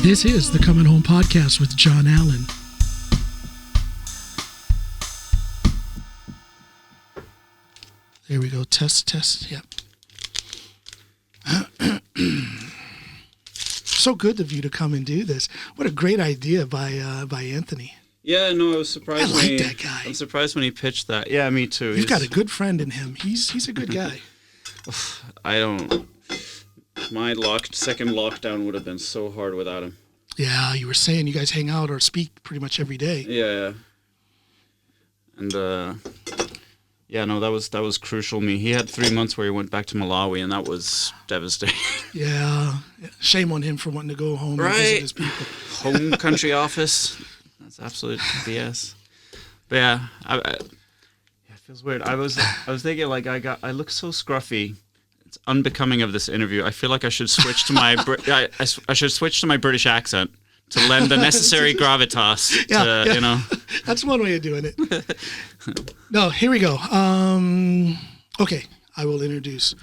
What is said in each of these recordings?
This is the Coming Home Podcast with John Allen. There we go. Test. Yep. So good of you to come and do this. What a great idea by Anthony. Yeah, no, I was surprised. I like that guy. I'm surprised when he pitched that. Yeah, me too. You've got a good friend in him. He's a good guy. I don't. My second lockdown would have been so hard without him. Yeah, you were saying you guys hang out or speak pretty much every day. Yeah. And that was crucial to me. He had 3 months where he went back to Malawi, and that was devastating. Yeah. Shame on him for wanting to go home and visit his people. Home country office. That's absolute BS. But yeah, it feels weird. I was thinking I look so scruffy. It's unbecoming of this interview. I feel like I should switch to my I should switch to my British accent to lend the necessary gravitas. Yeah. You know. That's one way of doing it. No, here we go. Okay, I will introduce.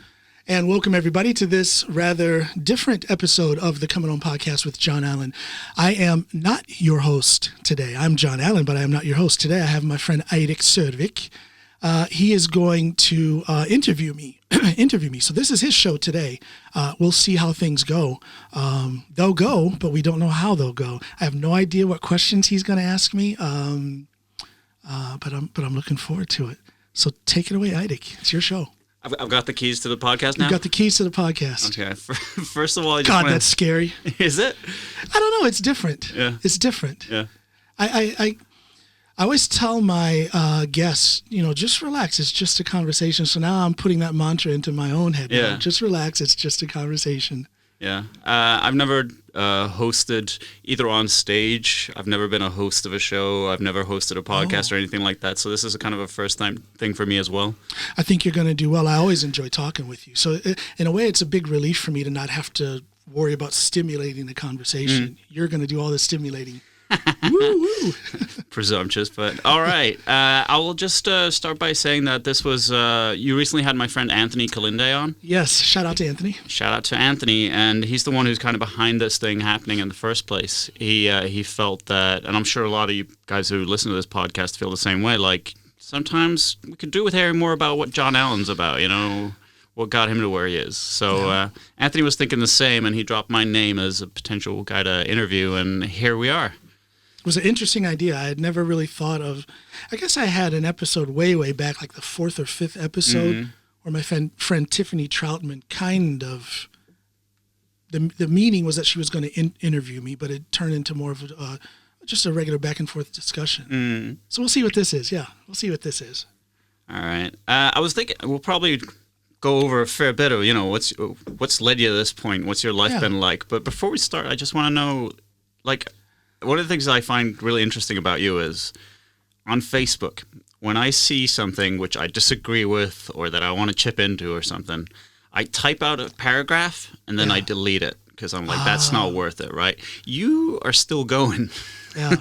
And welcome, everybody, to this rather different episode of the Coming Home Podcast with John Allen. I am not your host today. I'm John Allen, but I am not your host today. I have my friend Eirik Sørvik. He is going to interview me. So this is his show today. We'll see how things go. They'll go, but we don't know how they'll go. I have no idea what questions he's going to ask me, but I'm looking forward to it. So take it away, Eirik. It's your show. I've got the keys to the podcast now? You've got the keys to the podcast. Okay. First of all, that's scary. Is it? I don't know. It's different. Yeah. It's different. Yeah. I always tell my guests, just relax. It's just a conversation. So now I'm putting that mantra into my own head. Yeah. Now. Just relax. It's just a conversation. Yeah. I've never hosted either on stage. I've never been a host of a show. I've never hosted a podcast or anything like that. So this is a kind of a first time thing for me as well. I think you're going to do well. I always enjoy talking with you. So in a way, it's a big relief for me to not have to worry about stimulating the conversation. You're going to do all the stimulating. Woo-woo. Presumptuous, but all right. I will just start by saying that this was, you recently had my friend Anthony Kalinde on. Yes, shout out to Anthony. Shout out to Anthony, and he's the one who's kind of behind this thing happening in the first place. He felt that, and I'm sure a lot of you guys who listen to this podcast feel the same way, like sometimes we could do with hearing more about what John Allen's about, what got him to where he is. So Anthony was thinking the same, and he dropped my name as a potential guy to interview, and here we are. It was an interesting idea. I had never really thought of. I guess I had an episode way back, like the 4th or 5th episode, where my friend Tiffany Troutman kind of. The meaning was that she was going to interview me, but it turned into more of just a regular back and forth discussion. So we'll see what this is. Yeah, we'll see what this is. All right. I was thinking we'll probably go over a fair bit of what's led you to this point. What's your life been like? But before we start, I just want to know, one of the things I find really interesting about you is on Facebook, when I see something which I disagree with or that I want to chip into or something, I type out a paragraph and then I delete it because I'm like, that's not worth it, right? You are still going. Yeah.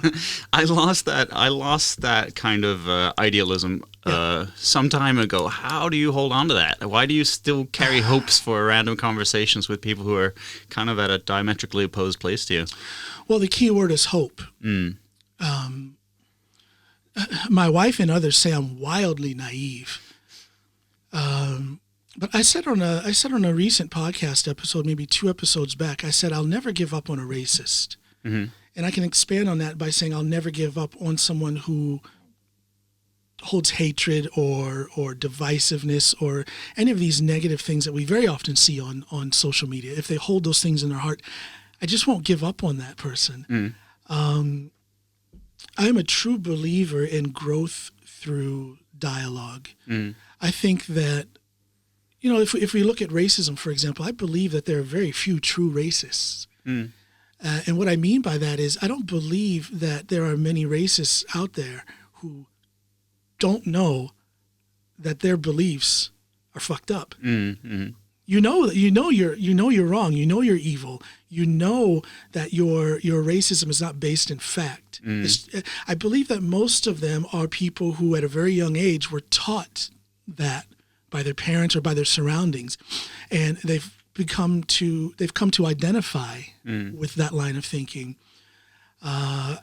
I lost that kind of idealism some time ago. How do you hold on to that? Why do you still carry hopes for random conversations with people who are kind of at a diametrically opposed place to you? Well, the key word is hope. My wife and others say I'm wildly naive. But I said on a recent podcast episode, maybe 2 episodes back, I said I'll never give up on a racist. And I can expand on that by saying I'll never give up on someone who holds hatred or divisiveness or any of these negative things that we very often see on social media. If they hold those things in their heart, I just won't give up on that person. I am a true believer in growth through dialogue. I think that, if we look at racism, for example, I believe that there are very few true racists. And what I mean by that is I don't believe that there are many racists out there who don't know that their beliefs are fucked up. You know you're wrong. You know you're evil. You know that your racism is not based in fact. I believe that most of them are people who at a very young age were taught that by their parents or by their surroundings, and they've they've come to identify with that line of thinking. I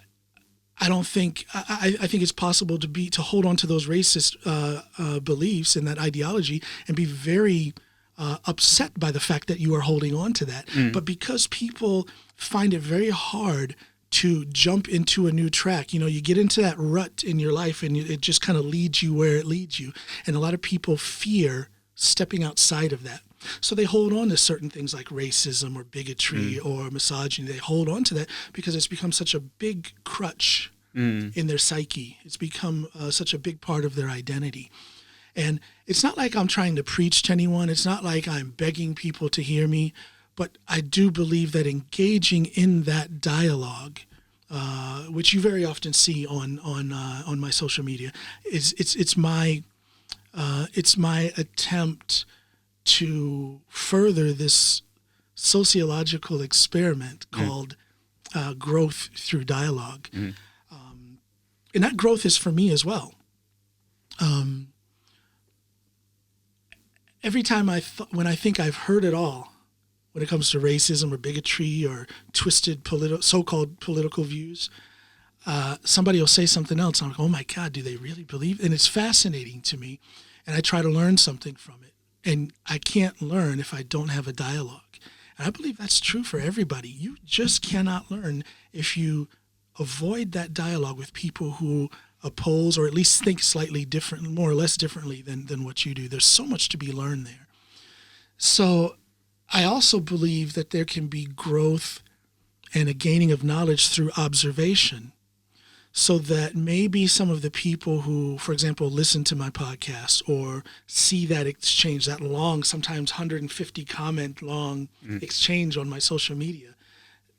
think it's possible to hold on to those racist beliefs and that ideology and be very upset by the fact that you are holding on to that. But because people find it very hard to jump into a new track, you get into that rut in your life and it just kind of leads you where it leads you. And a lot of people fear stepping outside of that. So they hold on to certain things like racism or bigotry or misogyny. They hold on to that because it's become such a big crutch in their psyche. It's become such a big part of their identity. And it's not like I'm trying to preach to anyone. It's not like I'm begging people to hear me. But I do believe that engaging in that dialogue, which you very often see on my social media, it's my attempt to further this sociological experiment called growth through dialogue. And that growth is for me as well. Every time when I think I've heard it all, when it comes to racism or bigotry or twisted so-called political views, somebody will say something else. I'm like, oh my God, do they really believe? And it's fascinating to me. And I try to learn something from it. And I can't learn if I don't have a dialogue. And I believe that's true for everybody. You just cannot learn if you avoid that dialogue with people who oppose or at least think slightly different, more or less differently than what you do. There's so much to be learned there. So I also believe that there can be growth and a gaining of knowledge through observation, so that maybe some of the people who, for example, listen to my podcast or see that exchange, that long, sometimes 150 comment long exchange on my social media,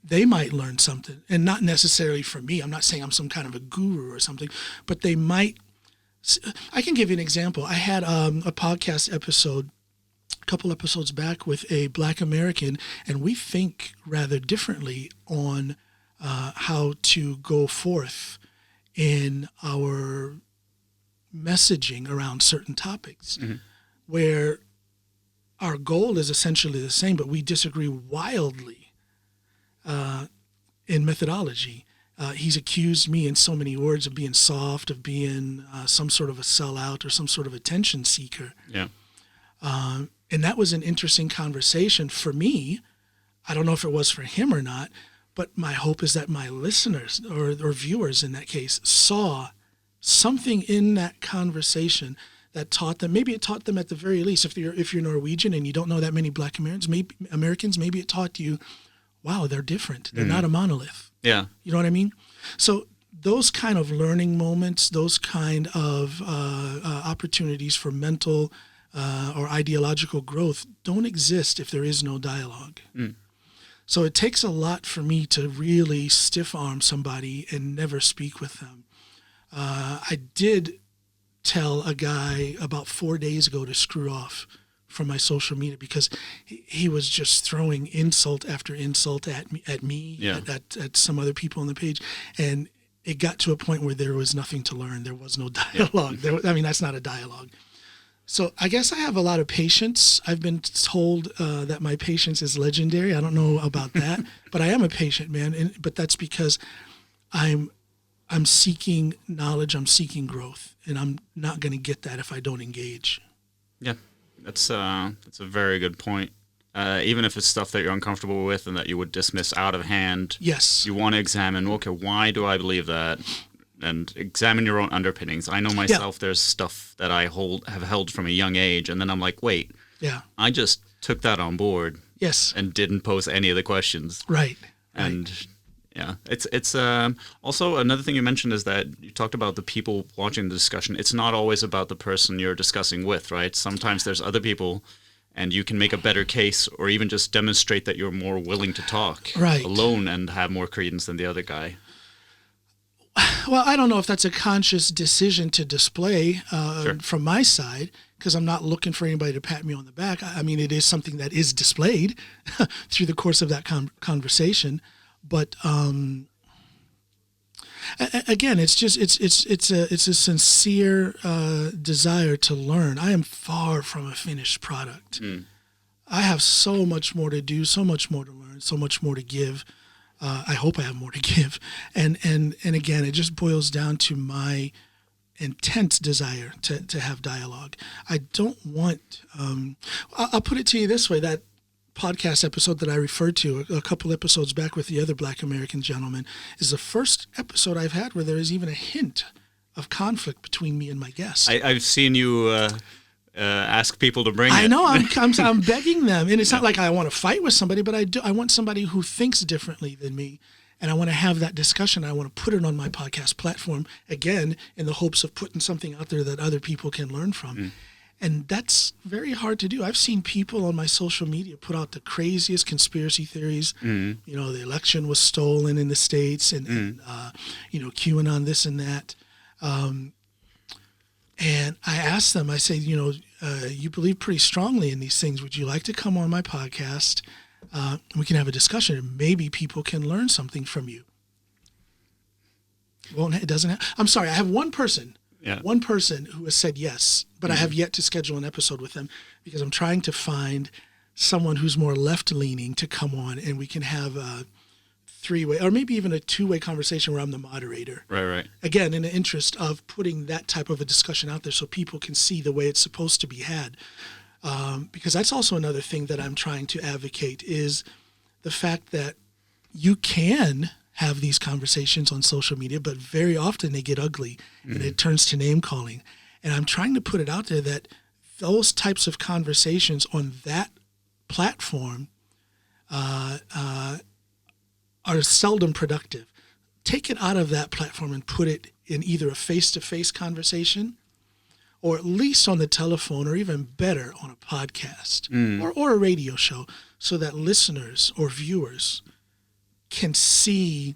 they might learn something, and not necessarily from me. I'm not saying I'm some kind of a guru or something, but they might. I can give you an example. I had a podcast episode a couple episodes back with a Black American, and we think rather differently on how to go forth in our messaging around certain topics, where our goal is essentially the same, but we disagree wildly in methodology. He's accused me in so many words of being soft, of being some sort of a sellout or some sort of attention seeker. Yeah. And that was an interesting conversation for me. I don't know if it was for him or not, but my hope is that my listeners or viewers in that case saw something in that conversation that taught them. Maybe it taught them at the very least, if you're Norwegian and you don't know that many Black Americans, maybe it taught you, wow, they're different. They're not a monolith. Yeah. You know what I mean? So those kind of learning moments, those kind of opportunities for mental or ideological growth don't exist if there is no dialogue. So it takes a lot for me to really stiff arm somebody and never speak with them. I did tell a guy about 4 days ago to screw off from my social media because he was just throwing insult after insult at me, Yeah. at some other people on the page. And it got to a point where there was nothing to learn. There was no dialogue. Yeah. That's not a dialogue. So I guess I have a lot of patience. I've been told that my patience is legendary. I don't know about that, but I am a patient man. But that's because I'm seeking knowledge. I'm seeking growth, and I'm not going to get that if I don't engage. Yeah, that's a very good point. Even if it's stuff that you're uncomfortable with and that you would dismiss out of hand, yes, you want to examine. Okay, why do I believe that? And examine your own underpinnings. I know myself. Yeah. There's stuff that I have held from a young age, and then I'm like, wait, yeah, I just took that on board. Yes, and didn't pose any of the questions. Right. And yeah, it's also another thing you mentioned is that you talked about the people watching the discussion. It's not always about the person you're discussing with, right? Sometimes there's other people, and you can make a better case, or even just demonstrate that you're more willing to talk alone and have more credence than the other guy. Well, I don't know if that's a conscious decision to display Sure. from my side, because I'm not looking for anybody to pat me on the back. I mean, it is something that is displayed through the course of that conversation. But again, it's a sincere desire to learn. I am far from a finished product. I have so much more to do, so much more to learn, so much more to give. I hope I have more to give. And again, it just boils down to my intense desire to have dialogue. I don't want, I'll put it to you this way, that podcast episode that I referred to a couple episodes back with the other Black American gentleman is the first episode I've had where there is even a hint of conflict between me and my guest. I've seen you ask people to bring it. I know, I'm begging them. And it's not like I want to fight with somebody, but I want somebody who thinks differently than me. And I want to have that discussion. I want to put it on my podcast platform, again, in the hopes of putting something out there that other people can learn from. Mm. And that's very hard to do. I've seen people on my social media put out the craziest conspiracy theories. Mm. You know, the election was stolen in the States and QAnon this and that. And I asked them, I say, you believe pretty strongly in these things. Would you like to come on my podcast? We can have a discussion and maybe people can learn something from you. Well, it doesn't I'm sorry. I have one person who has said yes, but I have yet to schedule an episode with them because I'm trying to find someone who's more left-leaning to come on and we can have a three-way or maybe even a two-way conversation where I'm the moderator. Right. Again, in the interest of putting that type of a discussion out there so people can see the way it's supposed to be had. Because that's also another thing that I'm trying to advocate is the fact that you can have these conversations on social media, but very often they get ugly and it turns to name calling. And I'm trying to put it out there that those types of conversations on that platform are seldom productive. Take it out of that platform and put it in either a face-to-face conversation or at least on the telephone, or even better, on a podcast or a radio show, so that listeners or viewers can see,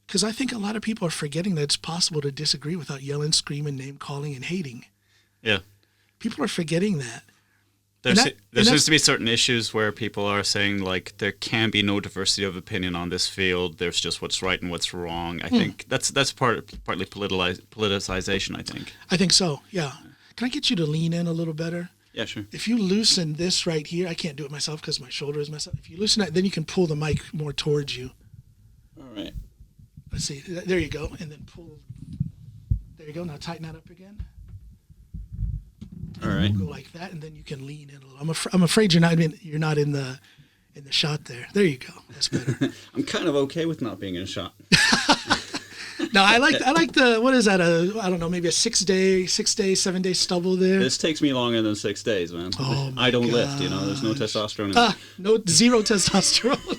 because I think a lot of people are forgetting that it's possible to disagree without yelling, screaming, name-calling, and hating. Yeah. People are forgetting that. There seems to be certain issues where people are saying, like, there can be no diversity of opinion on this field. There's just what's right and what's wrong. I think that's partly politicization, I think. I think so, yeah. Can I get you to lean in a little better? Yeah, sure. If you loosen this right here, I can't do it myself because my shoulder is messed up. If you loosen that, then you can pull the mic more towards you. All right. Let's see. There you go. And then pull. There you go. Now tighten that up again. All right. We'll go like that, and then you can lean in a little. I'm afraid you're not in the shot there. There you go. That's better. I'm kind of okay with not being in a shot. No, I like the, what is that? I don't know, maybe a 7-day stubble there. This takes me longer than 6 days, man. Oh my I don't gosh. lift, there's no testosterone. Zero testosterone.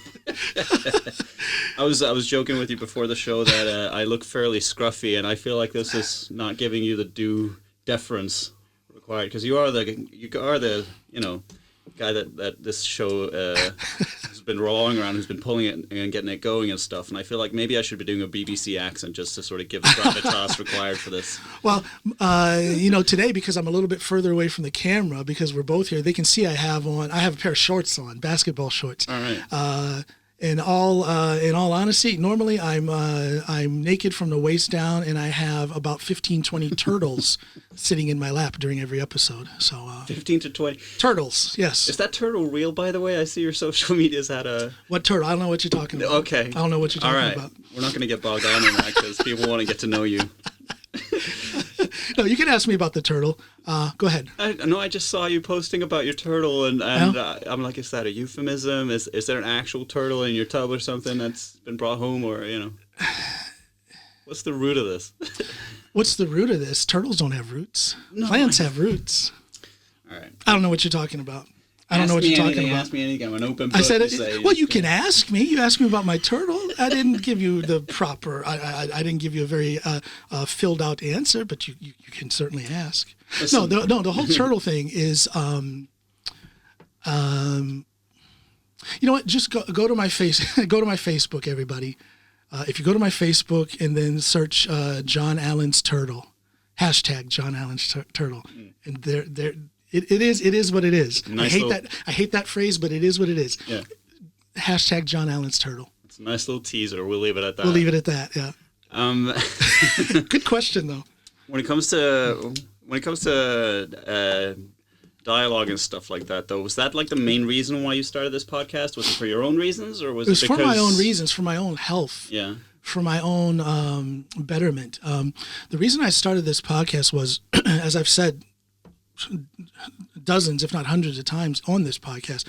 I was joking with you before the show that I look fairly scruffy, and I feel like this is not giving you the due deference required, because you are the guy that this show has been rolling around, who's been pulling it and getting it going and stuff. And I feel like maybe I should be doing a BBC accent just to sort of give the gravitas required for this. Well, today, because I'm a little bit further away from the camera, because we're both here, they can see I have a pair of shorts on, basketball shorts. All right. In all honesty, normally I'm naked from the waist down, and I have about 15, 20 turtles sitting in my lap during every episode. So 15 to 20 turtles, yes. Is that turtle real, by the way? I see your social media's had a... What turtle? I don't know what you're talking about. Okay. I don't know what you're talking about. We're not going to get bogged down in that because people want to get to know you. No, you can ask me about the turtle. Go ahead. I just saw you posting about your turtle, and I'm like, is that a euphemism? Is there an actual turtle in your tub or something that's been brought home, or what's the root of this? What's the root of this? Turtles don't have roots. No, plants have roots. All right. I don't know what you're talking about. I don't know what you're talking about. Ask me anything. I'm an open book. I said, well, you can ask me. You asked me about my turtle. I didn't give you the proper. I didn't give you a very filled out answer, but you can certainly ask. Listen. No. The whole turtle thing is, you know what? Just go to my go to my Facebook, everybody. If you go to my Facebook and then search John Allen's turtle, hashtag John Allen's turtle, and there. It is what it is. Nice I hate that phrase, but it is what it is. Yeah. Hashtag John Allen's turtle. It's a nice little teaser. We'll leave it at that. We'll leave it at that. Yeah. Good question though. When it comes to dialogue and stuff like that, though, was that like the main reason why you started this podcast? Was it for your own reasons, or was it because... for my own reasons, for my own health, for my own betterment. The reason I started this podcast was, as I've said dozens, if not hundreds of times on this podcast,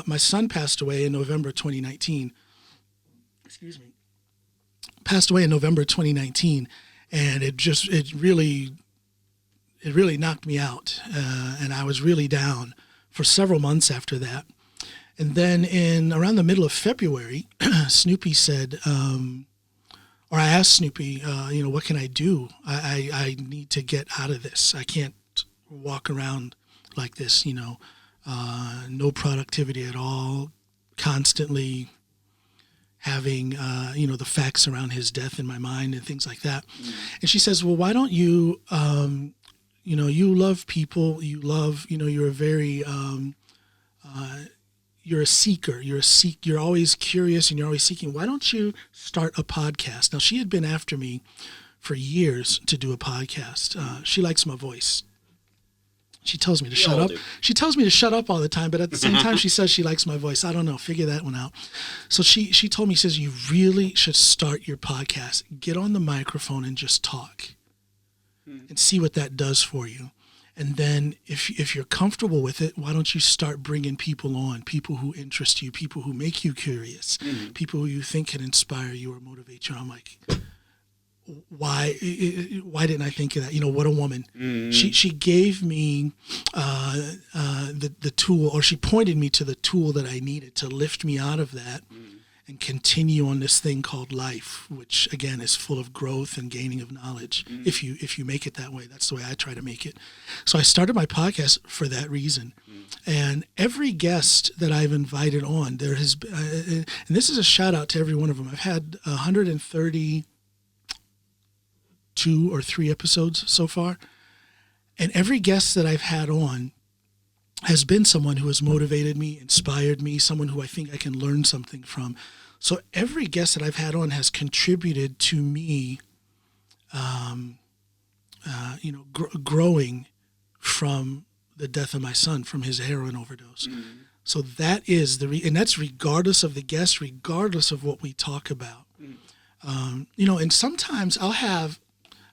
my son passed away in November 2019. Excuse me. Passed away in November 2019, and it really knocked me out, and I was really down for several months after that. And then in around the middle of February, Snoopy said, or I asked Snoopy, what can I do? I need to get out of this. I can't walk around like this, no productivity at all, constantly having, the facts around his death in my mind and things like that. And she says, well, why don't you, you love people, you're a very, you're a seeker, you're always curious and you're always seeking. Why don't you start a podcast? Now, she had been after me for years to do a podcast. She likes my voice. She tells me to shut up. She tells me to shut up all the time, but at the same time, she says she likes my voice. I don't know. Figure that one out. So she told me, says, you really should start your podcast. Get on the microphone and just talk and see what that does for you. And then if you're comfortable with it, why don't you start bringing people on, people who interest you, people who make you curious, people who you think can inspire you or motivate you. I'm like, why didn't I think of that? What a woman. She gave me the tool, or she pointed me to the tool that I needed to lift me out of that and continue on this thing called life, which again is full of growth and gaining of knowledge. If you make it that way, that's the way I try to make it. So I started my podcast for that reason. And every guest that I've invited on, there has been, and this is a shout out to every one of them. I've had 132 or 3 episodes so far. And every guest that I've had on has been someone who has motivated me, inspired me, someone who I think I can learn something from. So every guest that I've had on has contributed to me, growing from the death of my son, from his heroin overdose. So that is and that's regardless of the guest, regardless of what we talk about. And sometimes I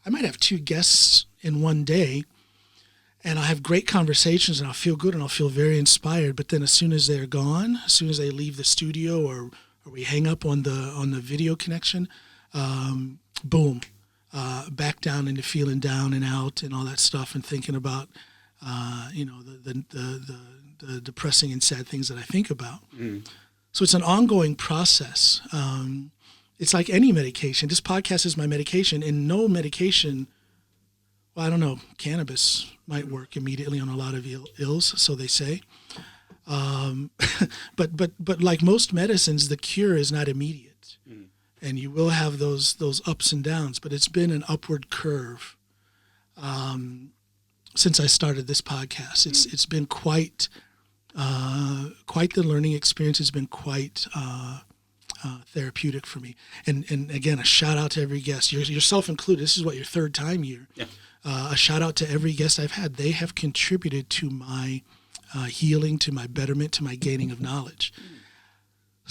might have 2 guests in one day, and I'll have great conversations and I'll feel good and I'll feel very inspired. But then as soon as they're gone, as soon as they leave the studio or we hang up on the video connection, boom, back down into feeling down and out and all that stuff, and thinking about, the depressing and sad things that I think about. So it's an ongoing process. It's like any medication. This podcast is my medication, and no medication, well, I don't know, cannabis might work immediately on a lot of ills, so they say. But like most medicines, the cure is not immediate. And you will have those ups and downs, but it's been an upward curve since I started this podcast. It's been quite the learning experience. It's been quite therapeutic for me. And again, a shout out to every guest, yourself included. This is your 3rd time here. Yeah. A shout out to every guest I've had. They have contributed to my healing, to my betterment, to my gaining of knowledge.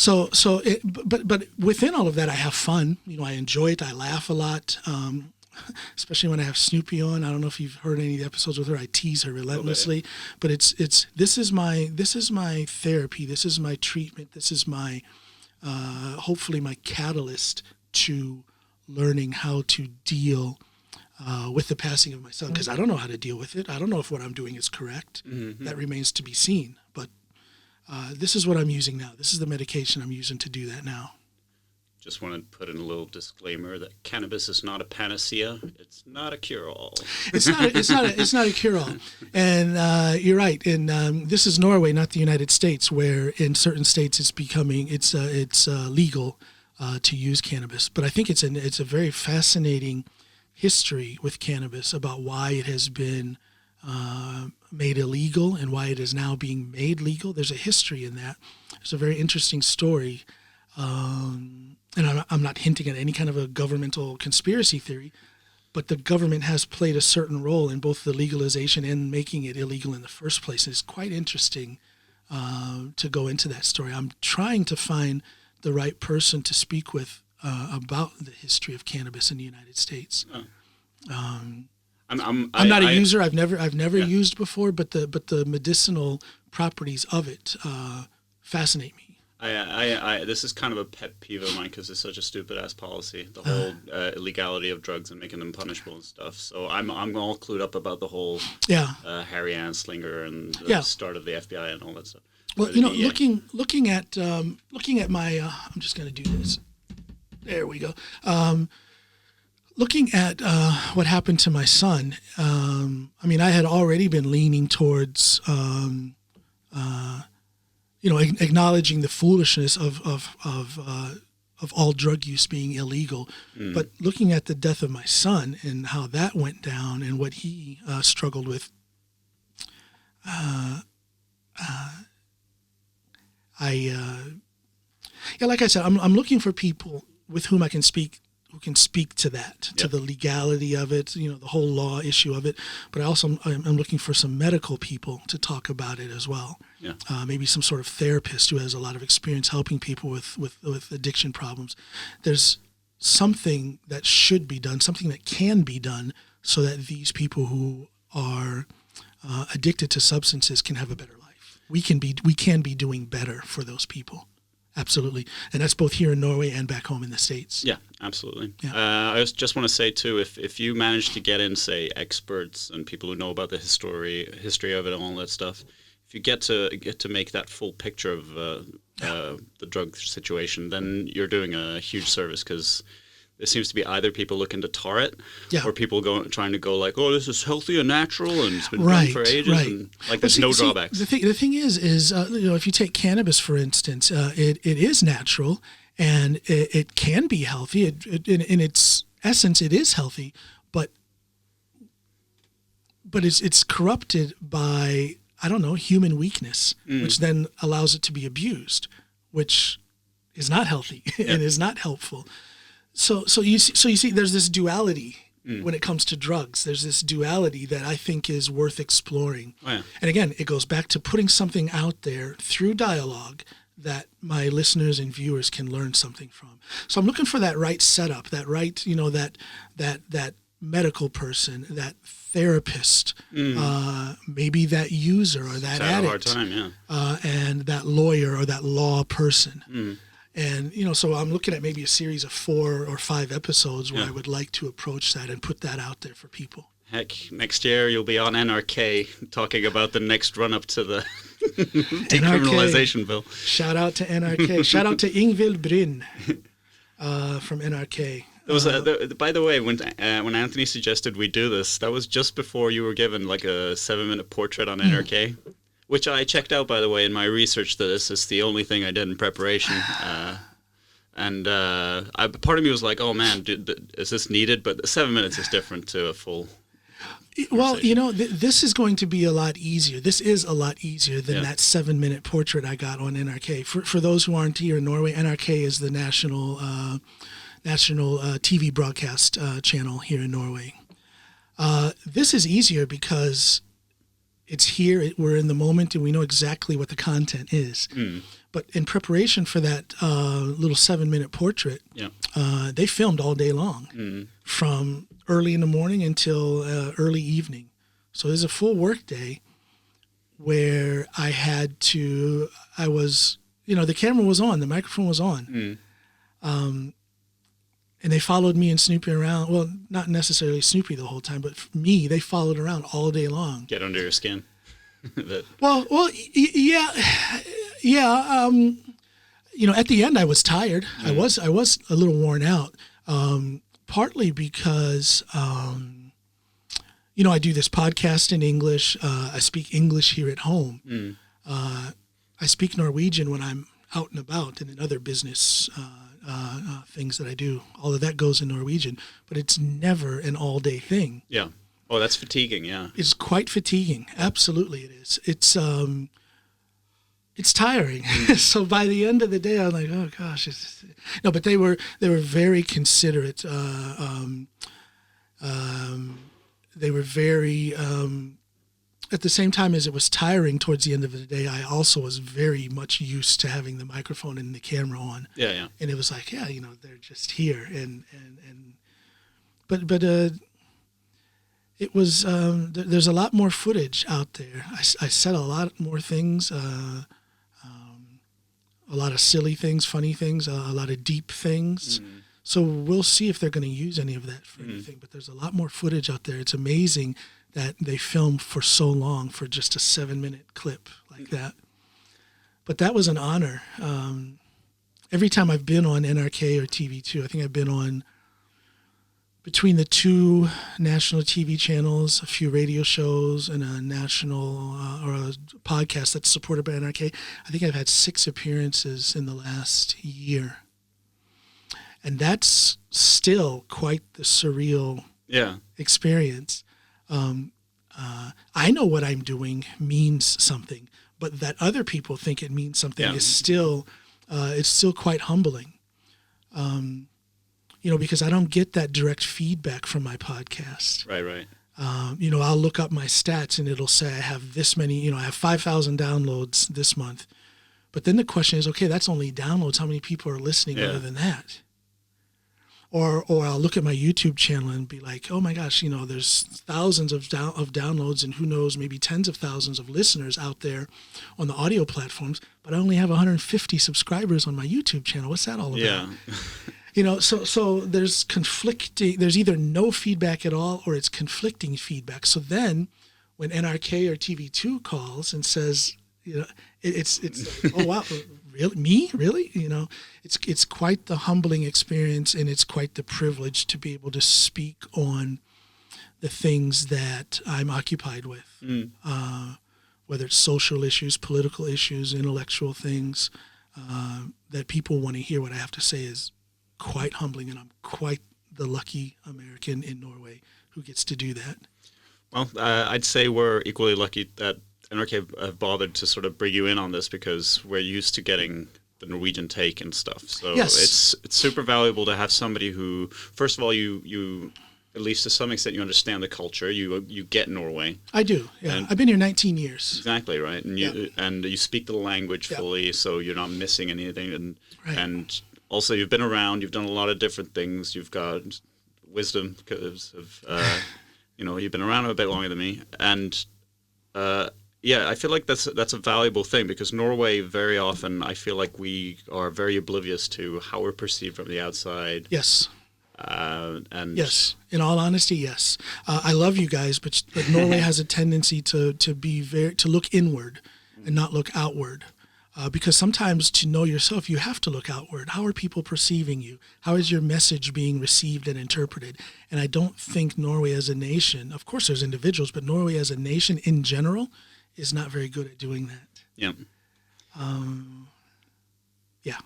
But within all of that, I have fun. I enjoy it. I laugh a lot, especially when I have Snoopy on. I don't know if you've heard any of the episodes with her. I tease her relentlessly. But this is my therapy. This is my treatment. This is my hopefully my catalyst to learning how to deal with the passing of my son, because I don't know how to deal with it. I don't know if what I'm doing is correct. That remains to be seen. But this is what I'm using now. This is the medication I'm using to do that now. Just want to put in a little disclaimer that cannabis is not a panacea. It's not a cure-all. It's not a cure-all. And you're right. And this is Norway, not the United States, where in certain states it's legal to use cannabis. But I think it's a very fascinating history with cannabis about why it has been made illegal and why it is now being made legal. There's a history in that. There's a very interesting story. And I'm not hinting at any kind of a governmental conspiracy theory, but the government has played a certain role in both the legalization and making it illegal in the first place. It's quite interesting to go into that story. I'm trying to find the right person to speak with about the history of cannabis in the United States. I'm not a user. I've never used before, but the medicinal properties of it fascinate me. This is kind of a pet peeve of mine because it's such a stupid ass policy, the whole illegality of drugs and making them punishable and stuff. So I'm all clued up about the whole Harry Anslinger and the start of the FBI and all that stuff. Well, looking at my I'm just going to do this. There we go. Looking at what happened to my son, I mean, I had already been leaning towards acknowledging the foolishness of all drug use being illegal. But looking at the death of my son and how that went down and what he struggled with, like I said, I'm looking for people with whom I can speak, who can speak to that, to the legality of it, the whole law issue of it. But I'm looking for some medical people to talk about it as well. Yeah. Maybe some sort of therapist who has a lot of experience helping people with addiction problems. There's something that should be done, something that can be done so that these people who are addicted to substances can have a better life. We can be doing better for those people. Absolutely. And that's both here in Norway and back home in the States. Yeah, absolutely. Yeah. I just want to say, too, if you manage to get in, say, experts and people who know about the history of it and all that stuff, if you get to make that full picture of the drug situation, then you're doing a huge service because there seems to be either people looking to tar it or people trying to go like, oh, this is healthy and natural and it's been done for ages. And there's no drawbacks. The thing is if you take cannabis, for instance, it is natural and it can be healthy. In its essence, it is healthy, but it's corrupted by, I don't know, human weakness, which then allows it to be abused, which is not healthy and is not helpful. So you see, there's this duality when it comes to drugs. There's this duality that I think is worth exploring. Oh, yeah. And again, it goes back to putting something out there through dialogue that my listeners and viewers can learn something from. So I'm looking for that right setup, that right, that medical person, that therapist, maybe that user or that addict, and that lawyer or that law person. And, so I'm looking at maybe a series of 4 or 5 episodes where I would like to approach that and put that out there for people. Heck, next year you'll be on NRK talking about the next run-up to the decriminalization bill. Shout out to NRK. Shout out to Ingvild Bryn from NRK. By the way, when Anthony suggested we do this, that was just before you were given like a 7-minute portrait on NRK. Which I checked out, by the way, in my research to this. It's the only thing I did in preparation. Part of me was like, oh, man, is this needed? But 7 minutes is different to a full Well, this is going to be a lot easier. This is a lot easier than that 7-minute portrait I got on NRK. For those who aren't here in Norway, NRK is the national TV broadcast channel here in Norway. This is easier because it's here, we're in the moment, and we know exactly what the content is. But in preparation for that little 7-minute portrait, they filmed all day long, from early in the morning until early evening. So there's a full work day where the camera was on, the microphone was on. And they followed me and Snoopy around. Well, not necessarily Snoopy the whole time, but for me, they followed around all day long. Get under your skin. Yeah. At the end, I was tired. I was a little worn out. Partly because, I do this podcast in English. I speak English here at home. I speak Norwegian when I'm out and about and in other business things that I do. All of that goes in Norwegian, but it's never an all-day thing. Yeah. Oh, that's fatiguing, yeah. It's quite fatiguing. Absolutely it is. It's tiring. So by the end of the day, I'm like, oh gosh. But they were very considerate. They were very, at the same time as it was tiring towards the end of the day, I also was very much used to having the microphone and the camera on. Yeah, yeah. And it was like, yeah, they're just here. But it was, there's a lot more footage out there. I said a lot more things, a lot of silly things, funny things, a lot of deep things. Mm. So we'll see if they're going to use any of that for anything. But there's a lot more footage out there. It's amazing that they filmed for so long for just a 7-minute clip like that. But that was an honor. Every time I've been on NRK or TV2, I think I've been on between the 2 national TV channels, a few radio shows, and a national or a podcast that's supported by NRK. I think I've had 6 appearances in the last year. And that's still quite the surreal experience. I know what I'm doing means something, but that other people think it means something is still, it's still quite humbling. Because I don't get that direct feedback from my podcast. Right. I'll look up my stats and it'll say I have this many, I have 5,000 downloads this month. But then the question is, okay, that's only downloads. How many people are listening other than that? Or I'll look at my YouTube channel and be like, oh my gosh, there's thousands of downloads and who knows, maybe tens of thousands of listeners out there on the audio platforms, but I only have 150 subscribers on my YouTube channel. What's that all about? Yeah. So there's conflicting, there's either no feedback at all or it's conflicting feedback. So then when NRK or TV2 calls and says, it's oh wow, really? Me? Really? It's quite the humbling experience, and it's quite the privilege to be able to speak on the things that I'm occupied with, whether it's social issues, political issues, intellectual things, that people want to hear what I have to say is quite humbling, and I'm quite the lucky American in Norway who gets to do that. Well, I'd say we're equally lucky that NRK have bothered to sort of bring you in on this because we're used to getting the Norwegian take and stuff. So it's super valuable to have somebody who, first of all, you at least to some extent, you understand the culture. You get Norway. I do. Yeah, and I've been here 19 years. Exactly right, and you speak the language fully, so you're not missing anything. And also, you've been around. You've done a lot of different things. You've got wisdom because of you've been around a bit longer than me, and. I feel like that's a valuable thing because Norway very often I feel like we are very oblivious to how we're perceived from the outside. Yes. And yes, in all honesty, yes. I love you guys, but Norway has a tendency to look inward and not look outward. Because sometimes to know yourself, you have to look outward. How are people perceiving you? How is your message being received and interpreted? And I don't think Norway as a nation, of course there's individuals, but Norway as a nation in general is not very good at doing that. Yeah. Yeah.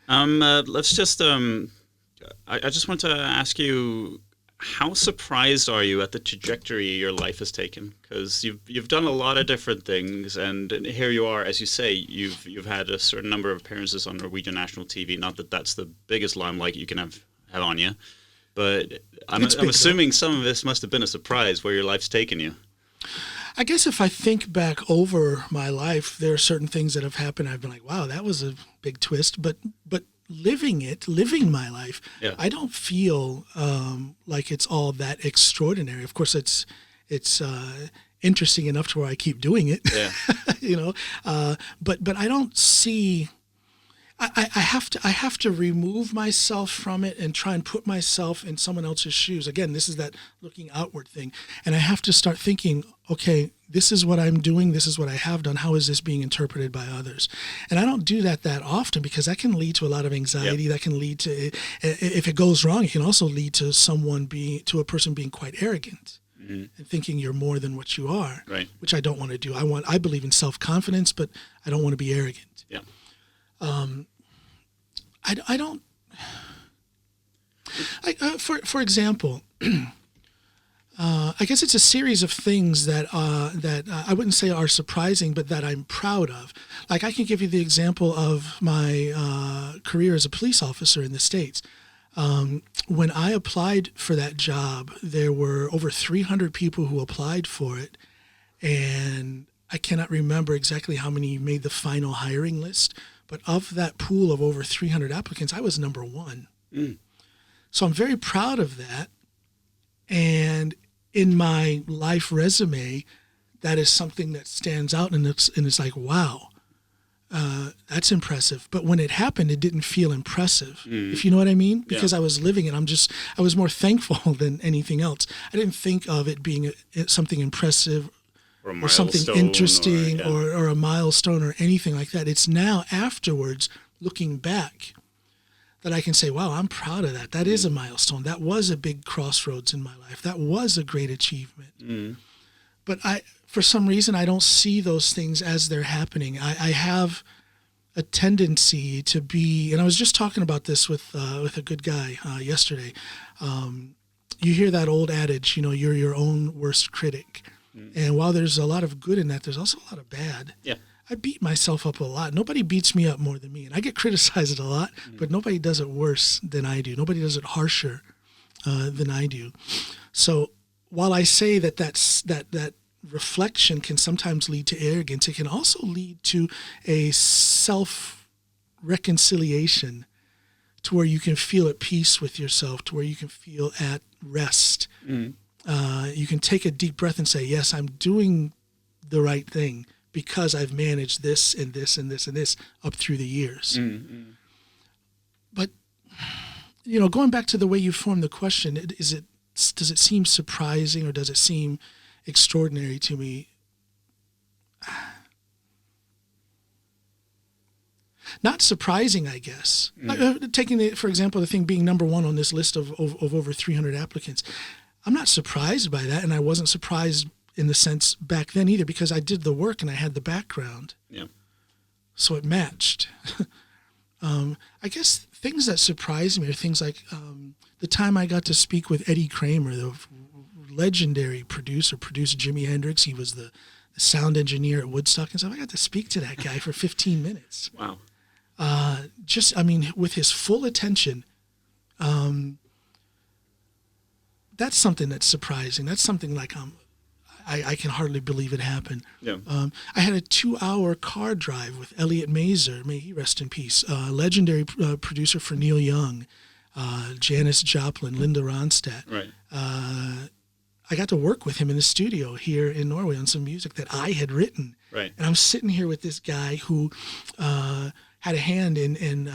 Let's just, I just want to ask you, how surprised are you at the trajectory your life has taken? Because you've done a lot of different things, and here you are, as you say, you've had a certain number of appearances on Norwegian national TV. Not that that's the biggest limelight you can have on you, but I'm assuming some of this must have been a surprise where your life's taken you. I guess if I think back over my life, there are certain things that have happened. I've been like, wow, that was a big twist. But living my life, I don't feel like it's all that extraordinary. Of course, it's interesting enough to where I keep doing it. Yeah. But I don't see. I have to remove myself from it and try and put myself in someone else's shoes. Again, this is that looking outward thing. And I have to start thinking, okay, this is what I'm doing. This is what I have done. How is this being interpreted by others? And I don't do that often because that can lead to a lot of anxiety. Yep. That can lead to, if it goes wrong, it can also lead to a person being quite arrogant. Mm-hmm. And thinking you're more than what you are, right. Which I don't want to do. I believe in self-confidence, but I don't want to be arrogant. Yeah. I don't. For example, I guess it's a series of things that I wouldn't say are surprising, but that I'm proud of. Like I can give you the example of my career as a police officer in the States. When I applied for that job, there were over 300 people who applied for it, and I cannot remember exactly how many made the final hiring list, but of that pool of over 300 applicants, I was number one. So I'm very proud of that. And in my life resume, that is something that stands out, and it's like, wow, that's impressive. But when it happened, it didn't feel impressive, if you know what I mean, because I was living it. I was more thankful than anything else. I didn't think of it being something impressive or something interesting or a milestone or anything like that. It's now afterwards, looking back, that I can say, wow, I'm proud of that. That is a milestone. That was a big crossroads in my life. That was a great achievement. But for some reason, I don't see those things as they're happening. I have a tendency to be, and I was just talking about this with a good guy yesterday. You hear that old adage, you're your own worst critic. And while there's a lot of good in that, there's also a lot of bad. Yeah. I beat myself up a lot. Nobody beats me up more than me. And I get criticized a lot, but nobody does it worse than I do. Nobody does it harsher than I do. So while I say that reflection can sometimes lead to arrogance, it can also lead to a self-reconciliation, to where you can feel at peace with yourself, to where you can feel at rest. You can take a deep breath and say, yes, I'm doing the right thing because I've managed this and this and this and this up through the years. But, going back to the way you formed the question, does it seem surprising or does it seem extraordinary to me? Not surprising, I guess. Taking, for example, the thing being number one on this list of over 300 applicants, I'm not surprised by that, and I wasn't surprised in the sense back then either, because I did the work and I had the background. Yeah. So it matched. I guess things that surprised me are things like the time I got to speak with Eddie Kramer, the legendary producer, produced Jimi Hendrix. He was the sound engineer at Woodstock and stuff. I got to speak to that guy for 15 minutes. Wow. With his full attention. That's something that's surprising. That's something like I can hardly believe it happened. Yeah. I had a 2-hour car drive with Elliot Mazer, may he rest in peace, legendary producer for Neil Young, Janis Joplin, Linda Ronstadt. Right. I got to work with him in the studio here in Norway on some music that I had written. Right. And I'm sitting here with this guy who had a hand in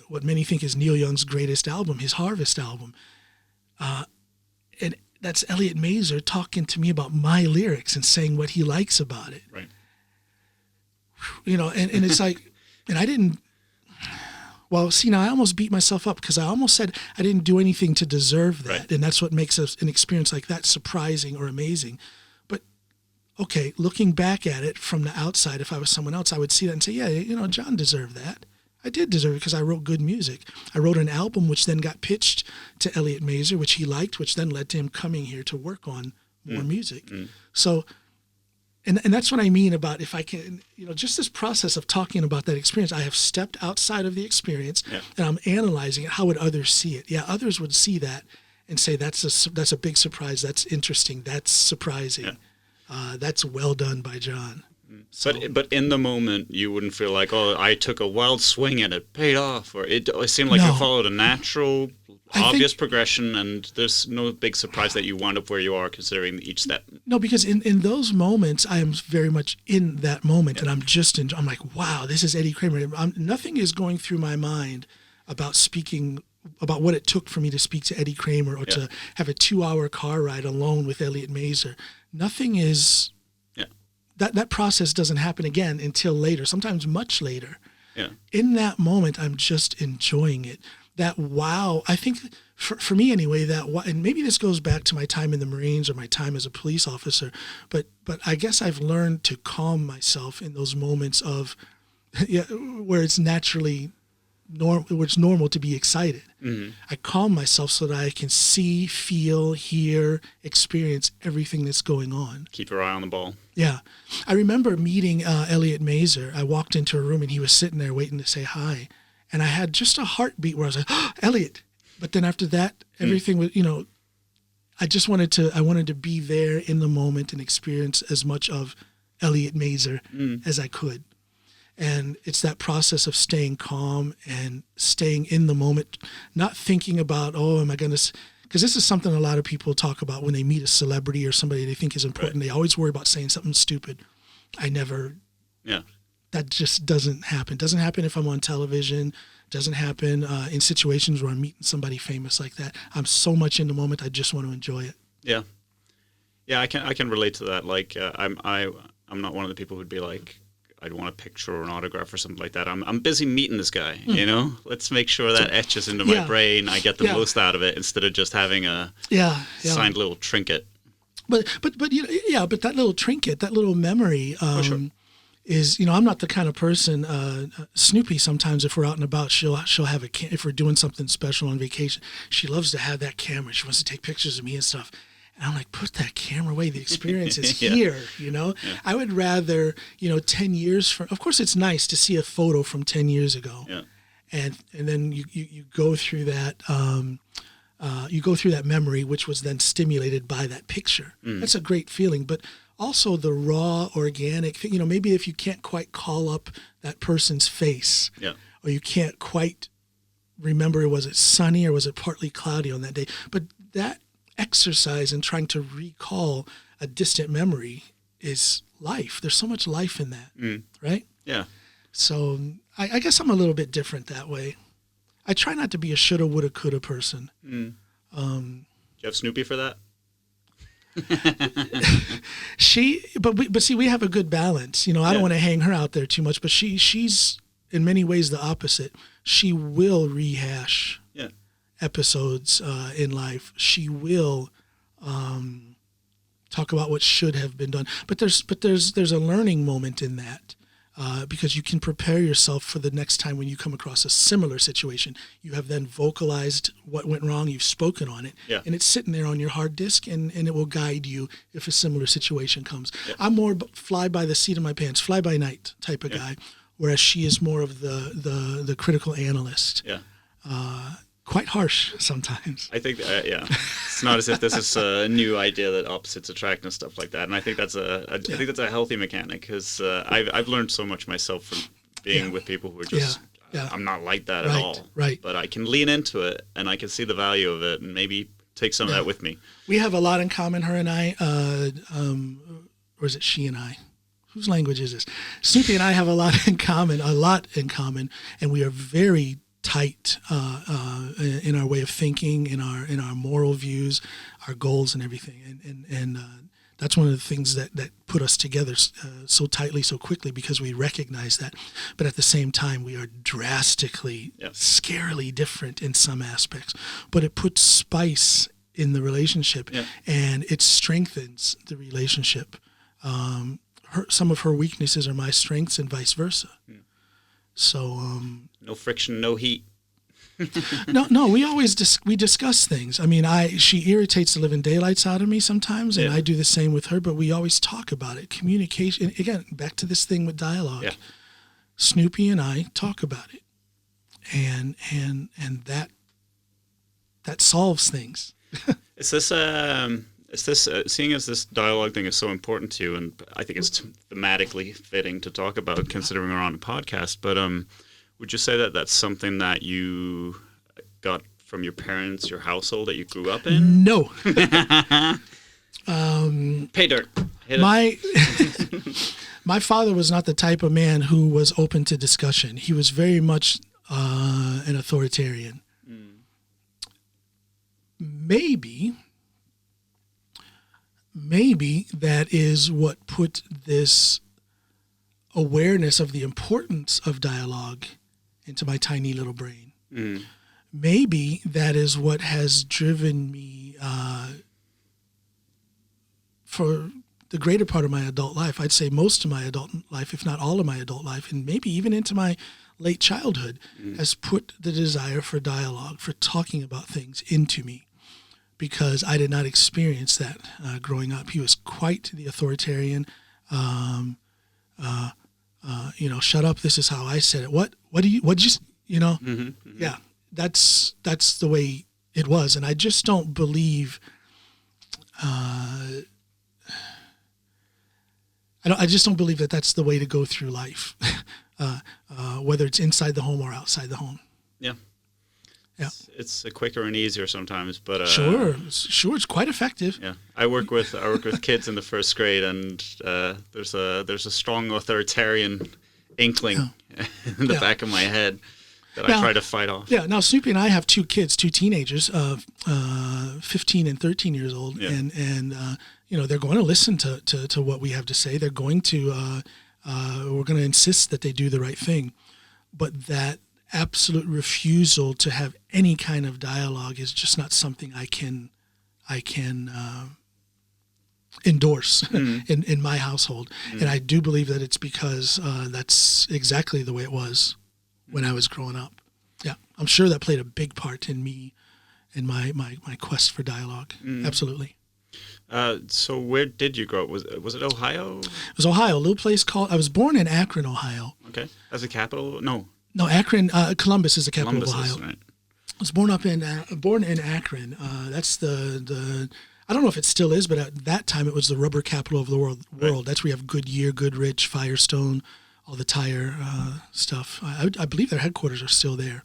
what many think is Neil Young's greatest album, his Harvest album. And that's Elliot Mazer talking to me about my lyrics and saying what he likes about it. Right. And it's like, and I didn't, well, see, now I almost beat myself up because I almost said I didn't do anything to deserve that. Right. And that's what makes an experience like that surprising or amazing. But, okay, looking back at it from the outside, if I was someone else, I would see that and say, yeah, John deserved that. I did deserve it because I wrote good music. I wrote an album which then got pitched to Elliot Mazer, which he liked, which then led to him coming here to work on more music. So, and that's what I mean about if I can, just this process of talking about that experience. I have stepped outside of the experience and I'm analyzing it. How would others see it? Yeah, others would see that and say, that's a big surprise. That's interesting. That's surprising. Yeah. That's well done by John. So, but in the moment, you wouldn't feel like, oh, I took a wild swing and it paid off, or it seemed like you followed a natural, obvious progression, and there's no big surprise that you wound up where you are considering each step. No, because in those moments, I am very much in that moment, and I'm like, wow, this is Eddie Kramer. Nothing is going through my mind about speaking about what it took for me to speak to Eddie Kramer or to have a 2-hour car ride alone with Elliot Mazer. Nothing is. That process doesn't happen again until later, sometimes much later. Yeah. In that moment, I'm just enjoying it. That wow, I think for me anyway, and maybe this goes back to my time in the Marines or my time as a police officer, but I guess I've learned to calm myself in those moments of where it's naturally where it's normal to be excited. Mm-hmm. I calm myself so that I can see, feel, hear, experience everything that's going on. Keep your eye on the ball. Yeah. I remember meeting Elliot Mazer. I walked into a room and he was sitting there waiting to say hi. And I had just a heartbeat where I was like, oh, Elliot. But then after that, everything was, I wanted to be there in the moment and experience as much of Elliot Mazer as I could. And it's that process of staying calm and staying in the moment, not thinking about, am I going to, because this is something a lot of people talk about when they meet a celebrity or somebody they think is important. Right. They always worry about saying something stupid. That just doesn't happen. Doesn't happen if I'm on television. Doesn't happen in situations where I'm meeting somebody famous like that. I'm so much in the moment. I just want to enjoy it. Yeah. Yeah, I can relate to that. Like, I'm not one of the people who'd be like, I'd want a picture or an autograph or something like that. I'm busy meeting this guy, Let's make sure that etches into my brain. I get the most out of it instead of just having a signed little trinket. But that little trinket, that little memory is, I'm not the kind of person, Snoopy sometimes if we're out and about, she'll have if we're doing something special on vacation, she loves to have that camera. She wants to take pictures of me and stuff. And I'm like, put that camera away. The experience is here, Yeah. I would rather, 10 years from, of course it's nice to see a photo from 10 years ago. Yeah. And then you go through that, memory, which was then stimulated by that picture. That's a great feeling. But also the raw, organic thing, maybe if you can't quite call up that person's face, or you can't quite remember, was it sunny or was it partly cloudy on that day? But that exercise in trying to recall a distant memory is life. There's so much life in that, right? Yeah. So I guess I'm a little bit different that way. I try not to be a shoulda, woulda, coulda person. Do you have Snoopy for that? But see, we have a good balance. I don't want to hang her out there too much, but she's in many ways the opposite. She will rehash episodes in life. She will talk about what should have been done. But there's a learning moment in that. Because you can prepare yourself for the next time when you come across a similar situation. You have then vocalized what went wrong, you've spoken on it, and it's sitting there on your hard disk, and it will guide you if a similar situation comes. Yeah. I'm more fly by the seat of my pants, fly by night type of guy, whereas she is more of the critical analyst. Yeah. Quite harsh sometimes. I think, it's not as if this is a new idea that opposites attract and stuff like that. And I think that's I think that's a healthy mechanic because I've learned so much myself from being with people who are just, I'm not like that at all. Right. But I can lean into it and I can see the value of it and maybe take some of that with me. We have a lot in common, her and I, or is it she and I? Whose language is this? Snoopy and I have a lot in common, and we are very tight in our way of thinking, in our moral views, our goals, and everything. And that's one of the things that put us together so tightly, so quickly, because we recognize that. But at the same time, we are drastically, scarily different in some aspects. But it puts spice in the relationship, and it strengthens the relationship. Some of her weaknesses are my strengths, and vice versa. So no friction, no heat. No. We always we discuss things. I mean, she irritates the living daylights out of me sometimes, and I do the same with her. But we always talk about it. Communication. Again, back to this thing with dialogue. Yeah. Snoopy and I talk about it, and that solves things. Is this seeing as this dialogue thing is so important to you, and I think it's thematically fitting to talk about considering we're on a podcast, but would you say that that's something that you got from your parents, your household that you grew up in? No. Pay dirt. My father was not the type of man who was open to discussion. He was very much an authoritarian. Maybe that is what put this awareness of the importance of dialogue into my tiny little brain. Maybe that is what has driven me for the greater part of my adult life. I'd say most of my adult life, if not all of my adult life, and maybe even into my late childhood, has put the desire for dialogue, for talking about things into me. Because I did not experience that growing up. He was quite the authoritarian. Shut up. This is how I said it. What do you? Yeah. that's the way it was, and I just don't believe. I just don't believe that that's the way to go through life, whether it's inside the home or outside the home. Yeah. Yeah. It's quicker and easier sometimes, but sure, it's quite effective. Yeah, I work with kids in the first grade, and there's a strong authoritarian inkling in the back of my head that I try to fight off. Yeah. Now Snoopy and I have two kids, two teenagers, 15 and 13 years old, and they're going to listen to what we have to say. They're going to we're going to insist that they do the right thing, but that absolute refusal to have any kind of dialogue is just not something I can endorse in my household. And I do believe that it's because that's exactly the way it was when I was growing up. Yeah, I'm sure that played a big part in me in my quest for dialogue. Absolutely. So where did you grow up? Was it Ohio? It was Ohio, a little place called. I was born in Akron, Ohio. Okay, as a capital? No, Akron. Columbus is the capital of Ohio. Right. I was born in Akron. That's the. I don't know if it still is, but at that time it was the rubber capital of the world. Right. That's where you have Goodyear, Goodrich, Firestone, all the tire stuff. I believe their headquarters are still there.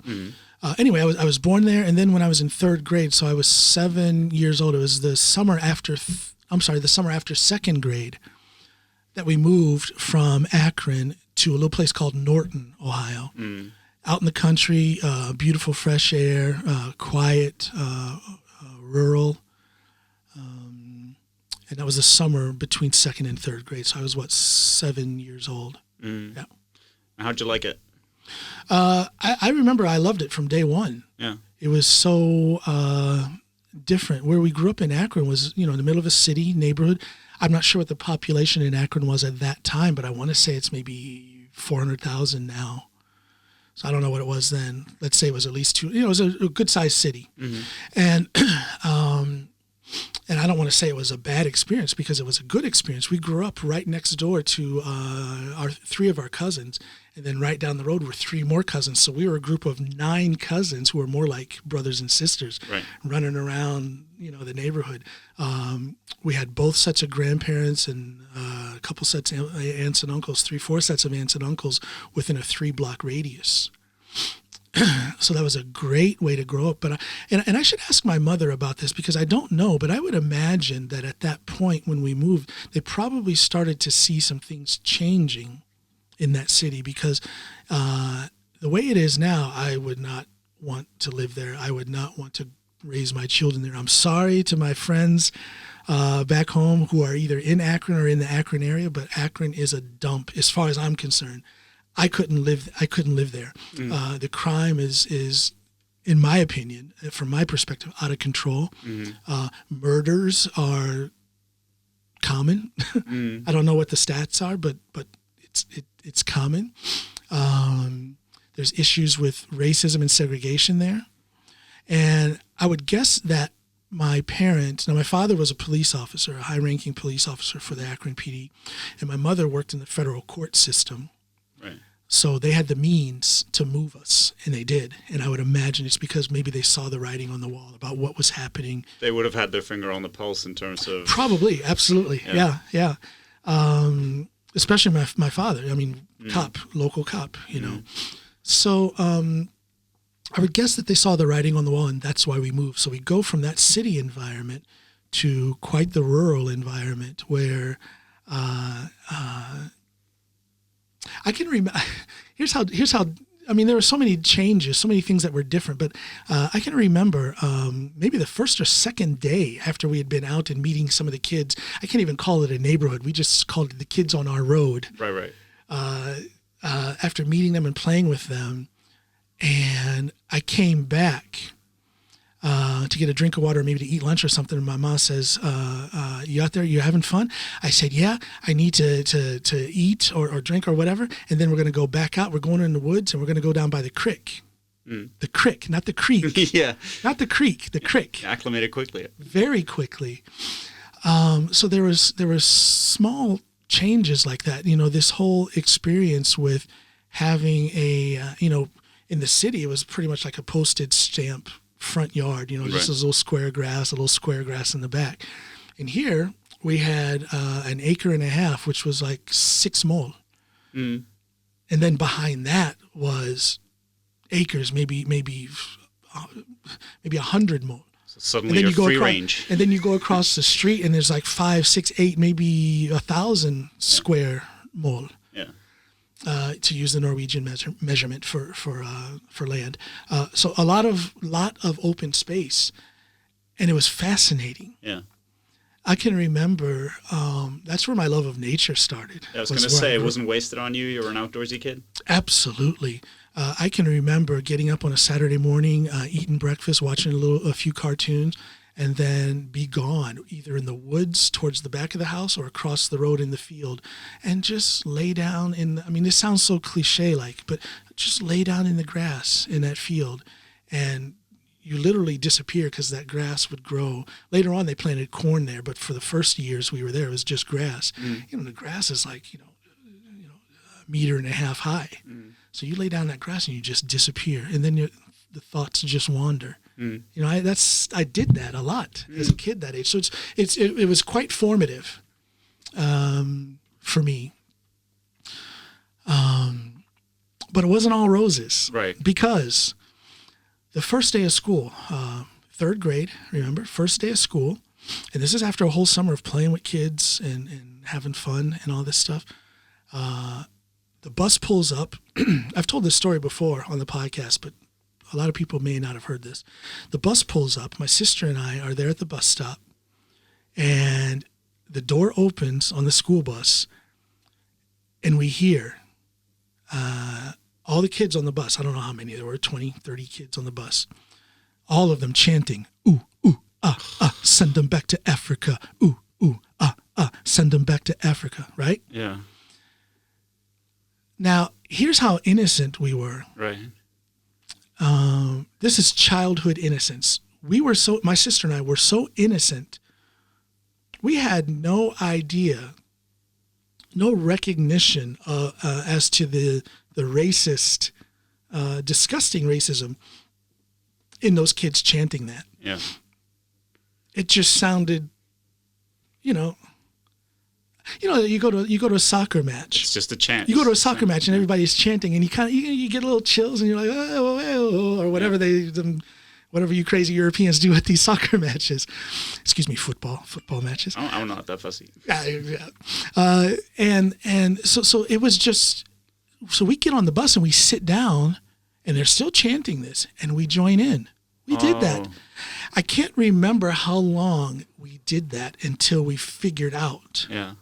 Anyway, I was born there, and then when I was in third grade, so I was 7 years old. It was the summer after second grade that we moved from Akron to a little place called Norton, Ohio. Out in the country, beautiful fresh air, quiet, rural. And that was the summer between second and third grade. So I was, 7 years old. Yeah. How'd you like it? I remember I loved it from day one. Yeah. It was so different. Where we grew up in Akron was, in the middle of a city neighborhood. I'm not sure what the population in Akron was at that time, but I want to say it's maybe 400,000 now. So I don't know what it was then. Let's say it was at least two. It was a good-sized city. And I don't want to say it was a bad experience because it was a good experience. We grew up right next door to three of our cousins, and then right down the road were three more cousins. So we were a group of 9 cousins who were more like brothers and sisters, running around, the neighborhood. We had both sets of grandparents and a couple sets of aunts and uncles, 3-4 sets of aunts and uncles within a 3-block radius. So that was a great way to grow up. But I should ask my mother about this because I don't know, but I would imagine that at that point when we moved, they probably started to see some things changing in that city because the way it is now, I would not want to live there. I would not want to raise my children there. I'm sorry to my friends back home who are either in Akron or in the Akron area, but Akron is a dump as far as I'm concerned. I couldn't live there. The crime is, in my opinion, from my perspective, out of control. Murders are common. I don't know what the stats are, but it's common. There's issues with racism and segregation there. And I would guess that my father was a police officer, a high-ranking police officer for the Akron PD, and my mother worked in the federal court system. Right. So they had the means to move us, and they did. And I would imagine it's because maybe they saw the writing on the wall about what was happening. They would have had their finger on the pulse in terms of... Probably, absolutely. Yeah. Especially my father. I mean, local cop, know. So I would guess that they saw the writing on the wall, and that's why we moved. So we go from that city environment to quite the rural environment where... I can remember. Here's how. I mean, there were so many changes, so many things that were different. But I can remember maybe the first or second day after we had been out and meeting some of the kids. I can't even call it a neighborhood. We just called it the kids on our road. Right. After meeting them and playing with them, and I came back to get a drink of water, maybe to eat lunch or something. And my mom says, you out there, you having fun? I said, yeah, I need to eat or drink or whatever. And then we're going to go back out. We're going in the woods and we're going to go down by the creek. The creek, not the creek. Yeah. Not the creek, the creek. Acclimated quickly. Very quickly. So there was small changes like that. This whole experience with having in the city, it was pretty much like a postage stamp front yard, just a little square grass, in the back. And here we had an acre and a half, which was like 6 mole. Mm. And then behind that was acres, maybe 100 mole. So suddenly you're free range. And then you go across the street and there's like 5, 6, 8, maybe 1,000 square mole. Yeah. To use the Norwegian measurement for land. So a lot of open space, and it was fascinating. Yeah. I can remember that's where my love of nature started. I was going to say, it wasn't wasted on you. You were an outdoorsy kid. Absolutely. I can remember getting up on a Saturday morning, eating breakfast, watching a few cartoons, and then be gone, either in the woods towards the back of the house or across the road in the field, and just lay down this sounds so cliche-like, but just lay down in the grass in that field, and you literally disappear because that grass would grow. Later on, they planted corn there, but for the first years we were there, it was just grass. Mm. The grass is like, 1.5 meters high. Mm. So you lay down that grass and you just disappear, and then the thoughts just wander. Mm. I did that a lot as a kid that age. So it was quite formative for me. But it wasn't all roses. Right. Because the first day of school, 3rd grade, remember, first day of school, and this is after a whole summer of playing with kids and having fun and all this stuff. The bus pulls up. I've told this story before on the podcast, but a lot of people may not have heard this. The bus pulls up. My sister and I are there at the bus stop, and the door opens on the school bus, and we hear all the kids on the bus. I don't know how many. There were 20, 30 kids on the bus. All of them chanting, ooh, ooh, send them back to Africa. Ooh, ooh, send them back to Africa, right? Yeah. Now, here's how innocent we were. Right. This is childhood innocence. My sister and I were so innocent. We had no idea, no recognition as to the racist, disgusting racism in those kids chanting that. Yeah. It just sounded, you go to a soccer match. It's just a chant. You go to a soccer match and everybody's chanting, and you get a little chills, and you're like, oh, or whatever whatever you crazy Europeans do at these soccer matches. Excuse me, football matches. I'm not that fussy. Yeah. And so it was just. So we get on the bus and we sit down, and they're still chanting this, and we join in. We did that. I can't remember how long we did that until we figured out. Yeah.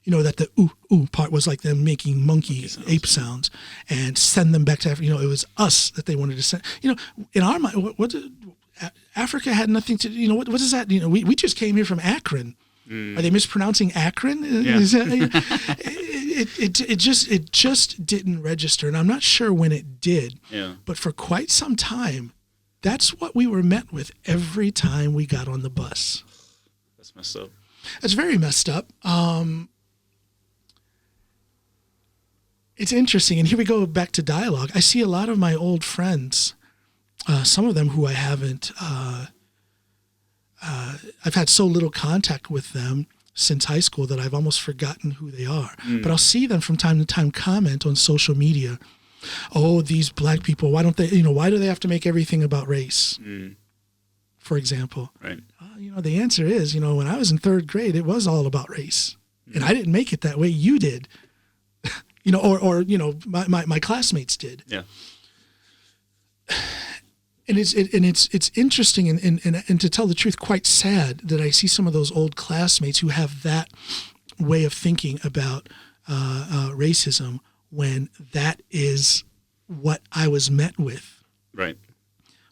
That the ooh part was like them making ape sounds, and send them back to Africa. It was us that they wanted to send. In our mind, Africa had nothing to. What is that? We just came here from Akron. Are they mispronouncing Akron? Yeah. It just didn't register, and I'm not sure when it did. Yeah. But for quite some time, that's what we were met with every time we got on the bus. That's messed up. It's very messed up. It's interesting, and here we go back to dialogue. I see a lot of my old friends, some of them who I haven't, I've had so little contact with them since high school that I've almost forgotten who they are. But I'll see them from time to time comment on social media. Oh, these black people, why don't they, why do they have to make everything about race? For example. Right. The answer is, when I was in 3rd grade, it was all about race. And I didn't make it that way. You did. My classmates did. Yeah. And it's interesting and to tell the truth, quite sad that I see some of those old classmates who have that way of thinking about racism when that is what I was met with. Right.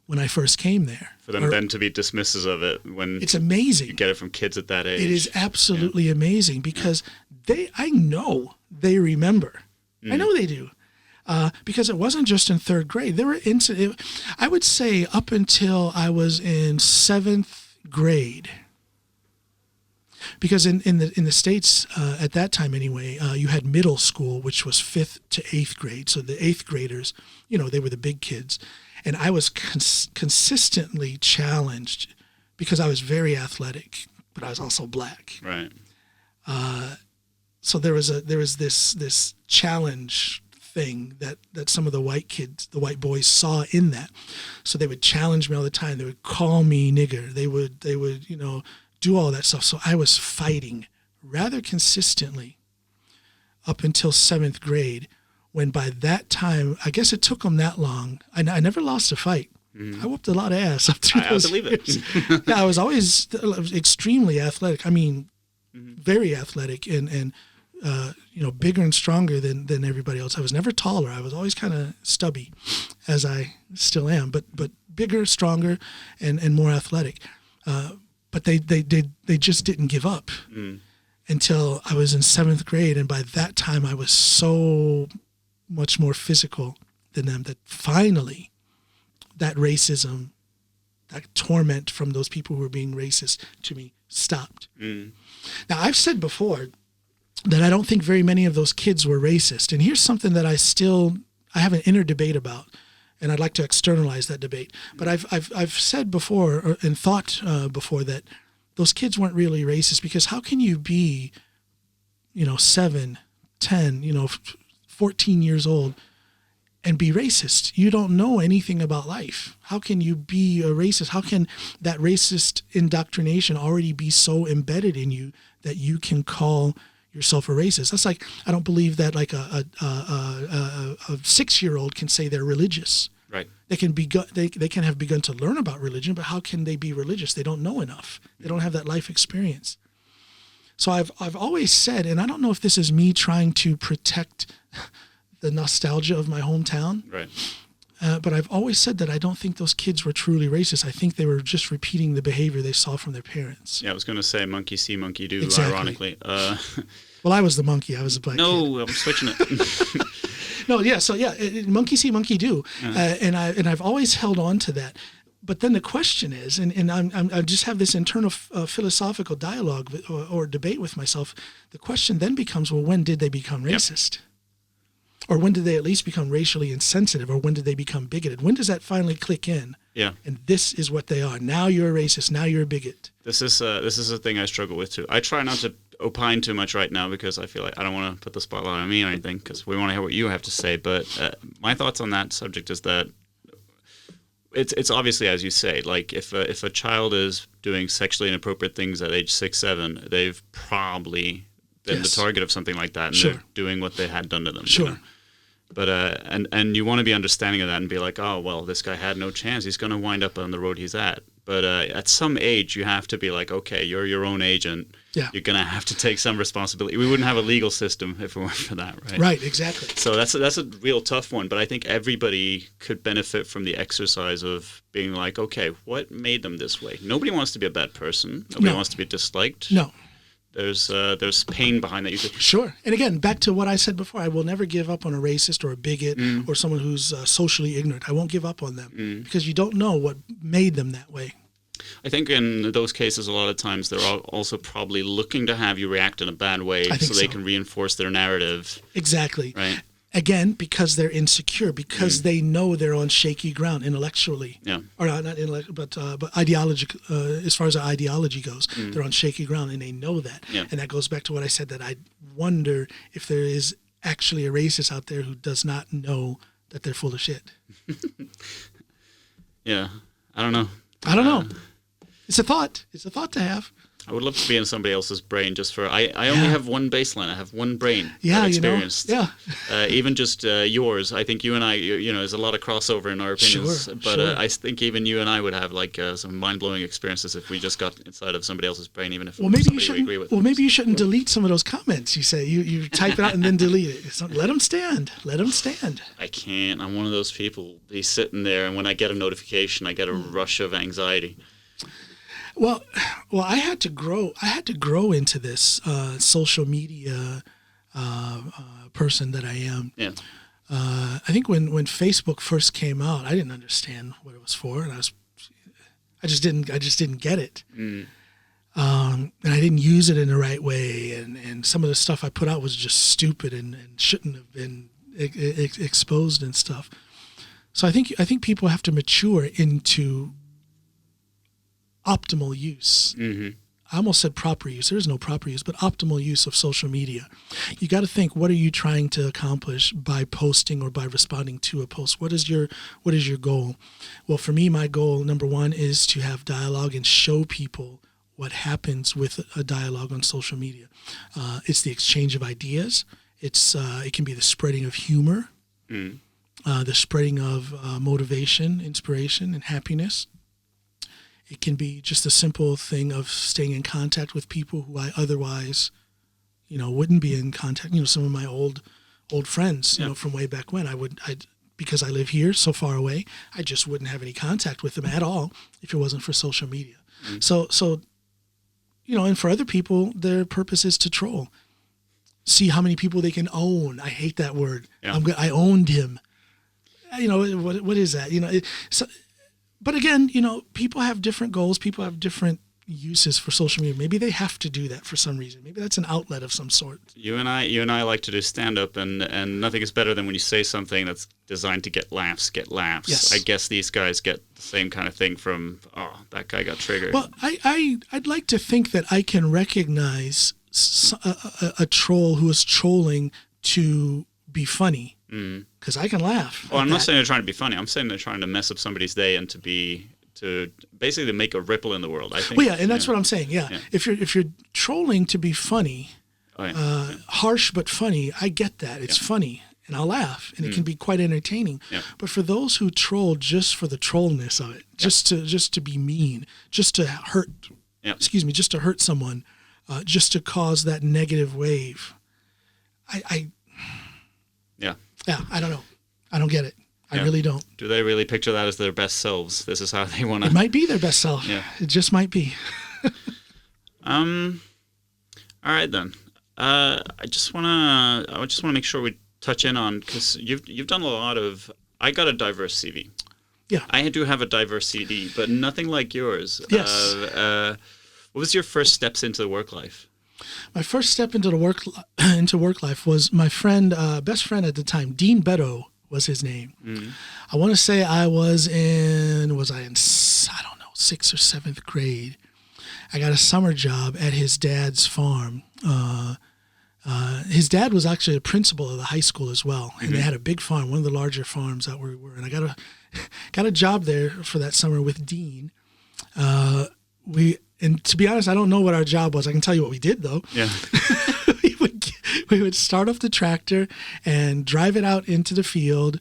When I first came there. For them then to be dismissive of it when it's amazing. You get it from kids at that age. It is absolutely amazing because I know they remember. I know they do. Because it wasn't just in 3rd grade. There were I would say up until I was in 7th grade, Because in the States at that time anyway, you had middle school, which was 5th to 8th grade. So the 8th graders, they were the big kids. And I was consistently challenged because I was very athletic, but I was also black. Right. So there was this challenge thing that some of the white kids, the white boys, saw in that. So they would challenge me all the time. They would call me nigger. They would do all that stuff. So I was fighting rather consistently up until 7th grade, when by that time, I guess it took them that long. I never lost a fight. I whooped a lot of ass up through those years. Yeah, I was always extremely athletic. I mean, very athletic and bigger and stronger than everybody else. I was never taller. I was always kind of stubby, as I still am, but bigger, stronger, and more athletic. But they just didn't give up until I was in 7th grade, and by that time I was so much more physical than them that finally that racism, that torment from those people who were being racist to me stopped. Now, I've said before that I don't think very many of those kids were racist. And here's something that I have an inner debate about, and I'd like to externalize that debate. But I've said before and thought before that those kids weren't really racist, because how can you be, 7, 10, 14 years old and be racist? You don't know anything about life. How can you be a racist? How can that racist indoctrination already be so embedded in you that you can call yourself a racist? That's like, I don't believe that like a 6-year-old can say they're religious. Right. They can have begun to learn about religion, but how can they be religious? They don't know enough. They don't have that life experience. So I've always said, and I don't know if this is me trying to protect the nostalgia of my hometown, right? But I've always said that I don't think those kids were truly racist. I think they were just repeating the behavior they saw from their parents. Yeah, I was going to say monkey see, monkey do, exactly. Ironically. Well, I was the monkey. I was the black kid. No, I'm switching it. No, yeah. So yeah, monkey see, monkey do, and I've always held on to that. But then the question is, and I just have this internal philosophical dialogue or debate with myself. The question then becomes, well, when did they become racist? Yep. Or when did they at least become racially insensitive? Or when did they become bigoted? When does that finally click in? Yeah. And this is what they are. Now you're a racist. Now you're a bigot. This is a thing I struggle with too. I try not to opine too much right now because I feel like I don't want to put the spotlight on me or anything, because we want to hear what you have to say. But my thoughts on that subject is that it's obviously, as you say, like if a child is doing sexually inappropriate things at age 6, 7, they've probably been the target of something like that, and they're doing what they had done to them. Sure. But and you want to be understanding of that and be like, oh well, this guy had no chance. He's going to wind up on the road he's at. But at some age, you have to be like, okay, you're your own agent. Yeah. You're going to have to take some responsibility. We wouldn't have a legal system if it weren't for that, right? Right, exactly. So that's a real tough one. But I think everybody could benefit from the exercise of being like, okay, what made them this way? Nobody wants to be a bad person. Nobody wants to be disliked. No. There's pain behind that. Sure. And again, back to what I said before, I will never give up on a racist or a bigot or someone who's socially ignorant. I won't give up on them because you don't know what made them that way. I think in those cases, a lot of times they're also probably looking to have you react in a bad way so they can reinforce their narrative. Exactly. Right. Again, because they're insecure, because they know they're on shaky ground intellectually. Yeah. Or not intellectual, but ideology. As far as our ideology goes, they're on shaky ground, and they know that. Yeah. And that goes back to what I said, that I wonder if there is actually a racist out there who does not know that they're full of shit. Yeah. I don't know. I don't know. It's a thought. It's a thought to have. I would love to be in somebody else's brain just for... I only have one baseline. I have one brain. Yeah, experienced. Yeah. Even just yours. I think you and I, there's a lot of crossover in our opinions. Sure, but I think even you and I would have like some mind-blowing experiences if we just got inside of somebody else's brain, even if it was somebody we agree with. Well, maybe you shouldn't delete some of those comments. You say you type it out and then delete it. So let them stand. Let them stand. I can't. I'm one of those people. Be sitting there, and when I get a notification, I get a rush of anxiety. Well, I had to grow into this social media person that I am. Yeah. I think when Facebook first came out, I didn't understand what it was for, and I just didn't get it. and I didn't use it in the right way, and some of the stuff I put out was just stupid and shouldn't have been exposed and stuff. So I think people have to mature into optimal use. Mm-hmm. I almost said proper use. There is no proper use, but optimal use of social media. You got to think, what are you trying to accomplish by posting or by responding to a post? What is your goal? Well, for me, my goal, number one, is to have dialogue and show people what happens with a dialogue on social media. It's the exchange of ideas. It can be the spreading of humor, the spreading of motivation, inspiration, and happiness. It can be just a simple thing of staying in contact with people who I otherwise, wouldn't be in contact. Some of my old friends, from way back when, because I live here so far away, I just wouldn't have any contact with them at all if it wasn't for social media. So, and for other people, their purpose is to troll. See how many people they can own. I hate that word. Yeah. I owned him. What is that? But again, people have different goals. People have different uses for social media. Maybe they have to do that for some reason. Maybe that's an outlet of some sort. You and I like to do stand-up, and nothing is better than when you say something that's designed to get laughs. Yes. I guess these guys get the same kind of thing from, that guy got triggered. Well, I'd like to think that I can recognize a troll who is trolling to be funny. Because I can laugh. Well, I'm not saying they're trying to be funny. I'm saying they're trying to mess up somebody's day and to basically make a ripple in the world. I think. Well, yeah, and that's what I'm saying. Yeah. If you're trolling to be funny, harsh but funny, I get that. It's funny, and I'll laugh, and it can be quite entertaining. Yeah. But for those who troll just for the trollness of it, just to be mean, just to hurt, just to hurt someone, just to cause that negative wave, Yeah, I don't know. I don't get it. I really don't. Do they really picture that as their best selves? This is how they want to... It might be their best self. Yeah. It just might be. All right, then. I just want to make sure we touch in on, because you've done a lot of... I got a diverse CV. Yeah. I do have a diverse CV, but nothing like yours. Yes. What was your first steps into the work life? My first step into work life was my friend, best friend at the time, Dean Beto was his name. Mm-hmm. I want to say I was in, I don't know, 6th or 7th grade. I got a summer job at his dad's farm. His dad was actually a principal of the high school as well, and they had a big farm, one of the larger farms that we were. And I got a job there for that summer with Dean. And to be honest, I don't know what our job was. I can tell you what we did, though. Yeah. we would start off the tractor and drive it out into the field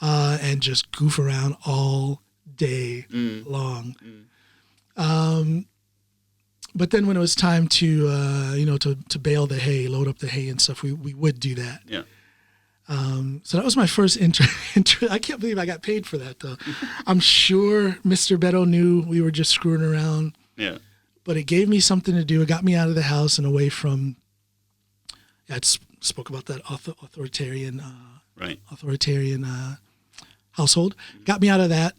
and just goof around all day long. But then when it was time to bale the hay, load up the hay and stuff, we would do that. Yeah. So that was my first I can't believe I got paid for that, though. I'm sure Mr. Beto knew we were just screwing around. Yeah. But it gave me something to do. It got me out of the house and away from. I spoke about that authoritarian household. Got me out of that.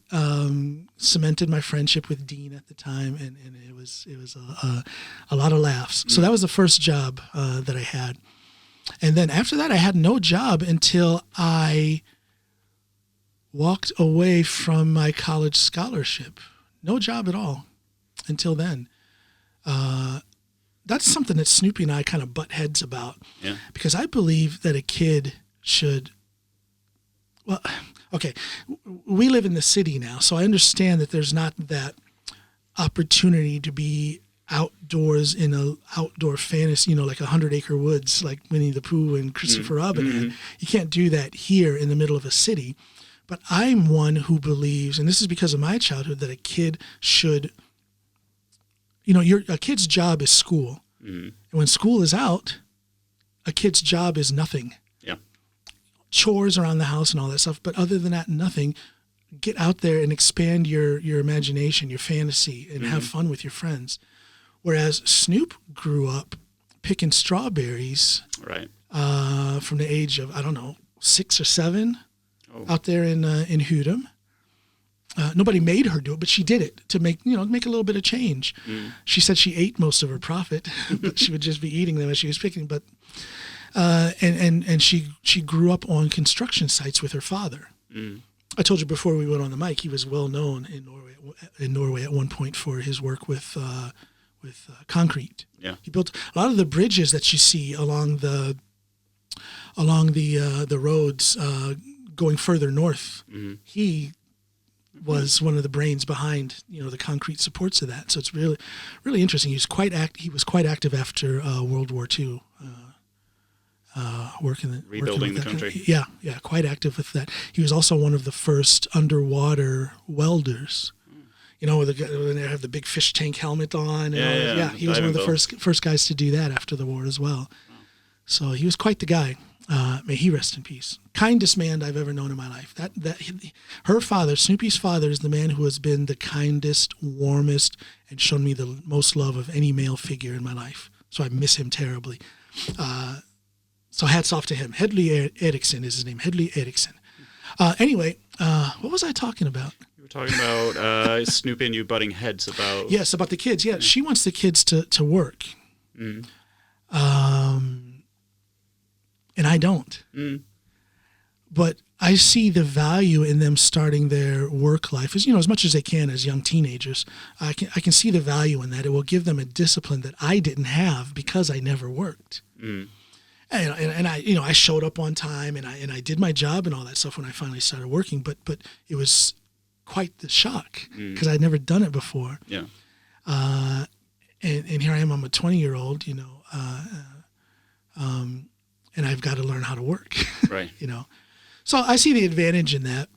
Cemented my friendship with Dean at the time, and it was a lot of laughs. So that was the first job that I had, and then after that, I had no job until I walked away from my college scholarship. No job at all until then. That's something that Snoopy and I kind of butt heads about. Yeah. Because I believe that a kid should, we live in the city now, so I understand that there's not that opportunity to be outdoors in a outdoor fantasy, like 100-acre woods like Winnie the Pooh and Christopher Robin had. You can't do that here in the middle of a city. But I'm one who believes, and this is because of my childhood, that a kid should... a kid's job is school. Mm-hmm. And when school is out, a kid's job is nothing. Yeah. Chores around the house and all that stuff. But other than that, nothing. Get out there and expand your imagination, your fantasy, and have fun with your friends. Whereas Snoop grew up picking strawberries from the age of, 6 or 7 out there in Hudum. nobody made her do it, but she did it to make a little bit of change. She said she ate most of her profit, but she would just be eating them as she was picking. But and she grew up on construction sites with her father. I told you before we went on the mic, he was well known in Norway at one point for his work with concrete. Yeah, he built a lot of the bridges that you see along the roads going further north. He was one of the brains behind the concrete supports of that. So it's really, really interesting. He was quite active after World War II, rebuilding the country. Yeah, quite active with that. He was also one of the first underwater welders. When they have the big fish tank helmet on. And he was one of the first guys to do that after the war as well. So he was quite the guy. May he rest in peace. Kindest man I've ever known in my life. Her father, Snoopy's father, is the man who has been the kindest, warmest, and shown me the most love of any male figure in my life. So I miss him terribly. So hats off to him. Hedley Eriksson is his name. Hedley Eriksson. Anyway, what was I talking about? You were talking about Snoopy and you butting heads about... Yes, about the kids. Yeah, she wants the kids to work. And I don't. But I see the value in them starting their work life as much as they can as young teenagers. I can see the value in that. It will give them a discipline that I didn't have because I never worked. And I showed up on time and I did my job and all that stuff when I finally started working. But it was quite the shock because I'd never done it before. Yeah. And here I am. I'm a 20-year-old. And I've got to learn how to work. Right. So I see the advantage in that.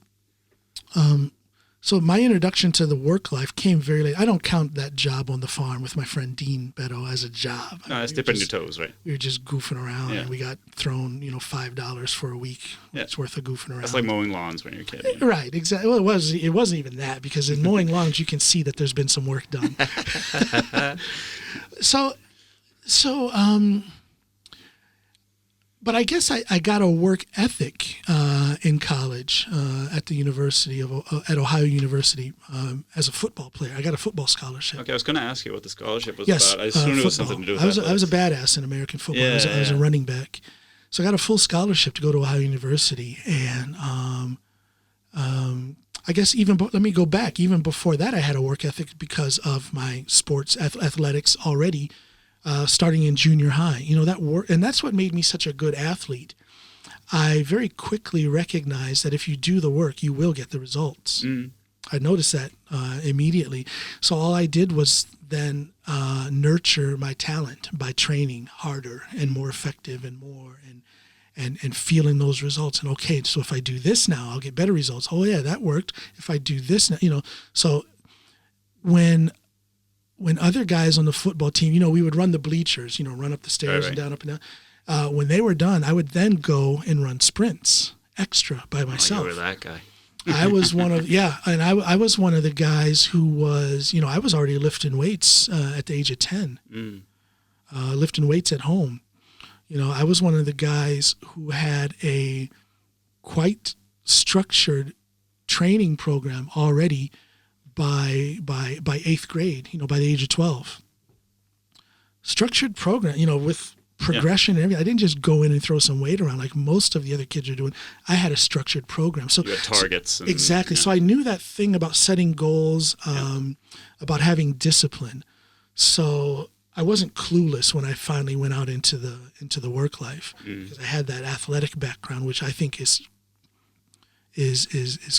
So my introduction to the work life came very late. I don't count that job on the farm with my friend Dean Beto as a job. No, it's dipping your toes, right? We were just goofing around, and we got thrown, $5 for a week. It's worth of goofing around. That's like mowing lawns when you're a kid. Right, exactly. Well, it wasn't even that, because in mowing lawns you can see that there's been some work done. But I guess I got a work ethic in college at the University at Ohio University as a football player. I got a football scholarship. Okay, I was going to ask you what the scholarship was about. I assumed it was something to do with that. I was a badass in American football. I was a running back. So I got a full scholarship to go to Ohio University. And I guess let me go back. Even before that, I had a work ethic because of my sports athletics already. Starting in junior high, that work, and that's what made me such a good athlete. I very quickly recognized that if you do the work, you will get the results. I noticed that immediately. So all I did was then nurture my talent by training harder and more effective and more and feeling those results. And okay, so if I do this now, I'll get better results. Oh yeah, that worked. If I do this now, so when other guys on the football team, we would run the bleachers, run up the stairs and down, up and down. When they were done, I would then go and run sprints extra by myself. You were that guy. I was one of, and I was one of the guys who was, I was already lifting weights at the age of 10, lifting weights at home. I was one of the guys who had a quite structured training program already by 8th grade, by the age of 12. Structured program, with progression and everything. I didn't just go in and throw some weight around like most of the other kids are doing. I had a structured program. So you had targets. Exactly. So I knew that thing about setting goals, about having discipline. So I wasn't clueless when I finally went out into the work life because I had that athletic background, which I think is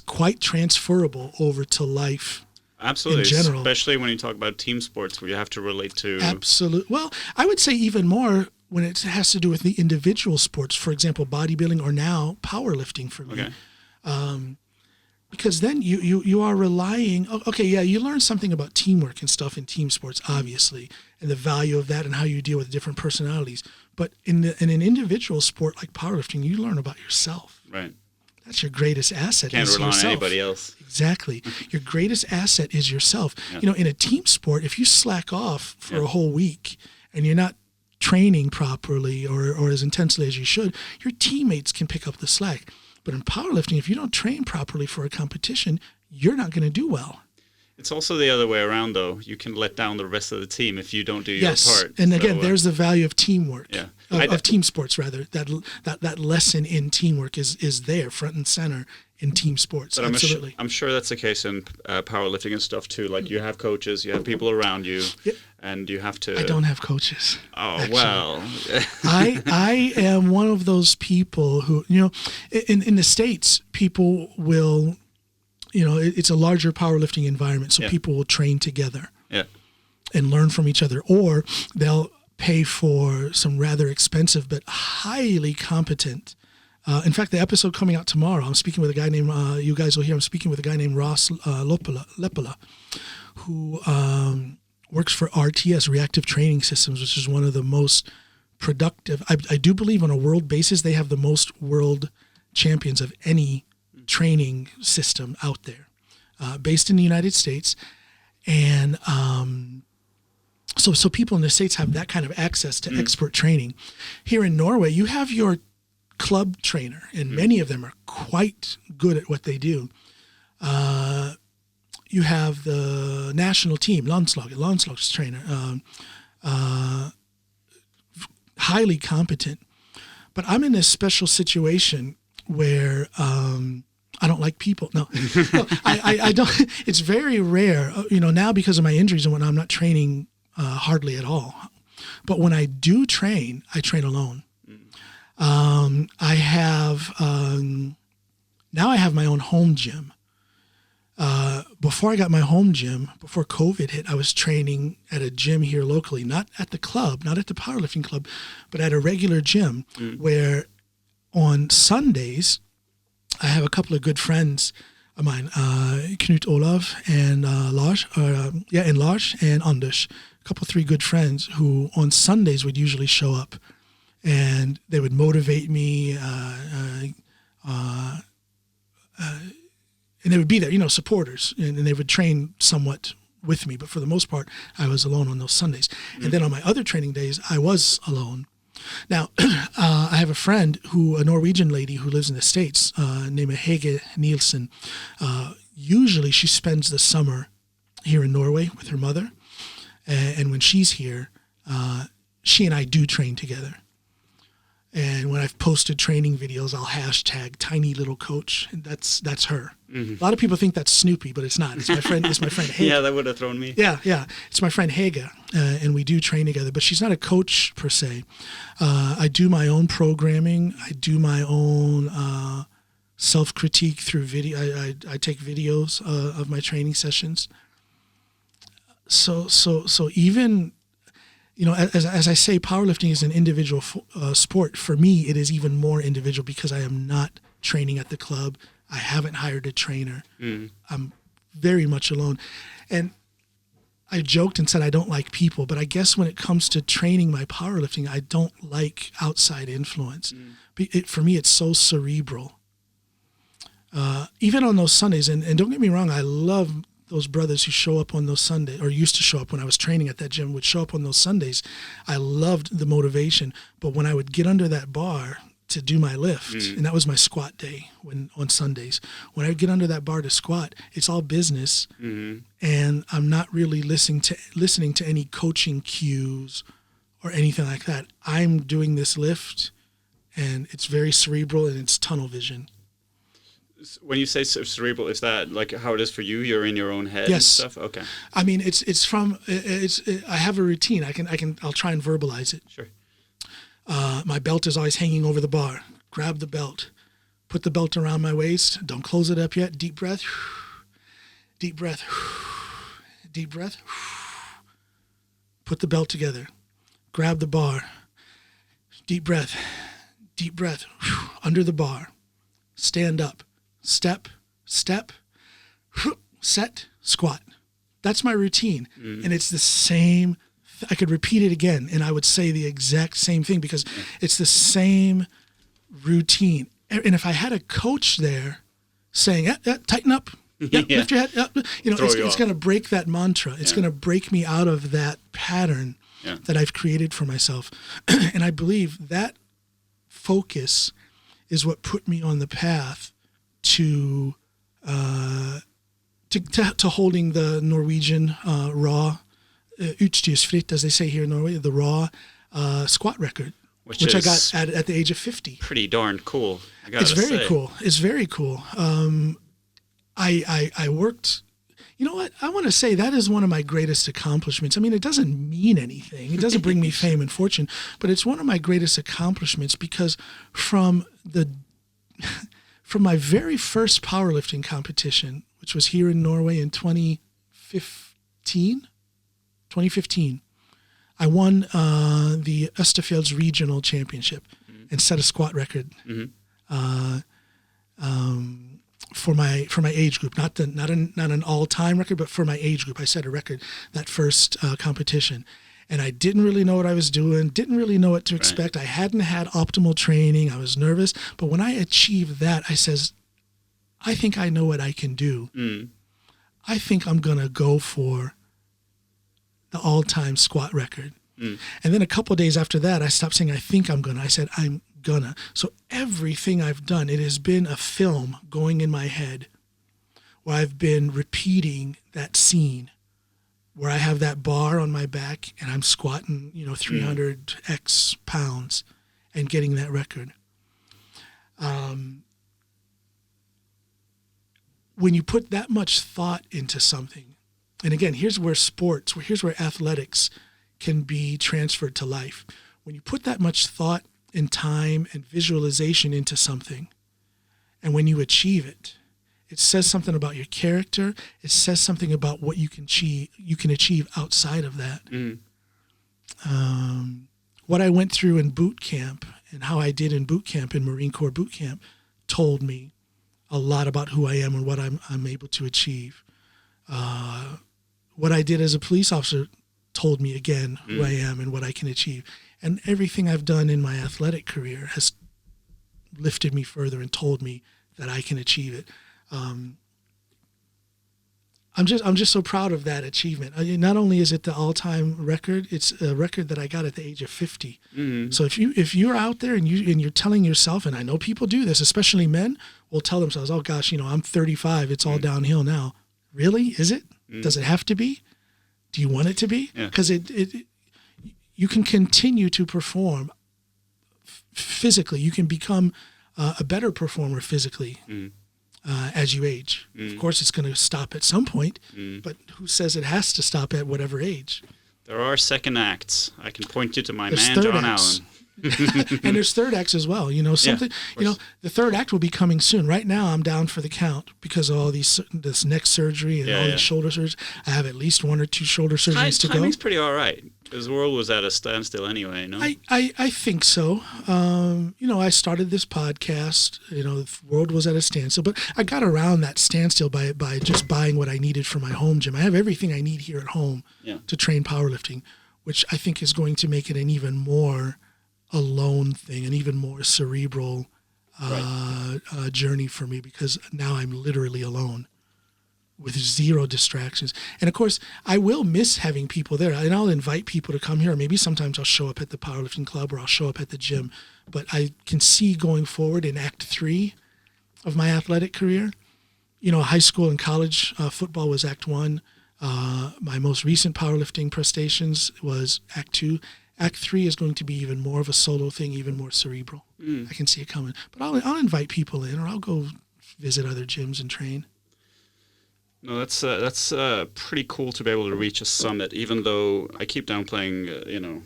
quite transferable over to life. Absolutely, in general. Especially when you talk about team sports where you have to relate to... Absolutely. Well, I would say even more when it has to do with the individual sports, for example, bodybuilding or now powerlifting for me. Okay. Because then you are relying... Okay, yeah, you learn something about teamwork and stuff in team sports, obviously, and the value of that and how you deal with different personalities. But in an individual sport like powerlifting, you learn about yourself. Right. That's your greatest asset. Can't rely yourself. on anybody else. Exactly. Your greatest asset is yourself. Yeah. In a team sport, if you slack off for a whole week and you're not training properly or as intensely as you should, your teammates can pick up the slack. But in powerlifting, if you don't train properly for a competition, you're not going to do well. It's also the other way around, though. You can let down the rest of the team if you don't do your Yes, part. and again, there's the value of teamwork. Yeah. Of team sports, rather. That lesson in teamwork is there, front and center in team sports. But Absolutely. I'm sure that's the case in powerlifting and stuff too. Like you have coaches, you have people around you, and you have to. I don't have coaches. Oh, actually. well. I am one of those people who, in the States, people will, it's a larger powerlifting environment, so people will train together and learn from each other, or they'll pay for some rather expensive but highly competent. In fact, the episode coming out tomorrow, I'm speaking with a guy named, you guys will hear, I'm speaking with a guy named Ross Lepola, who works for RTS, Reactive Training Systems, which is one of the most productive. I do believe on a world basis, they have the most world champions of any training system out there, based in the United States. And so people in the States have that kind of access to expert training. Here in Norway, you have your club trainer, and many of them are quite good at what they do. You have the national team, landslag's trainer, highly competent. But I'm in this special situation where I don't like people. No, I don't. It's very rare, now because of my injuries and whatnot, I'm not training hardly at all. But when I do train, I train alone. I have now I have my own home gym. Before I got my home gym, before COVID hit, I was training at a gym here locally, not at the club, not at the powerlifting club, but at a regular gym where on Sundays, I have a couple of good friends of mine, Knut Olav and Lars and Anders, a couple, 3 good friends who on Sundays would usually show up. And they would motivate me, and they would be there, supporters, and they would train somewhat with me. But for the most part, I was alone on those Sundays. And then on my other training days, I was alone. Now, I have a Norwegian lady who lives in the States, named Hege Nielsen. Usually she spends the summer here in Norway with her mother. And when she's here, she and I do train together. And when I've posted training videos, I'll hashtag tiny little coach. And that's her. Mm-hmm. A lot of people think that's Snoopy, but it's not. It's my friend. It's my friend Hege. Yeah, that would have thrown me. Yeah. It's my friend Hege, and we do train together. But she's not a coach per se. I do my own programming. I do my own self-critique through video. I take videos of my training sessions. So even. As I say, powerlifting is an individual sport. For me, it is even more individual because I am not training at the club. I haven't hired a trainer. I'm very much alone. And I joked and said I don't like people, but I guess when it comes to training my powerlifting, I don't like outside influence. For me, it's so cerebral. Even on those Sundays, and don't get me wrong, I love those brothers who show up on those Sundays, or used to show up when I was training at that gym, would show up on those Sundays. I loved the motivation. But when I would get under that bar to do my lift, and that was my squat day on Sundays, when I would get under that bar to squat, it's all business, and I'm not really listening to any coaching cues or anything like that. I'm doing this lift, and it's very cerebral, and it's tunnel vision. When you say cerebral, is that like how it is for you? You're in your own head yes. and stuff? Okay. I mean, I have a routine. I'll try and verbalize it. Sure. My belt is always hanging over the bar. Grab the belt. Put the belt around my waist. Don't close it up yet. Deep breath. Deep breath. Deep breath. Put the belt together. Grab the bar. Deep breath. Deep breath. Under the bar. Stand up. Step, set, squat. That's my routine. And it's the same. I could repeat it again, and I would say the exact same thing because it's the same routine. And if I had a coach there saying, tighten up, lift your head, it's going to break that mantra. It's going to break me out of that pattern that I've created for myself. And I believe that focus is what put me on the path to to holding the Norwegian raw utstyrsfritt, as they say here in Norway, the raw squat record, which I got at the age of 50. Pretty darn cool. It's very cool. It's very cool. I worked. You know what? I want to say that is one of my greatest accomplishments. I mean, it doesn't mean anything. It doesn't bring me fame and fortune, but it's one of my greatest accomplishments because from my very first powerlifting competition, which was here in Norway in 2015, I won the Østafjells Regional Championship and set a squat record. For my age group, not an all-time record, but for my age group, I set a record that first competition, and I didn't really know what I was doing, didn't really know what to expect. I hadn't had optimal training. I was nervous, but when I achieved that, I says, I think I know what I can do. I think I'm gonna go for the all-time squat record. And then a couple of days after that, I stopped saying I think I'm gonna. I said I'm gonna. So everything I've done, it has been a film going in my head where I've been repeating that scene where I have that bar on my back and I'm squatting, 300x pounds and getting that record. When you put that much thought into something, and again, here's where athletics can be transferred to life. When you put that much thought and time and visualization into something, and when you achieve it, it says something about your character. It says something about what you can achieve outside of that. What I went through in boot camp and how I did in boot camp, in Marine Corps boot camp, told me a lot about who I am and what I'm able to achieve. What I did as a police officer told me again who I am and what I can achieve. And everything I've done in my athletic career has lifted me further and told me that I can achieve it. I'm just so proud of that achievement. Not only is it the all-time record, it's a record that I got at the age of 50. So if you're out there and you're telling yourself, and I know people do this, especially men, will tell themselves, "Oh gosh, I'm 35. It's all downhill now." Really? Is it? Does it have to be? Do you want it to be? Because you can continue to perform physically. You can become a better performer physically as you age. Of course, it's going to stop at some point, but who says it has to stop at whatever age? There are second acts. I can point you to my man, John Allen. And there's third acts as well. The third act will be coming soon. Right now, I'm down for the count because of all this neck surgery and all these shoulder surgeries. I have at least 1 or 2 shoulder surgeries to go. Timing's pretty all right because the world was at a standstill anyway. No, I think so. I started this podcast. The world was at a standstill, but I got around that standstill by just buying what I needed for my home gym. I have everything I need here at home to train powerlifting, which I think is going to make it an even more alone thing, an even more cerebral journey for me, because now I'm literally alone with 0 distractions. And of course, I will miss having people there, and I'll invite people to come here. Or maybe sometimes I'll show up at the powerlifting club or I'll show up at the gym. But I can see going forward in Act 3 of my athletic career, high school and college football was Act 1. My most recent powerlifting prestations was Act 2. Act 3 is going to be even more of a solo thing, even more cerebral. I can see it coming. But I'll invite people in, or I'll go visit other gyms and train. No, that's pretty cool to be able to reach a summit, even though I keep downplaying,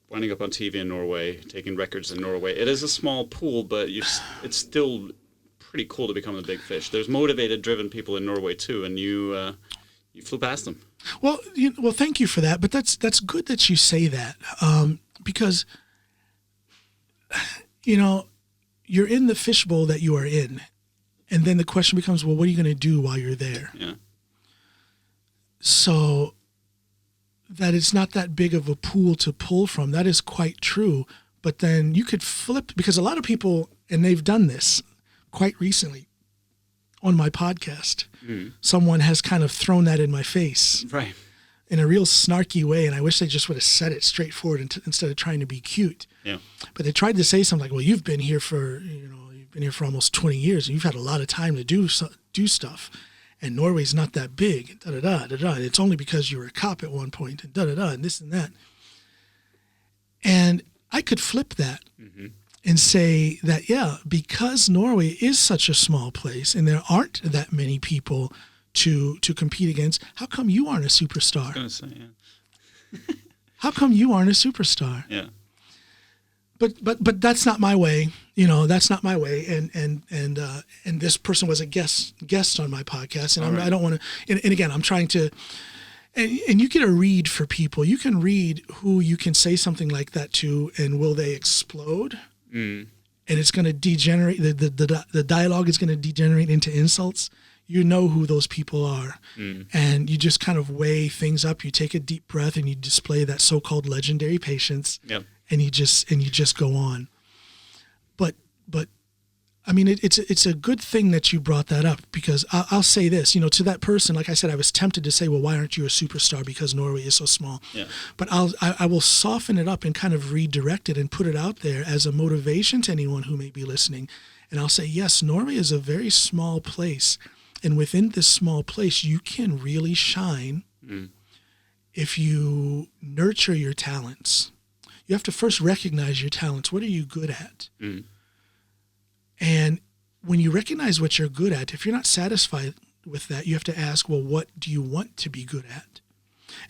winding up on TV in Norway, taking records in Norway. It is a small pool, but it's still pretty cool to become a big fish. There's motivated, driven people in Norway too, and you flew past them. Well, thank you for that. But that's good that you say that, because you're in the fishbowl that you are in, and then the question becomes, well, what are you going to do while you're there? Yeah. So that it's not that big of a pool to pull from. That is quite true. But then you could flip, because a lot of people, and they've done this quite recently on my podcast. Someone has kind of thrown that in my face, right, in a real snarky way, and I wish they just would have said it straightforward instead of trying to be cute. Yeah. But they tried to say something like, "Well, you've been here for almost 20 years, and you've had a lot of time to do stuff." and Norway's not that big, and da-da-da. It's only because you were a cop at one point, and da-da-da, and this and that. And I could flip that and say that, yeah, because Norway is such a small place and there aren't that many people to compete against, how come you aren't a superstar? I was going to say, yeah. How come you aren't a superstar? Yeah. But that's not my way. That's not my way. And this person was a guest on my podcast, and I don't want to. And again, I'm trying to. And you get a read for people. You can read who you can say something like that to, and will they explode? And it's going to degenerate. The dialogue is going to degenerate into insults. You know who those people are, and you just kind of weigh things up. You take a deep breath, and you display that so-called legendary patience. Yep. And you just go on. But I mean, it's a good thing that you brought that up, because I'll say this, to that person, like I said, I was tempted to say, well, why aren't you a superstar? Because Norway is so small. Yeah. But I will soften it up and kind of redirect it and put it out there as a motivation to anyone who may be listening. And I'll say, yes, Norway is a very small place. And within this small place, you can really shine if you nurture your talents. You have to first recognize your talents. What are you good at? And when you recognize what you're good at, if you're not satisfied with that, you have to ask, well, what do you want to be good at?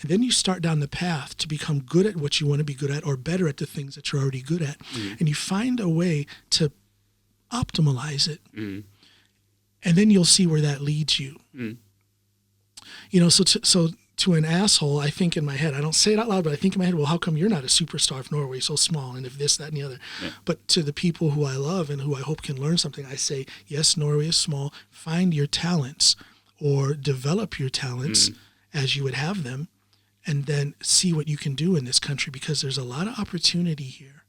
And then you start down the path to become good at what you want to be good at, or better at the things that you're already good at. And you find a way to optimalize it. And then you'll see where that leads you. So to an asshole, I think in my head, I don't say it out loud, but I think in my head, well, how come you're not a superstar if Norway's so small, and if this, that, and the other? Yeah. But to the people who I love and who I hope can learn something, I say, yes, Norway is small. Find your talents, or develop your talents as you would have them, and then see what you can do in this country, because there's a lot of opportunity here.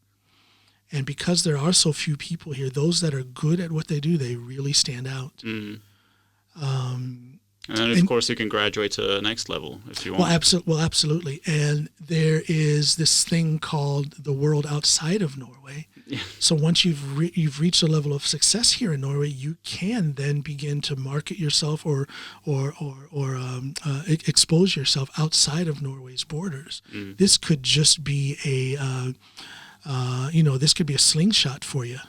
And because there are so few people here, those that are good at what they do, they really stand out. And of course, you can graduate to the next level if you want. Well, absolutely. And there is this thing called the world outside of Norway. Yeah. So once you've reached a level of success here in Norway, you can then begin to market yourself or expose yourself outside of Norway's borders. This could just be this could be a slingshot for you.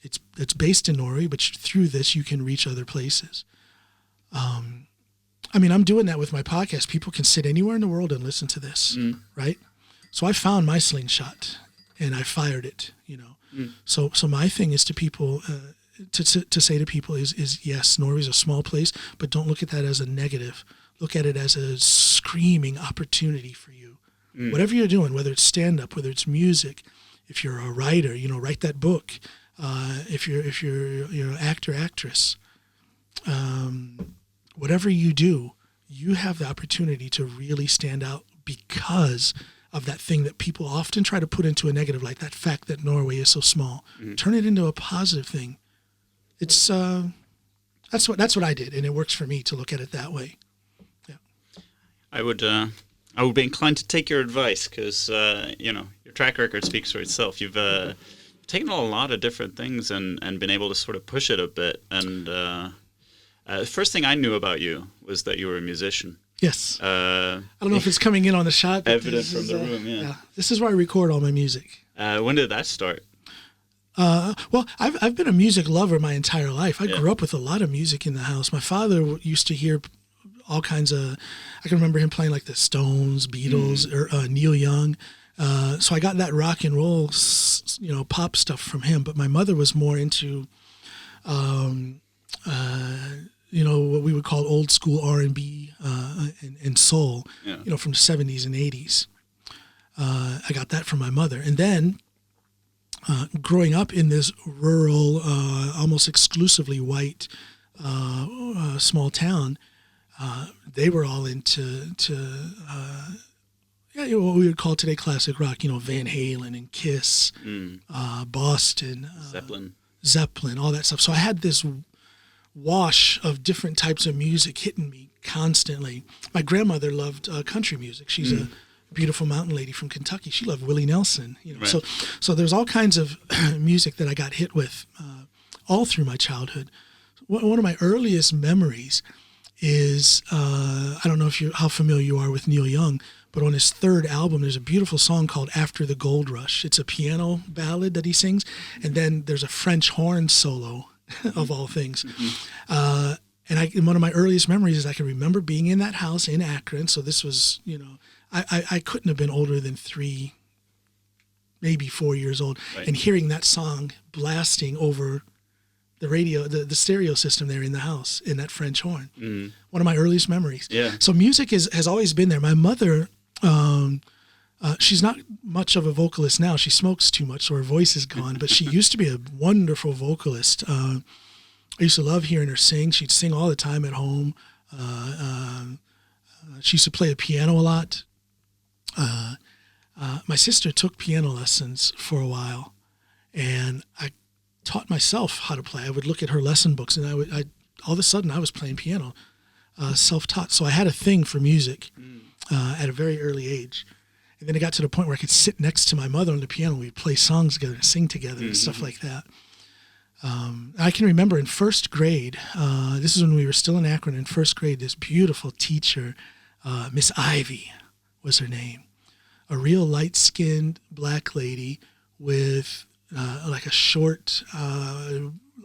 It's based in Norway, but through this you can reach other places. I'm doing that with my podcast. People can sit anywhere in the world and listen to this, right? So I found my slingshot and I fired it, So my thing is to people, to say to people is yes, Norway's a small place, but don't look at that as a negative. Look at it as a screaming opportunity for you. Whatever you're doing, whether it's stand-up, whether it's music, if you're a writer, write that book. If you're an actor, actress, whatever you do, you have the opportunity to really stand out because of that thing that people often try to put into a negative, like that fact that Norway is so small. Turn it into a positive thing. It's that's what I did, and it works for me to look at it that way. Yeah, I would be inclined to take your advice, because your track record speaks for itself. You've taken a lot of different things and been able to sort of push it a bit. And the first thing I knew about you was that you were a musician. Yes. I don't know if it's coming in on the shot. Evident from the room, yeah. This is where I record all my music. When did that start? Well, I've been a music lover my entire life. I grew up with a lot of music in the house. My father used to hear all kinds of, I can remember him playing like the Stones, Beatles, or Neil Young. So I got that rock and roll, pop stuff from him. But my mother was more into, what we would call old school R&B and soul, from the 70s and 80s. I got that from my mother. And then growing up in this rural, almost exclusively white small town, they were all into what we would call today classic rock, Van Halen and Kiss, Boston, Zeppelin, all that stuff. So I had this wash of different types of music hitting me constantly. My grandmother loved country music. She's a beautiful mountain lady from Kentucky. She loved Willie Nelson. Right. So there's all kinds of music that I got hit with all through my childhood. One of my earliest memories is, I don't know how familiar you are with Neil Young, but on his third album, there's a beautiful song called After the Gold Rush. It's a piano ballad that he sings, and then there's a French horn solo, of all things. And one of my earliest memories is I can remember being in that house in Akron. So this was, I couldn't have been older than 3, maybe 4 years old, right. and hearing that song blasting over the radio, the stereo system there in the house in that French horn. One of my earliest memories. Yeah. So music has always been there. My mother, she's not much of a vocalist now. She smokes too much, so her voice is gone. But she used to be a wonderful vocalist. I used to love hearing her sing. She'd sing all the time at home. She used to play the piano a lot. My sister took piano lessons for a while, and I taught myself how to play. I would look at her lesson books, and all of a sudden I was playing piano, self-taught. So I had a thing for music at a very early age. And then it got to the point where I could sit next to my mother on the piano. We'd play songs together and sing together and stuff like that. I can remember in first grade, this is when we were still in Akron, in first grade, this beautiful teacher, Miss Ivy was her name, a real light-skinned black lady with like a short,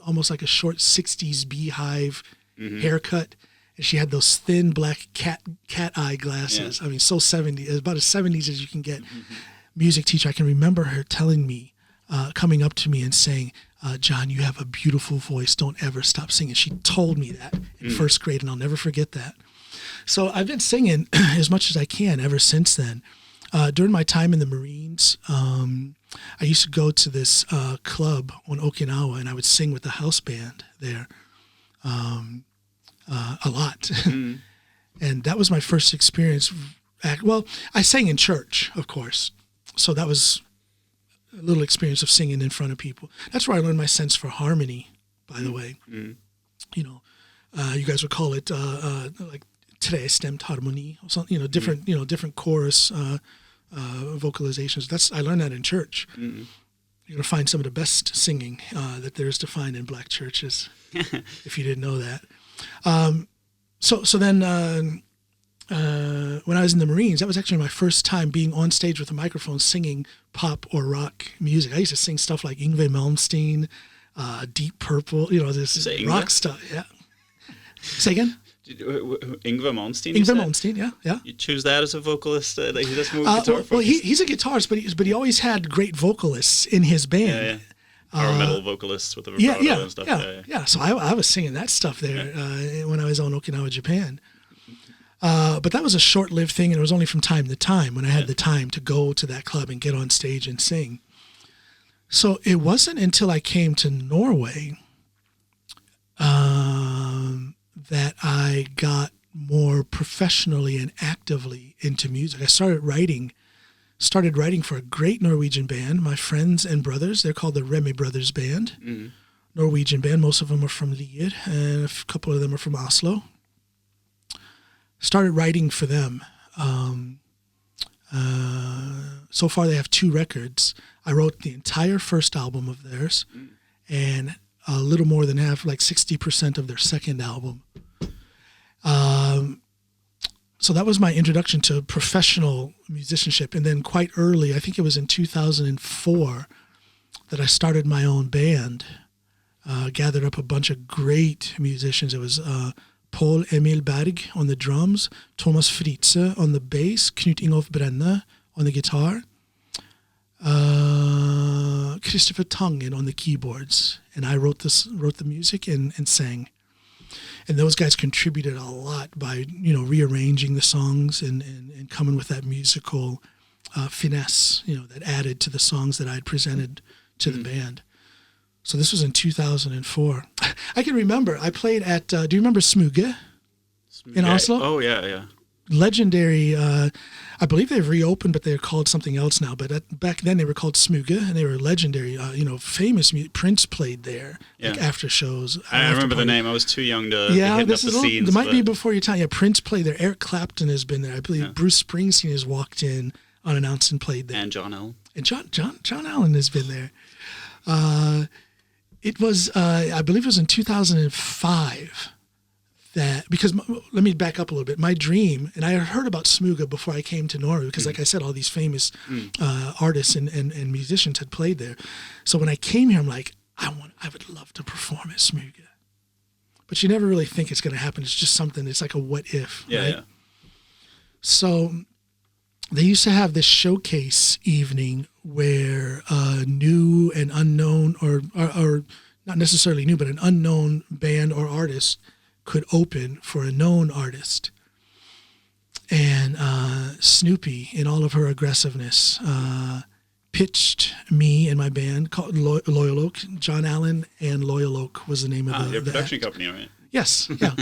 almost like a short 60s beehive haircut. And she had those thin black cat eye glasses. Yeah. I mean, so 70s, about as 70s as you can get. Music teacher, I can remember her telling me, coming up to me and saying, John, you have a beautiful voice. Don't ever stop singing. She told me that in first grade, and I'll never forget that. So I've been singing as much as I can ever since then. During my time in the Marines, I used to go to this club on Okinawa, and I would sing with the house band there a lot. And that was my first experience. Well, I sang in church, of course. So that was a little experience of singing in front of people. That's where I learned my sense for harmony, by the way. You guys would call it like today stemt harmony or something, different, different chorus vocalizations. I learned that in church. You're going to find some of the best singing that there is to find in black churches, if you didn't know that. So then when I was in the Marines, that was actually my first time being on stage with a microphone singing pop or rock music. I used to sing stuff like Yngwie Malmsteen, Deep Purple, this rock stuff. Yeah. Say again? Yngwie Malmsteen? Yngwie Malmsteen, yeah. You choose that as a vocalist? That he does move guitar? Well, he's a guitarist, but he always had great vocalists in his band. Or metal vocalists with the vibrato and stuff. Yeah. So I was singing that stuff there when I was on Okinawa, Japan. But that was a short-lived thing, and it was only from time to time when I had the time to go to that club and get on stage and sing. So it wasn't until I came to Norway that I got more professionally and actively into music. I started writing for a great Norwegian band, my friends and brothers. They're called the Remy Brothers Band, Norwegian band. Most of them are from Lier, and a couple of them are from Oslo. Started writing for them. So far, they have 2 records. I wrote the entire first album of theirs, and a little more than half, like 60% of their second album. So that was my introduction to professional musicianship. And then quite early, I think it was in 2004, that I started my own band, gathered up a bunch of great musicians. It was Paul Emil Berg on the drums, Thomas Fritzøe on the bass, Knut Ingolf Brenne on the guitar, Christopher Tangen on the keyboards. And I wrote the music and sang. And those guys contributed a lot by, rearranging the songs and coming with that musical finesse, that added to the songs that I'd presented to the band. So this was in 2004. I can remember, I played at, do you remember Smuge in Oslo? Oh, yeah. Legendary, I believe they've reopened, but they're called something else now. But back then they were called Smuge, and they were legendary, famous. Prince played there, like after shows. I remember the name. I was too young to hit up the scenes. It might be before your time. Yeah, Prince played there. Eric Clapton has been there. I believe Bruce Springsteen has walked in unannounced and played there. And John Allen. And John Allen has been there. It was, I believe it was in 2005 that, because let me back up a little bit. My dream, and I had heard about Smuga before I came to Norway, because like I said, all these famous artists and musicians had played there. So when I came here, I'm like, I would love to perform at Smuga. But you never really think it's going to happen. It's just something, it's like a what if, Yeah, right? yeah. So they used to have this showcase evening where new and unknown, or not necessarily new, but an unknown band or artist could open for a known artist. And Snoopy, in all of her aggressiveness, pitched me and my band called Loyal Oak. John Allen and Loyal Oak was the name of your the production act. company, right? Yes, yeah.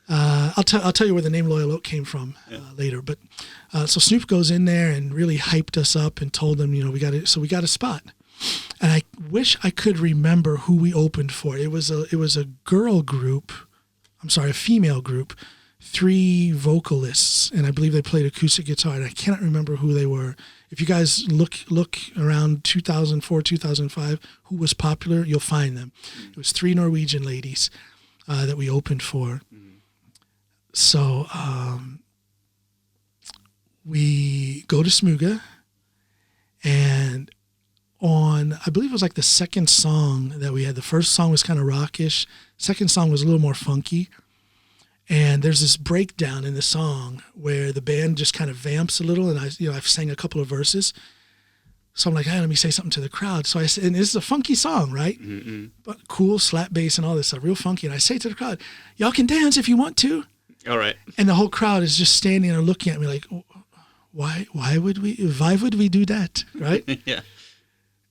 I'll tell you where the name Loyal Oak came from later. But so Snoop goes in there and really hyped us up and told them, we got a spot. And I wish I could remember who we opened for. It was a girl group. I'm sorry, a female group, 3 vocalists, and I believe they played acoustic guitar. And I cannot remember who they were. If you guys look around 2004, 2005, who was popular, you'll find them. It was 3 Norwegian ladies that we opened for. So we go to Smuga, and I believe it was like the second song that we had. The first song was kind of rockish. Second song was a little more funky. And there's this breakdown in the song where the band just kind of vamps a little, and I've sang a couple of verses. So I'm like, hey, let me say something to the crowd. So I said, and this is a funky song, right? Mm-hmm. But cool slap bass and all this stuff, real funky. And I say to the crowd, y'all can dance if you want to. All right. And the whole crowd is just standing there looking at me like, why would we do that, right? Yeah.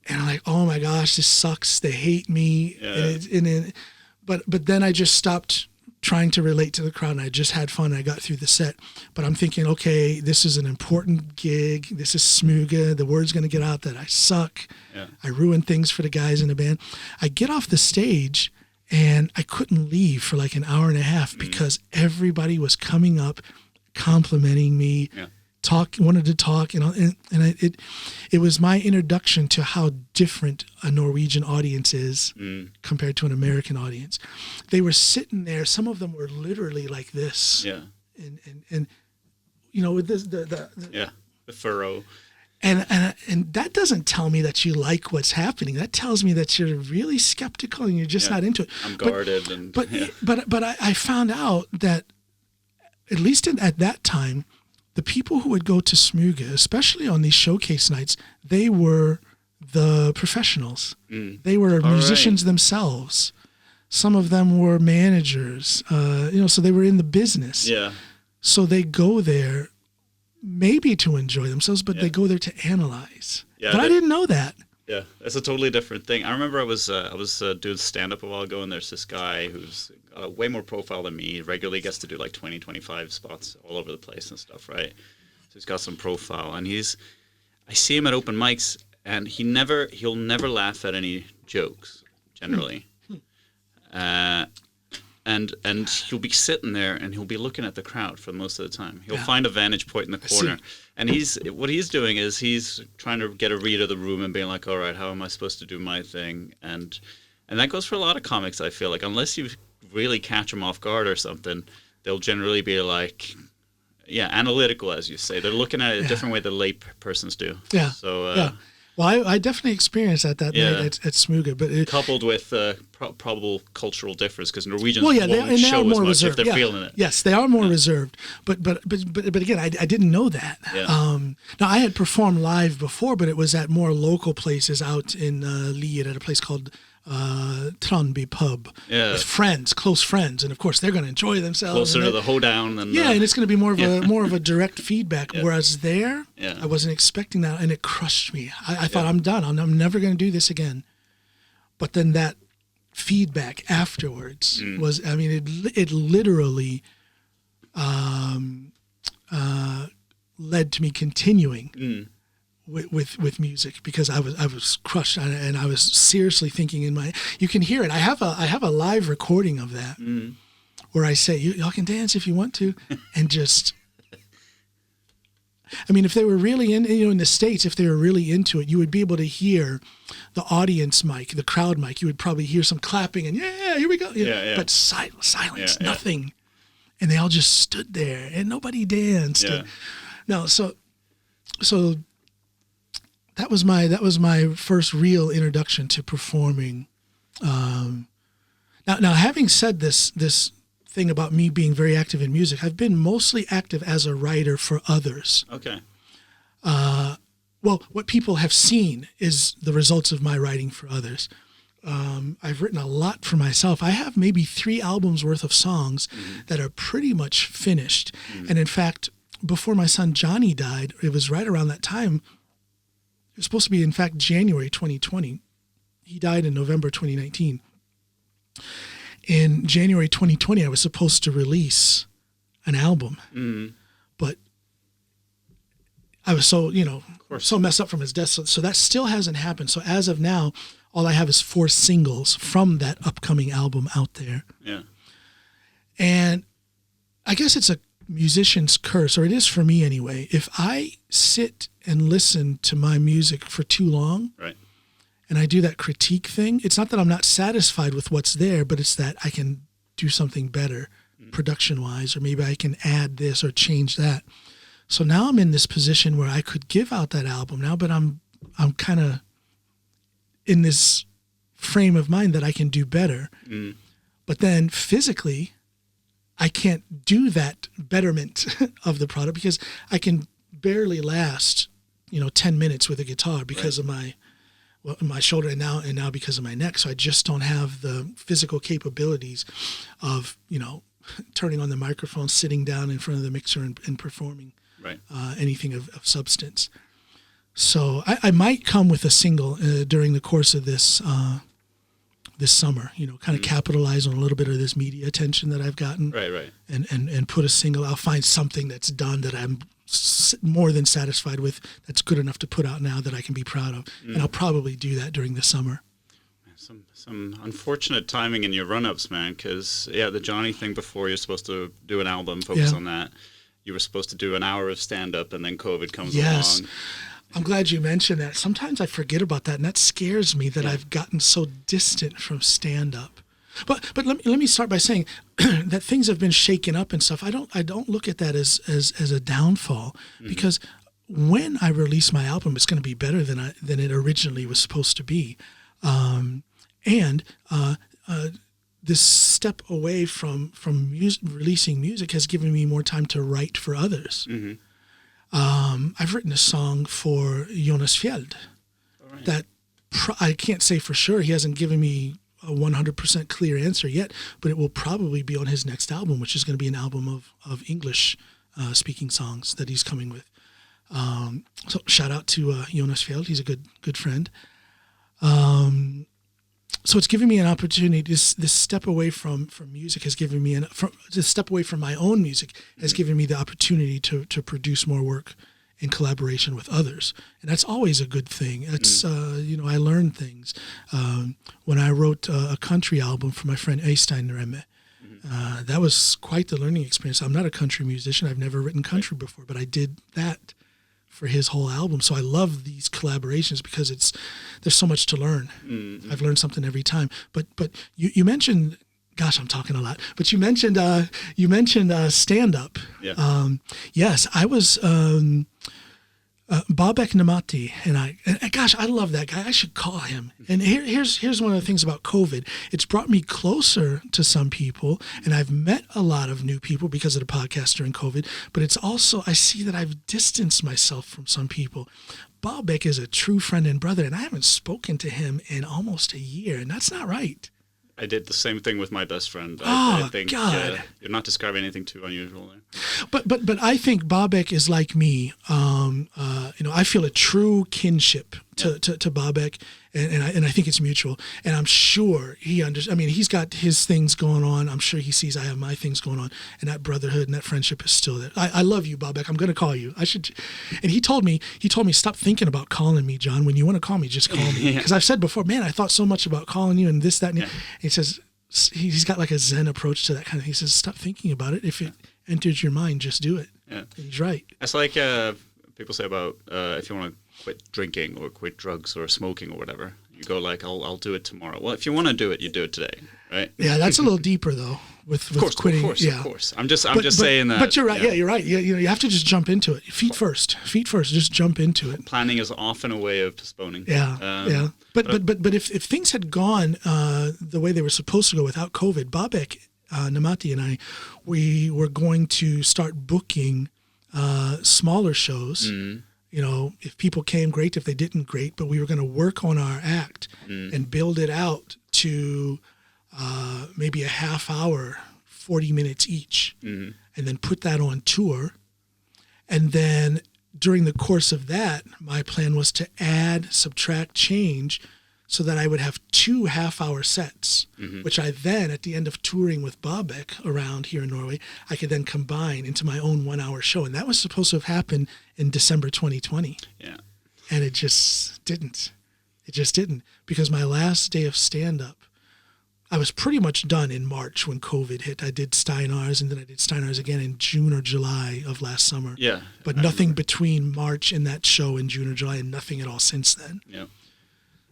And I'm like, oh my gosh, this sucks. They hate me. Yeah. But then I just stopped trying to relate to the crowd, and I just had fun. And I got through the set. But I'm thinking, okay, this is an important gig. This is Smuga. The word's going to get out that I suck. Yeah. I ruin things for the guys in the band. I get off the stage, and I couldn't leave for like an hour and a half because everybody was coming up, complimenting me, wanted to talk, and it was my introduction to how different a Norwegian audience is compared to an American audience. They were sitting there. Some of them were literally like this. Yeah. And with this, the furrow. And that doesn't tell me that you like what's happening. That tells me that you're really skeptical and you're just not into it. I'm guarded. But I found out that, at least at that time, the people who would go to Smuga, especially on these showcase nights, they were the professionals. They were musicians themselves. Some of them were managers, so they were in the business. Yeah. So they go there maybe to enjoy themselves, but they go there to analyze. Yeah, but I didn't know that. Yeah, that's a totally different thing. I remember I was doing stand-up a while ago, and there's this guy who's way more profile than me. He regularly gets to do like 20, 25 spots all over the place and stuff, right? So he's got some profile, and I see him at open mics, and he'll never laugh at any jokes, generally. And he'll be sitting there and he'll be looking at the crowd for most of the time. He'll find a vantage point in the corner. And what he's doing is he's trying to get a read of the room and being like, all right, how am I supposed to do my thing? And that goes for a lot of comics, I feel like. Unless you really catch them off guard or something, they'll generally be like, analytical, as you say. They're looking at it a different way than lay persons do. Yeah. So, well, I definitely experienced that night at Smuga, but coupled with probable cultural difference, because Norwegians won't show are more as much reserved. if they're feeling it. Yes, they are more reserved. But again, I didn't know that. Yeah. Now I had performed live before, but it was at more local places out in Lier at a place called Trondby Pub with friends, close friends, and of course they're going to enjoy themselves. Closer to the hoedown than and it's going to be more of a direct feedback. Whereas there, I wasn't expecting that, and it crushed me. I thought I'm done. I'm never going to do this again. But then that feedback afterwards was, I mean, it literally led to me continuing. With music, because I was crushed, and I was seriously thinking you can hear it. I have a live recording of that where I say, y'all can dance if you want to, and just I mean, if they were really in the States, if they were really into it, you would be able to hear the audience mic, the crowd mic. You would probably hear some clapping and here we go. But silence, nothing. And they all just stood there and nobody danced. Yeah. No, so that was my first real introduction to performing. Now having said this thing about me being very active in music, I've been mostly active as a writer for others. Okay. Well, what people have seen is the results of my writing for others. I've written a lot for myself. I have maybe 3 albums worth of songs that are pretty much finished. And in fact, before my son Johnny died, it was right around that time. It was supposed to be, in fact, January 2020. He died in November 2019. In January 2020, I was supposed to release an album. But I was so messed up from his death. So that still hasn't happened. So as of now, all I have is 4 singles from that upcoming album out there. Yeah. And I guess it's a musician's curse, or it is for me anyway. If I sit and listen to my music for too long, right, and I do that critique thing, it's not that I'm not satisfied with what's there, but it's that I can do something better production-wise, or maybe I can add this or change that. So now I'm in this position where I could give out that album now, but I'm kind of in this frame of mind that I can do better. But then physically, I can't do that betterment of the product because I can barely last, 10 minutes with a guitar because of my shoulder and now because of my neck. So I just don't have the physical capabilities of, turning on the microphone, sitting down in front of the mixer and performing anything of substance. So I might come with a single during the course of this summer, kind of capitalize on a little bit of this media attention that I've gotten, right, and put a single. I'll find something that's done that I'm more than satisfied with, that's good enough to put out now that I can be proud of, and I'll probably do that during the summer. Some unfortunate timing in your run-ups, man, because the Johnny thing before, you're supposed to do an album, focus on that. You were supposed to do an hour of stand-up, and then COVID comes along. I'm glad you mentioned that. Sometimes I forget about that, and that scares me that I've gotten so distant from stand-up. But let me start by saying that things have been shaken up and stuff. I don't look at that as a downfall, because when I release my album, it's going to be better than it originally was supposed to be. This step away from releasing music has given me more time to write for others. I've written a song for Jonas Fjeld that I can't say for sure. He hasn't given me a 100% clear answer yet, but it will probably be on his next album, which is going to be an album of English speaking songs that he's coming with. So shout out to Jonas Fjeld. He's a good friend. So it's given me an opportunity. This step away from music has given me this step away from my own music has given me the opportunity to produce more work in collaboration with others, and that's always a good thing. That's I learn things. When I wrote a country album for my friend Øystein Remme, that was quite the learning experience. I'm not a country musician. I've never written country before, but I did that for his whole album. So I love these collaborations because there's so much to learn. I've learned something every time. But you mentioned, gosh, I'm talking a lot. But you mentioned stand up. Yeah. Yes, I was Babek Namati, and gosh, I love that guy. I should call him. And here's one of the things about COVID. It's brought me closer to some people, and I've met a lot of new people because of the podcast during COVID. But it's also, I see that I've distanced myself from some people. Babek is a true friend and brother, and I haven't spoken to him in almost a year, and that's not right. I did the same thing with my best friend. I think God. You're not describing anything too unusual there. But I think Babek is like me. I feel a true kinship to Babek, and I think it's mutual. And I'm sure he understands. I mean, he's got his things going on. I'm sure he sees I have my things going on, and that brotherhood and that friendship is still there. I love you, Babek. I'm going to call you. I should. And he told me, stop thinking about calling me, John. When you want to call me, just call me. Because I've said before, man, I thought so much about calling you and this, that, and the. He says he's got like a Zen approach to that kind of. He says, stop thinking about it. If it enters your mind, just do it. Yeah, and he's right. It's like people say about if you want to quit drinking or quit drugs or smoking or whatever, you go like, I'll do it tomorrow. Well, if you want to do it, you do it today, right? Yeah, that's a little deeper though. With quitting, of course. I'm just saying that. But you're right. Yeah, you're right. You have to just jump into it. Feet first. Just jump into it. Planning is often a way of postponing. Yeah. But if things had gone the way they were supposed to go without COVID, Babek Namati and I, we were going to start booking smaller shows. You know, if people came, great. If they didn't, great. But we were going to work on our act and build it out to maybe a half hour, 40 minutes each, and then put that on tour. And then during the course of that, my plan was to add, subtract, change so that I would have 2 half-hour sets, which I then, at the end of touring with Babek around here in Norway, I could then combine into my own 1-hour show. And that was supposed to have happened in December 2020. Yeah. And it just didn't. It just didn't. Because my last day of stand-up, I was pretty much done in March when COVID hit. I did Steinar's, and then I did Steinar's again in June or July of last summer. Yeah. But nothing between March and that show in June or July, and nothing at all since then. Yeah.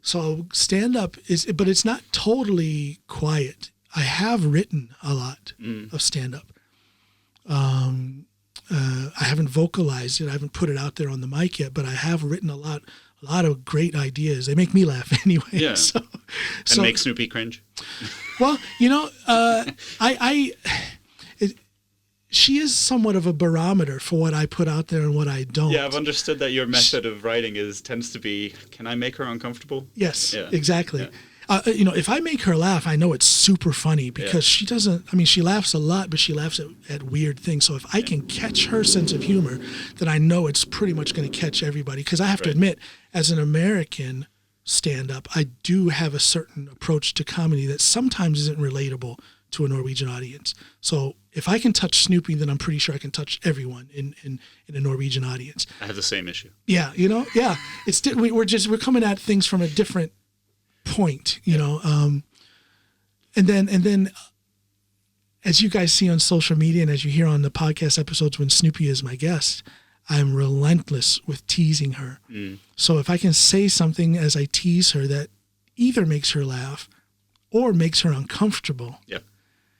So stand-up but it's not totally quiet. I have written a lot of stand-up. I haven't vocalized it. I haven't put it out there on the mic yet, but I have written a lot of great ideas. They make me laugh anyway. Yeah. So make Snoopy cringe. Well, you know, she is somewhat of a barometer for what I put out there and what I don't. Yeah, I've understood that your method of writing tends to be, can I make her uncomfortable? Yes, yeah. Exactly. Yeah. You know, if I make her laugh, I know it's super funny because she doesn't, I mean, she laughs a lot, but she laughs at weird things. So if I can catch her sense of humor, then I know it's pretty much going to catch everybody. Because I have to admit, as an American stand-up, I do have a certain approach to comedy that sometimes isn't relatable to a Norwegian audience. So if I can touch Snoopy, then I'm pretty sure I can touch everyone in a Norwegian audience. I have the same issue. Yeah, you know, yeah. We're coming at things from a different point, you know. And then as you guys see on social media and as you hear on the podcast episodes when Snoopy is my guest, I'm relentless with teasing her. So if I can say something as I tease her that either makes her laugh or makes her uncomfortable,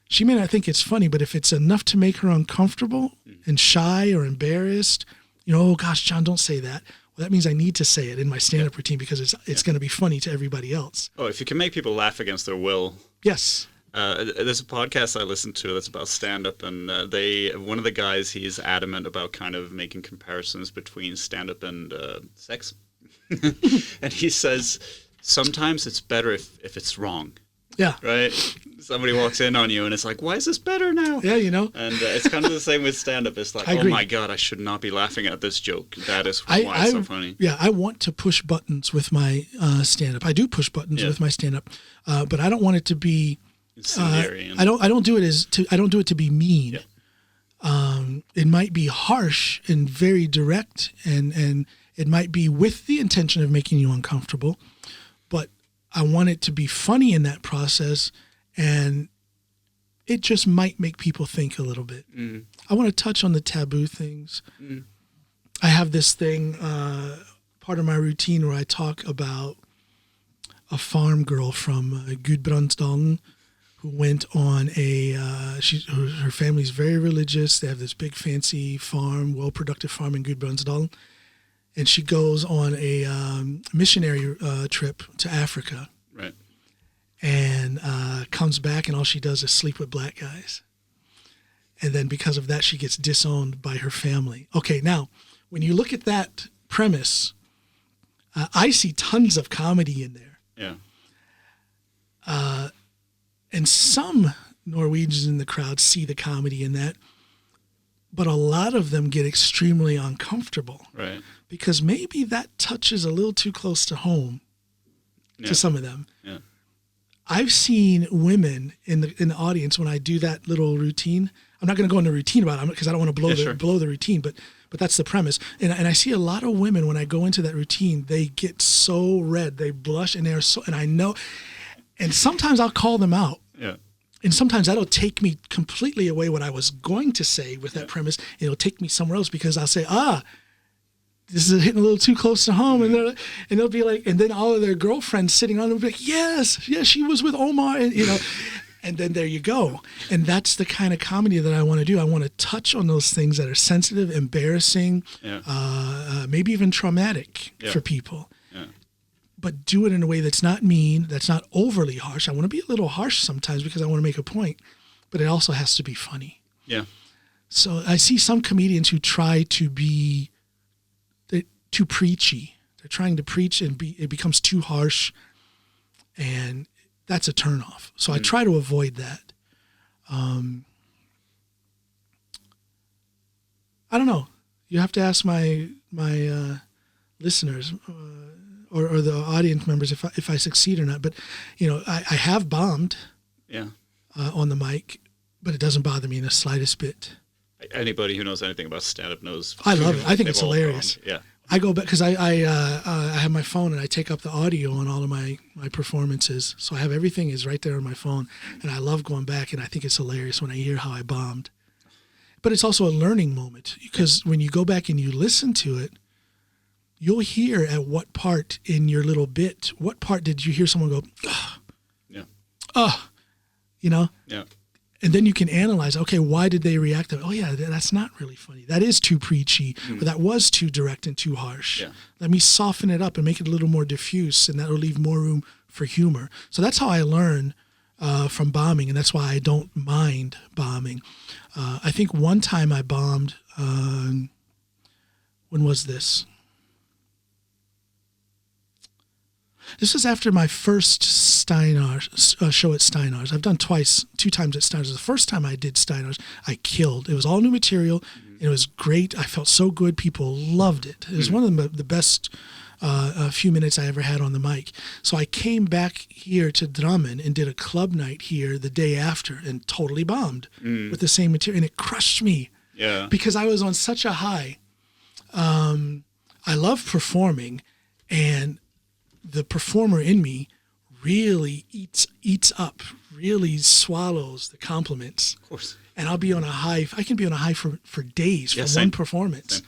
she may not think it's funny, but if it's enough to make her uncomfortable and shy or embarrassed, you know, oh gosh, John, don't say that. Well, that means I need to say it in my stand-up routine because it's going to be funny to everybody else. Oh, if you can make people laugh against their will. Yes. There's a podcast I listen to that's about stand-up, and one of the guys, he's adamant about kind of making comparisons between stand-up and sex. And he says, sometimes it's better if it's wrong. Yeah. Right? Somebody walks in on you and it's like, why is this better now? Yeah, you know. And it's kind of the same with stand-up. It's like, oh my God, I should not be laughing at this joke. That is why it's so funny. Yeah, I want to push buttons with my stand-up. I do push buttons with my stand-up, but I don't want it to be incendiary. I don't do it to be mean. Yeah. It might be harsh and very direct, and it might be with the intention of making you uncomfortable, but I want it to be funny in that process, and it just might make people think a little bit. I want to touch on the taboo things. I have this thing, part of my routine where I talk about a farm girl from Gudbrandsdalen who went on her family's very religious. They have this big fancy farm, well-productive farm in Gudbrandsdalen. And she goes on a missionary trip to Africa. Right. And comes back and all she does is sleep with black guys. And then because of that, she gets disowned by her family. Okay, now, when you look at that premise, I see tons of comedy in there. Yeah. And some Norwegians in the crowd see the comedy in that, but a lot of them get extremely uncomfortable. Right. Because maybe that touches a little too close to home to some of them. Yeah. I've seen women in the audience when I do that little routine. I'm not going to go into routine about it because I don't want to blow the routine, but that's the premise. And I see a lot of women when I go into that routine, they get so red, they blush, and and I know, and sometimes I'll call them out. Yeah. And sometimes that'll take me completely away what I was going to say with that premise. It'll take me somewhere else because I'll say, this is hitting a little too close to home. And they'll be like, and then all of their girlfriends sitting on them will be like, yes, she was with Omar. And, and then there you go. And that's the kind of comedy that I want to do. I want to touch on those things that are sensitive, embarrassing, maybe even traumatic for people. Yeah. But do it in a way that's not mean, that's not overly harsh. I want to be a little harsh sometimes because I want to make a point, but it also has to be funny. Yeah. So I see some comedians who try to be too preachy. They're trying to preach and it becomes too harsh, and that's a turnoff. So I try to avoid that. I don't know. You have to ask my listeners or the audience members if I succeed or not. But I have bombed. Yeah. On the mic, but it doesn't bother me in the slightest bit. Anybody who knows anything about stand-up knows. I love it. I think it's hilarious. Yeah. I go back because I have my phone and I take up the audio on all of my performances. So I have everything is right there on my phone. And I love going back, and I think it's hilarious when I hear how I bombed. But it's also a learning moment because when you go back and you listen to it, you'll hear at what part in your little bit, what part did you hear someone go, ugh. Yeah. Ugh. Yeah. And then you can analyze, okay, why did they react that way? Oh, yeah, that's not really funny. That is too preachy, or that was too direct and too harsh. Yeah. Let me soften it up and make it a little more diffuse, and that will leave more room for humor. So that's how I learn from bombing, and that's why I don't mind bombing. I think one time I bombed, when was this? This was after my first show at Steinar's. I've done two times at Steinar's. The first time I did Steinar's, I killed. It was all new material. It was great. I felt so good. People loved it. It was one of the best few minutes I ever had on the mic. So I came back here to Drammen and did a club night here the day after and totally bombed with the same material. And it crushed me because I was on such a high. I love performing, and the performer in me really eats up, really swallows the compliments. Of course. And I'll be on a high. I can be on a high for days for one performance. Same.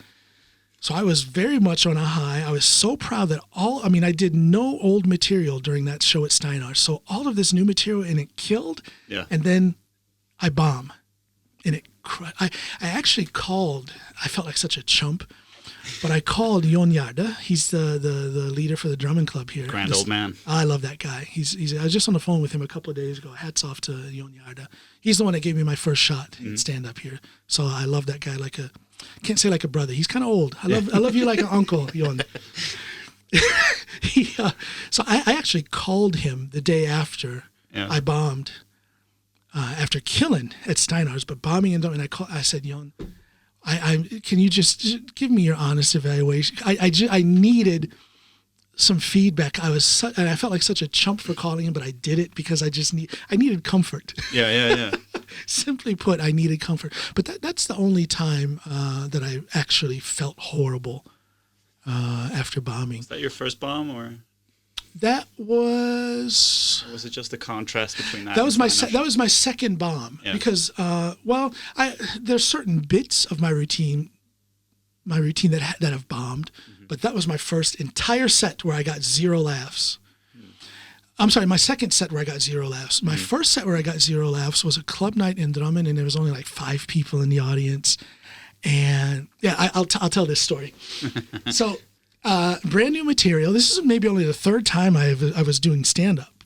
So I was very much on a high. I was so proud that I did no old material during that show at Steinar's. So all of this new material, and it killed. Yeah. And then I bomb. And I actually called, I felt like such a chump. But I called Jon Jarde. He's the leader for the drumming club here. Grand old man. I love that guy. I was just on the phone with him a couple of days ago. Hats off to Jon Jarde. He's the one that gave me my first shot in stand up here. So I love that guy can't say like a brother. He's kind of old. I love you like an uncle, Jon. So I actually called him the day after I bombed, after killing at Steinar's, but bombing and I said, Jon, can you just give me your honest evaluation? I needed some feedback. And I felt like such a chump for calling him, but I did it because I needed comfort. Yeah. Simply put, I needed comfort. But that's the only time that I actually felt horrible after bombing. Was that your first bomb, or? That was. Or was it just the contrast between that? That was my second bomb because there's certain bits of my routine that have bombed, but that was my first entire set where I got 0 laughs. I'm sorry, my second set where I got 0 laughs. My first set where I got 0 laughs was a club night in Drammen, and there was only like 5 people in the audience, and I'll tell this story. So. Brand new material. This is maybe only the third time I was doing stand-up.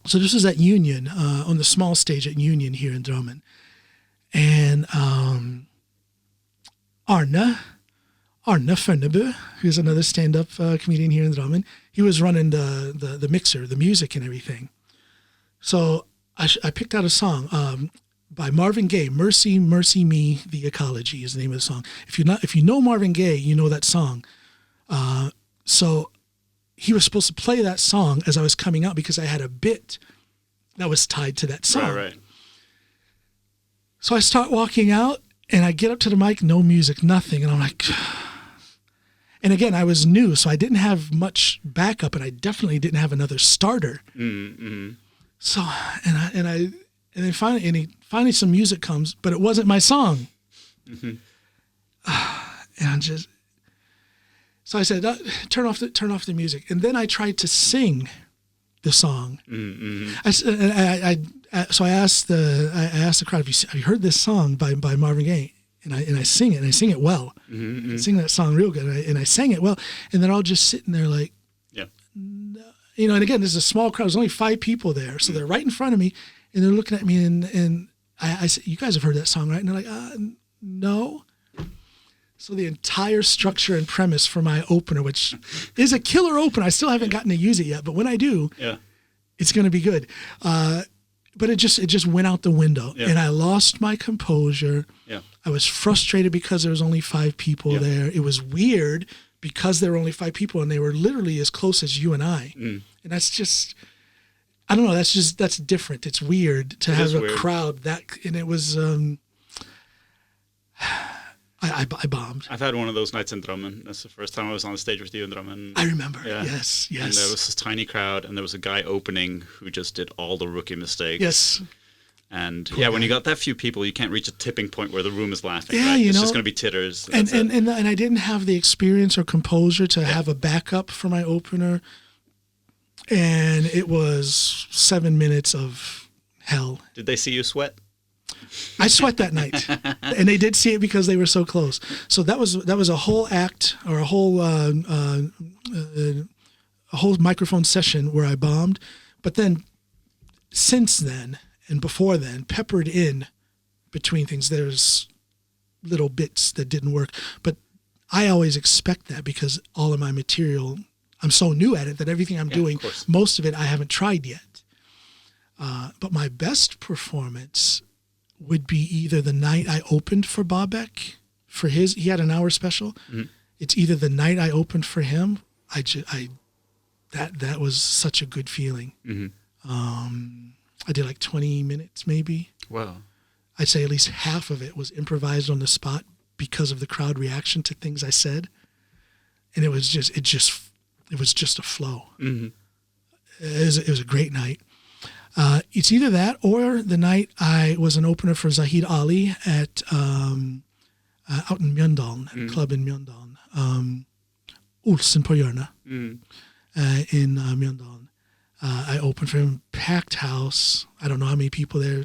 So this was at Union, on the small stage at Union here in Drammen. And Arne Fønnebø, who's another stand-up comedian here in Drammen, he was running the mixer, the music and everything. So I picked out a song by Marvin Gaye, Mercy, Mercy Me, The Ecology is the name of the song. If you know Marvin Gaye, you know that song. So he was supposed to play that song as I was coming out because I had a bit that was tied to that song. Right. So I start walking out and I get up to the mic, no music, nothing. And I'm like, and again, I was new, so I didn't have much backup and I definitely didn't have another starter. Mm-hmm. So, and then finally some music comes, but it wasn't my song. Mm-hmm. And I'm just, So I said, turn off the music. And then I tried to sing the song. So I asked the crowd, have you heard this song by Marvin Gaye? And I sing it, and I sing it well. I sing that song real good, and I sang it well. And they're all just sitting there like, no. You know, and again, there's a small crowd. There's only 5 people there. So they're right in front of me, and they're looking at me, and I said, you guys have heard that song, right? And they're like, no. So the entire structure and premise for my opener, which is a killer opener, I still haven't gotten to use it yet, but when I do, it's going to be good. But it just went out the window, and I lost my composure. I was frustrated because there was only 5 people there. It was weird because there were only 5 people, and they were literally as close as you and I. And that's just, I don't know. That's different. It's weird to have a crowd that, and it was. I bombed. I've had one of those nights in Drammen. That's the first time I was on the stage with you in Drammen. I remember. Yes. And there was this tiny crowd, and there was a guy opening who just did all the rookie mistakes. Yes. And when you got that few people, you can't reach a tipping point where the room is laughing. Yeah, right? it's just going to be titters. And I didn't have the experience or composure to have a backup for my opener. And it was 7 minutes of hell. Did they see you sweat? I sweat that night, and they did see it because they were so close. So that was a whole act, or a whole microphone session where I bombed. But then, since then and before then, peppered in between things, there's little bits that didn't work. But I always expect that because all of my material, I'm so new at it that everything I'm doing, most of it I haven't tried yet. But my best performance would be either the night I opened for Bobek for he had an hour special. It's either the night I opened for him. That was such a good feeling. I did like 20 minutes maybe. Wow. I'd say at least half of it was improvised on the spot because of the crowd reaction to things I said. And it was just a flow. It was a great night. It's either that or the night I was an opener for Zahid Ali at out in Mjøndalen, at a club in Mjøndalen, Olsen på hjørnet in Mjøndalen. I opened for him, packed house. I don't know how many people there.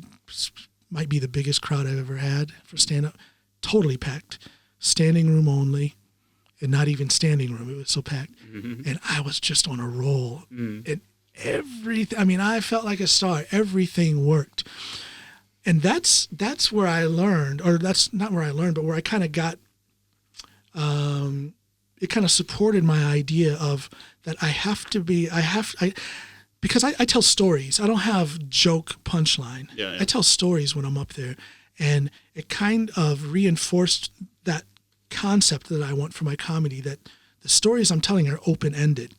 Might be the biggest crowd I've ever had for stand-up. Totally packed. Standing room only, and not even standing room. It was so packed. And I was just on a roll. And everything, I mean, I felt like a star. Everything worked. And that's where I learned, or that's not where I learned, but where I kind of got, it kind of supported my idea of that because I tell stories. I don't have joke punchline. I tell stories when I'm up there. And it kind of reinforced that concept that I want for my comedy, that the stories I'm telling are open-ended.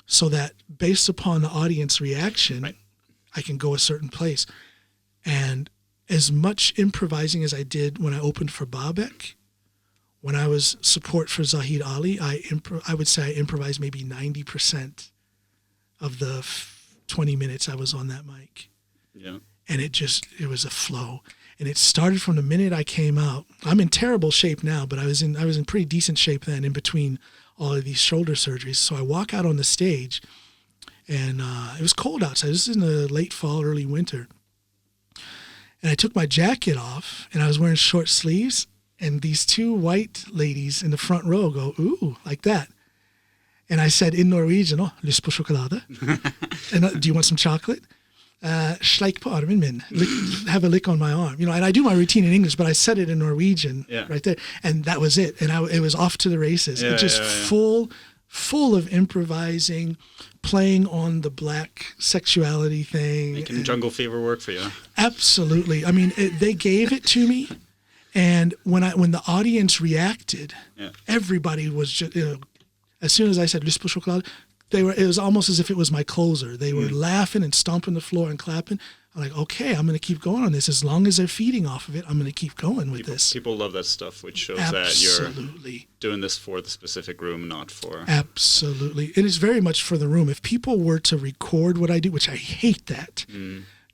So that based upon the audience reaction, I can go a certain place. And as much improvising as I did when I opened for Bobek, when I was support for Zahid Ali, I would say I improvised maybe 90% of the 20 minutes I was on that mic. And it was a flow. And it started from the minute I came out. I'm in terrible shape now, but I was in pretty decent shape then, in between all of these shoulder surgeries. So I walk out on the stage, and it was cold outside. This is in the late fall, early winter. And I took my jacket off, and I was wearing short sleeves, and these 2 white ladies in the front row go, ooh, like that. And I said in Norwegian, lyst på sjokolade? And do you want some chocolate? Sleik på armen min. Have a lick on my arm. You know, and I do my routine in English, but I said it in Norwegian right there. And that was it. And it was off to the races. Full of improvising, playing on the black sexuality thing. Making Jungle Fever work for you. Absolutely. I mean, they gave it to me. And when the audience reacted, everybody was just, as soon as I said lyst på sjokolade, it was almost as if it was my closer. They were laughing and stomping the floor and clapping. I'm like, okay, I'm going to keep going on this. As long as they're feeding off of it, I'm going to keep going with this. People love that stuff, which shows that you're doing this for the specific room, not for... Absolutely. And it's very much for the room. If people were to record what I do, which I hate that,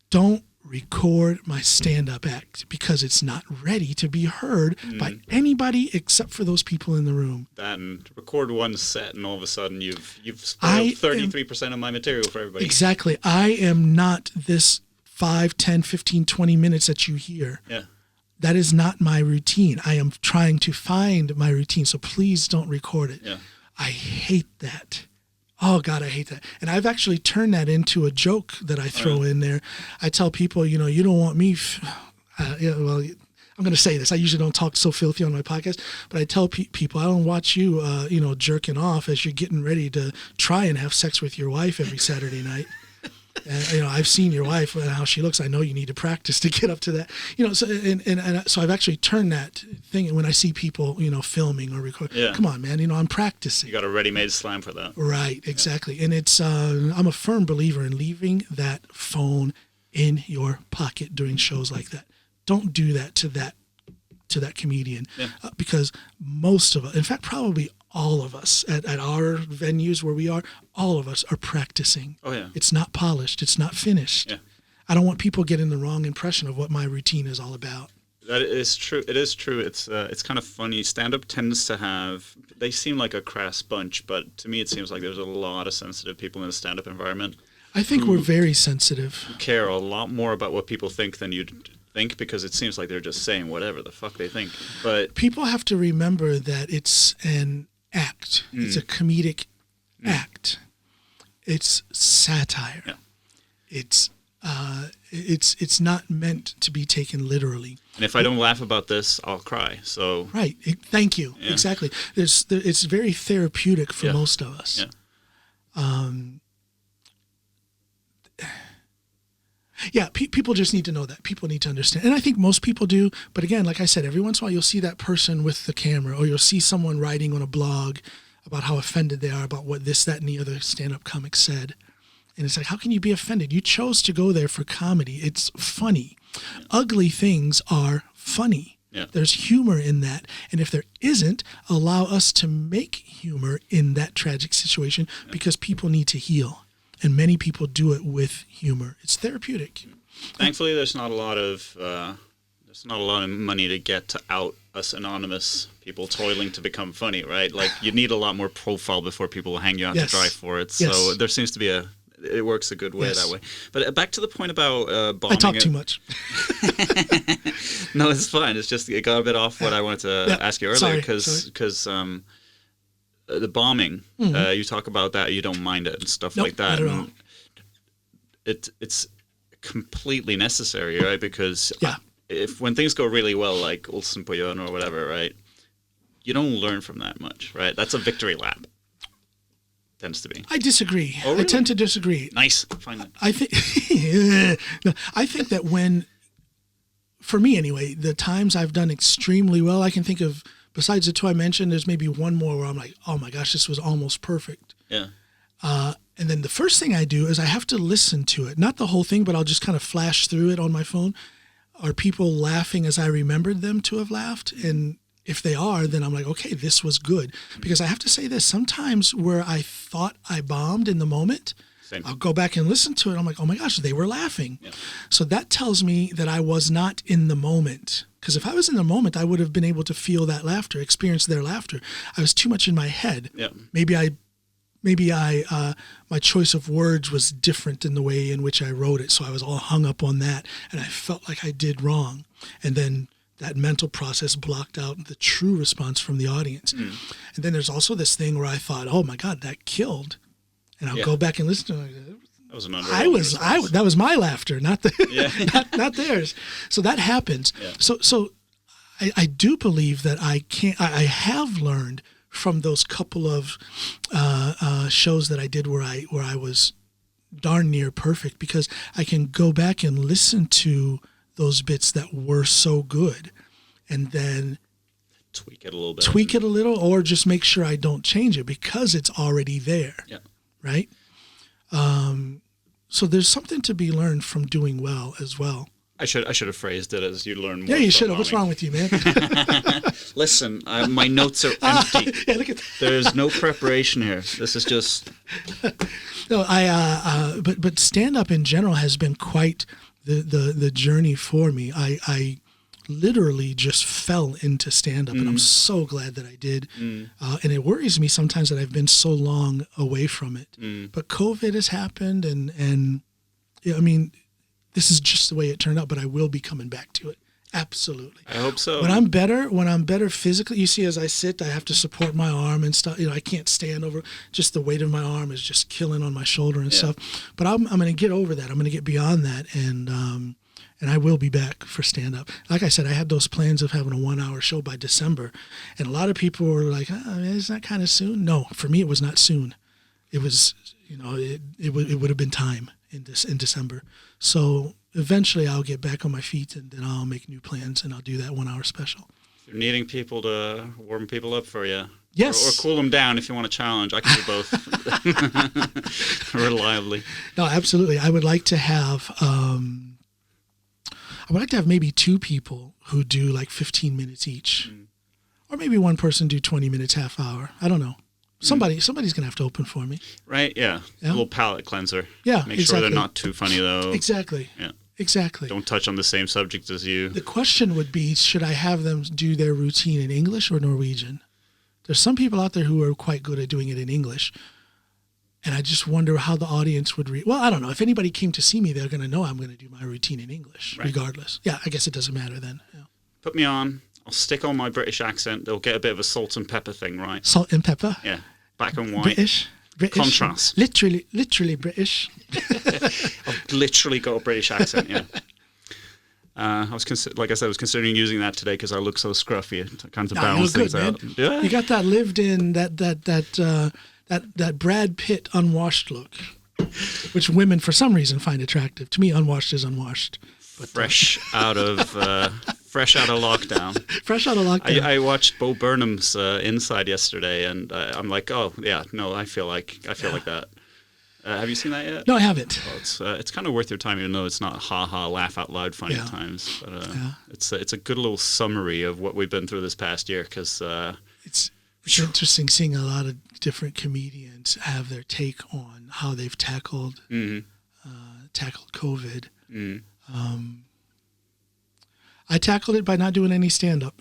don't record my stand-up act because it's not ready to be heard by anybody except for those people in the room. And record one set, and all of a sudden you've spoiled 33% of my material for everybody. Exactly. I am not this 5, 10, 15, 20 minutes that you hear. Yeah. That is not my routine. I am trying to find my routine, so please don't record it. Yeah. I hate that. Oh, God, I hate that. And I've actually turned that into a joke that I throw in there. I tell people, you don't want me, well, I'm going to say this. I usually don't talk so filthy on my podcast, but I tell people, I don't watch you, jerking off as you're getting ready to try and have sex with your wife every Saturday night. And, I've seen your wife and how she looks. I know you need to practice to get up to that. So I've actually turned that thing. And when I see people, filming or recording, come on, man, I'm practicing. You got a ready-made slam for that. Right, exactly. Yeah. And it's, I'm a firm believer in leaving that phone in your pocket during shows like that. Don't do that to that comedian, because most of us, in fact, probably all of us at our venues where we are, all of us are practicing. Oh, yeah. It's not polished. It's not finished. Yeah. I don't want people getting the wrong impression of what my routine is all about. That is true. It is true. It's kind of funny. Stand-up tends to have, they seem like a crass bunch, but to me it seems like there's a lot of sensitive people in the stand-up environment. I think we're very sensitive. Care a lot more about what people think than you'd think, because it seems like they're just saying whatever the fuck they think. But people have to remember that it's an act. It's a comedic act. It's satire. Yeah. It's not meant to be taken literally. And if I don't laugh about this, I'll cry. So right. Thank you. Yeah. Exactly. It's very therapeutic for most of us. Yeah. People just need to know that. People need to understand. And I think most people do. But again, like I said, every once in a while you'll see that person with the camera, or you'll see someone writing on a blog about how offended they are about what this, that, and the other stand-up comic said. And it's like, how can you be offended? You chose to go there for comedy. It's funny. Yeah. Ugly things are funny. Yeah. There's humor in that. And if there isn't, allow us to make humor in that tragic situation, because people need to heal. And many people do it with humor. It's therapeutic. Thankfully, there's not a lot of money to get to out us anonymous people toiling to become funny, right? Like, you need a lot more profile before people will hang you out to dry for it. So there seems to be it works a good way that way. But back to the point about bombing. I talk too much. No, it's fine. It's just it got a bit off what I wanted to ask you earlier, because the bombing, you talk about that, you don't mind it and stuff like that. Not at all. It's completely necessary, right? Because when things go really well, like Olsen på Jørn or whatever, right? You don't learn from that much, right? That's a victory lap. Tends to be. I disagree. Oh, really? I tend to disagree. Nice. Fine. I think I think that for me anyway, the times I've done extremely well, I can think of, besides the two I mentioned, there's maybe one more where I'm like, oh my gosh, this was almost perfect. Yeah. And then the first thing I do is I have to listen to it. Not the whole thing, but I'll just kind of flash through it on my phone. Are people laughing as I remembered them to have laughed? And if they are, then I'm like, okay, this was good. Because I have to say this, sometimes where I thought I bombed in the moment, I'll go back and listen to it. I'm like, oh my gosh, they were laughing. Yeah. So that tells me that I was not in the moment. Because if I was in the moment, I would have been able to feel that laughter, experience their laughter. I was too much in my head. Yeah. Maybe my choice of words was different in the way in which I wrote it. So I was all hung up on that, and I felt like I did wrong. And then that mental process blocked out the true response from the audience. And then there's also this thing where I thought, oh my God, that killed. And I'll go back and listen to it. That was an that was my laughter, not not theirs. So that happens. Yeah. So I do believe that I have learned from those couple of shows that I did where I was darn near perfect, because I can go back and listen to those bits that were so good, and then tweak it a little, or just make sure I don't change it because it's already there. Yeah. Right. So there's something to be learned from doing well as well. I should have phrased it as you learn more. Yeah, you should have. What's wrong with you, man? Listen, my notes are empty. Yeah, look at that. There's no preparation here. This is just. No, but stand up in general has been quite the journey for me. I literally just fell into stand-up, and I'm so glad that I did. And it worries me sometimes that I've been so long away from it. But COVID has happened, and yeah, I mean, this is just the way it turned out, but I will be coming back to it. Absolutely. I hope so. When I'm better physically, you see, as I sit, I have to support my arm and stuff. I can't stand over. Just the weight of my arm is just killing on my shoulder and stuff. But I'm going to get over that. I'm going to get beyond that, and I will be back for stand up. Like I said, I had those plans of having a 1-hour show by December, and a lot of people were like, "Isn't that kind of soon?" No, for me, it was not soon. It was, it would have been time in December. So eventually I'll get back on my feet, and then I'll make new plans, and I'll do that 1-hour special. You're needing people to warm people up for you. Yes. Or cool them down if you want to challenge. I can do both reliably. No, absolutely. I would like to have maybe 2 people who do like 15 minutes each, or maybe one person do 20 minutes, half hour. I don't know. Somebody's going to have to open for me. Right, yeah. A little palate cleanser. Yeah, Make sure they're not too funny, though. Exactly. Yeah. Exactly. Don't touch on the same subject as you. The question would be, should I have them do their routine in English or Norwegian? There's some people out there who are quite good at doing it in English, and I just wonder how the audience would read. Well, I don't know. If anybody came to see me, they're going to know I'm going to do my routine in English, regardless. Yeah, I guess it doesn't matter then. Yeah. Put me on. I'll stick on my British accent. They'll get a bit of a salt and pepper thing, right? Salt and pepper? Yeah. Black and white. British. Contrast. Literally British. I've literally got a British accent, yeah. I was considering using that today because I look so scruffy to kind of balance things out. Yeah. You got that lived-in, that Brad Pitt unwashed look, which women for some reason find attractive. To me, unwashed is unwashed. But, fresh out of lockdown. Fresh out of lockdown. I watched Bo Burnham's Inside yesterday, and I'm like, oh yeah, no, I feel like that. Have you seen that yet? No, I haven't. Well, it's kind of worth your time, even though it's not laugh out loud funny at times. But it's a good little summary of what we've been through this past year, because it's interesting seeing a lot of different comedians have their take on how they've tackled COVID. I tackled it by not doing any stand-up,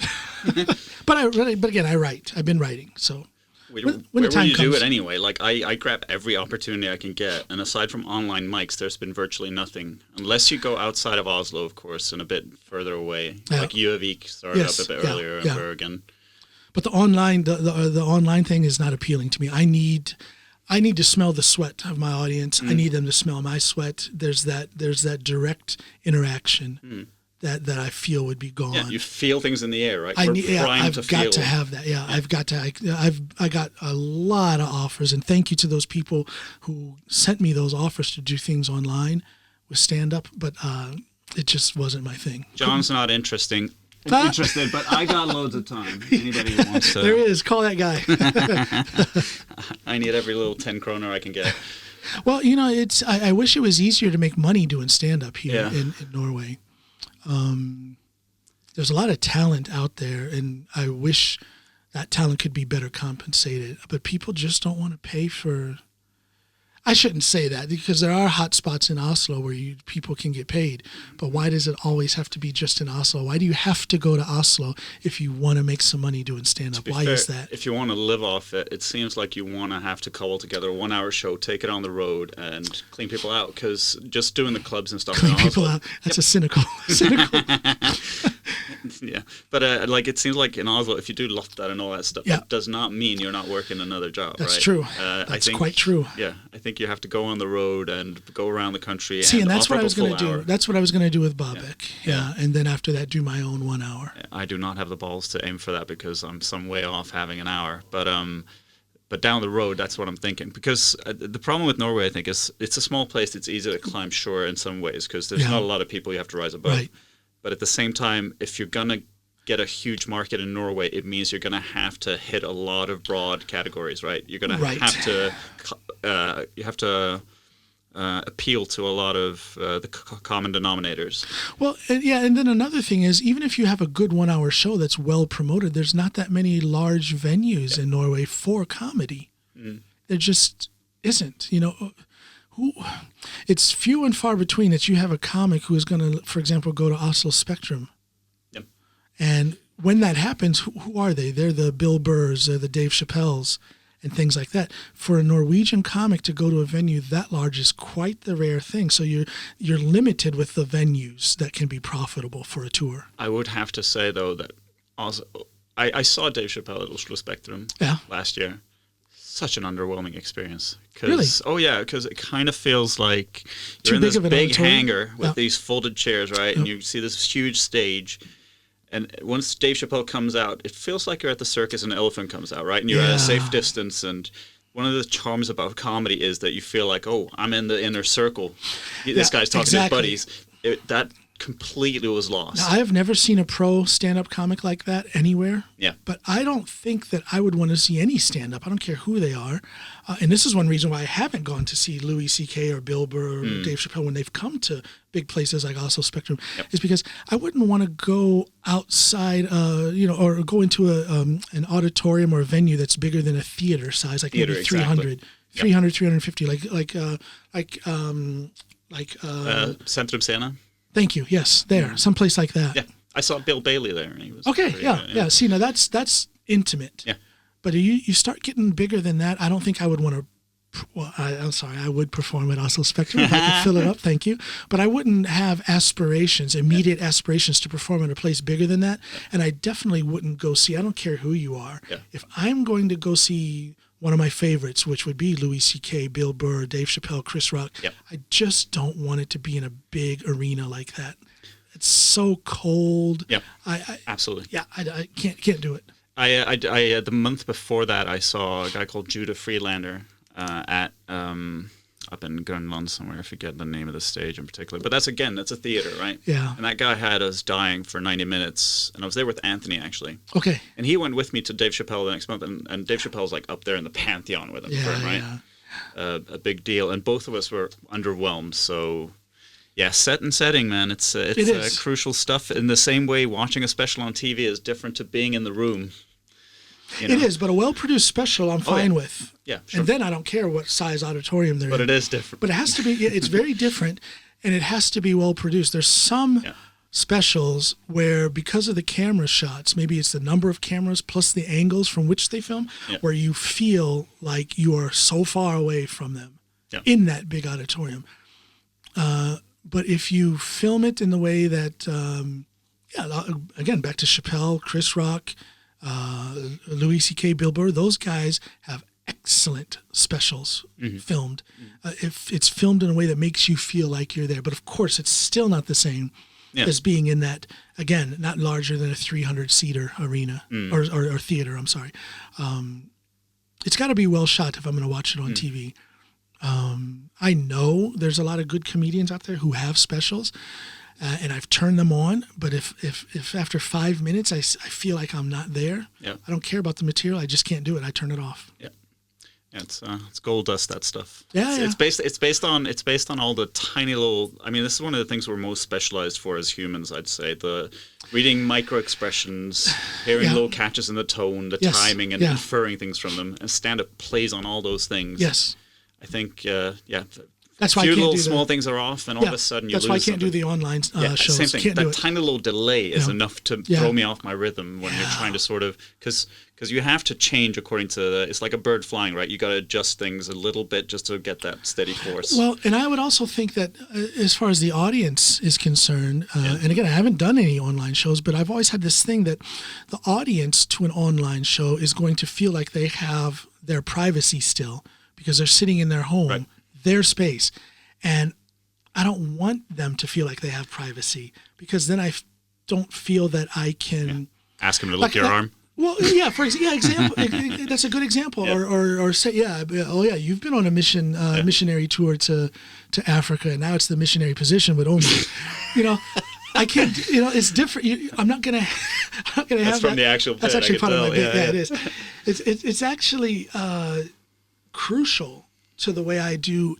but again, I write. I've been writing, so. Where will you do it anyway? Like I grab every opportunity I can get, and aside from online mics, there's been virtually nothing, unless you go outside of Oslo, of course, and a bit further away. Like Gjøvik started up a bit earlier in Bergen. But the online thing is not appealing to me. I need to smell the sweat of my audience. I need them to smell my sweat. There's that direct interaction. That I feel would be gone. Yeah, you feel things in the air, right? I've got to have that. Yeah, I've got to. I got a lot of offers, and thank you to those people who sent me those offers to do things online with stand up, but it just wasn't my thing. John's not interested, but I got loads of time. Anybody who wants to. There is. Call that guy. I need every little 10 kroner I can get. Well, it's. I wish it was easier to make money doing stand up here in Norway. There's a lot of talent out there, and I wish that talent could be better compensated. But people just don't want to pay for. I shouldn't say that, because there are hot spots in Oslo where people can get paid. But why does it always have to be just in Oslo? Why do you have to go to Oslo if you want to make some money doing stand-up? Why is that? If you want to live off it, it seems like you want to have to cobble together a 1-hour show, take it on the road, and clean people out. Because just doing the clubs and stuff. Clean people out. That's a cynical. Yeah, but it seems like in Oslo, if you do Lotta and all that stuff, it does not mean you're not working another job. That's right? True. That's quite true. Yeah, I think you have to go on the road and go around the country. See, and that's what I was going to do. That's what I was going to do with Babek. Yeah, and then after that, do my own 1 hour. I do not have the balls to aim for that because I'm some way off having an hour. But down the road, that's what I'm thinking. Because the problem with Norway, I think, is it's a small place. It's easy to climb shore in some ways because there's not a lot of people you have to rise above. Right. But at the same time, if you're going to get a huge market in Norway, it means you're going to have to hit a lot of broad categories, right? You're going to have to appeal to a lot of the common denominators. Well, and then another thing is, even if you have a good 1 hour show that's well promoted, there's not that many large venues in Norway for comedy. There just isn't. it's few and far between that you have a comic who is going to, for example, go to Oslo Spectrum. Yep. And when that happens, who are they? They're the Bill Burrs, they're the Dave Chappelles, and things like that. For a Norwegian comic to go to a venue that large is quite the rare thing. So you're limited with the venues that can be profitable for a tour. I would have to say, though, that also I saw Dave Chappelle at Oslo Spectrum last year. Such an underwhelming experience. Really? Oh, yeah, because it kind of feels like you're in this big hangar with these folded chairs, right? And you see this huge stage. And once Dave Chappelle comes out, it feels like you're at the circus and an elephant comes out, right? And you're at a safe distance. And one of the charms about comedy is that you feel like, oh, I'm in the inner circle. This guy's talking to his buddies. That completely was lost. Now, I have never seen a pro stand-up comic like that anywhere. Yeah. But I don't think that I would want to see any stand-up. I don't care who they are. And this is one reason why I haven't gone to see Louis C.K. or Bill Burr or Dave Chappelle when they've come to big places like Oslo Spectrum, is because I wouldn't want to go outside, or go into an auditorium or a venue that's bigger than a theater size, like maybe 300, 350, like Centrum Scena. Thank you. Yes, there, someplace like that. Yeah, I saw Bill Bailey there, and he was yeah. See, now that's intimate. Yeah, but you start getting bigger than that. I don't think I would want to. Well, I'm sorry, I would perform at Oslo Spectrum if I could fill it up. Thank you, but I wouldn't have immediate aspirations to perform at a place bigger than that. And I definitely wouldn't go see. I don't care who you are. Yeah. If I'm going to go see one of my favorites, which would be Louis C.K., Bill Burr, Dave Chappelle, Chris Rock, I just don't want it to be in a big arena like that. It's so cold. Yeah, I absolutely. Yeah, I can't do it. I the month before that, I saw a guy called Judah Friedlander at up in Grönland somewhere. I forget the name of the stage in particular, but that's a theater, right? Yeah. And that guy had us dying for 90 minutes, and I was there with Anthony actually. Okay. And he went with me to Dave Chappelle the next month, and Dave Chappelle's like up there in the pantheon with him, right? Yeah. A big deal, and both of us were underwhelmed. So, yeah, set and setting, man, it's crucial stuff. In the same way, watching a special on TV is different to being in the room. It is, but a well-produced special I'm fine with. Yeah, sure. And then I don't care what size auditorium they're in. But it is different. But it has to be, it's very different, and it has to be well-produced. There's some specials where, because of the camera shots, maybe it's the number of cameras plus the angles from which they film, where you feel like you are so far away from them in that big auditorium. But if you film it in the way that, again, back to Chappelle, Chris Rock, Louis C.K., Bill Burr, those guys have excellent specials filmed. If it's filmed in a way that makes you feel like you're there. But of course, it's still not the same as being in that, again, not larger than a 300-seater arena or theater, I'm sorry. It's got to be well shot if I'm going to watch it on TV. I know there's a lot of good comedians out there who have specials. And I've turned them on, but if after 5 minutes I feel like I'm not there, I don't care about the material. I just can't do it. I turn it off. Yeah, it's gold dust, that stuff. It's based on all the tiny little. I mean, this is one of the things we're most specialized for as humans. I'd say the reading micro expressions, hearing little catches in the tone, the timing, and inferring things from them. And stand-up plays on all those things. Yes, I think That's why I can't little do small things are off, and all of a sudden you lose. That's why I can't do the online shows. Same thing. Can't that do it. tiny little delay is enough to throw me off my rhythm when you're trying to sort of because you have to change according to it's like a bird flying, right? You got to adjust things a little bit just to get that steady course. Well, and I would also think that as far as the audience is concerned, and again, I haven't done any online shows, but I've always had this thing that the audience to an online show is going to feel like they have their privacy still because they're sitting in their home, their space. And I don't want them to feel like they have privacy because then I don't feel that I can ask them to look at your arm. Well, example. That's a good example. Yeah. Or say, you've been on a missionary tour to Africa, and now it's the missionary position with Omar. I can't. It's different. I'm not gonna have that. That's from the actual bit. That's actually part of my bit. Yeah, it is. It's actually crucial to the way I do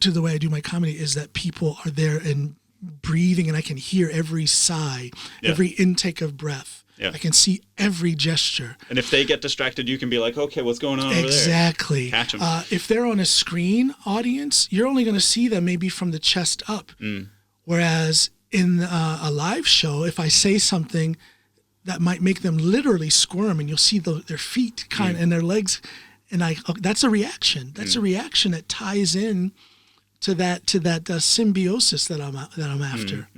my comedy is that people are there and breathing, and I can hear every sigh, every intake of breath. Yeah. I can see every gesture. And if they get distracted, you can be like, okay, what's going on over there? Exactly. Catch them. If they're on a screen audience, you're only going to see them maybe from the chest up. Whereas in a live show, if I say something that might make them literally squirm, and you'll see their feet and their legs, and that's a reaction. That's a reaction that ties in to that symbiosis that I'm after.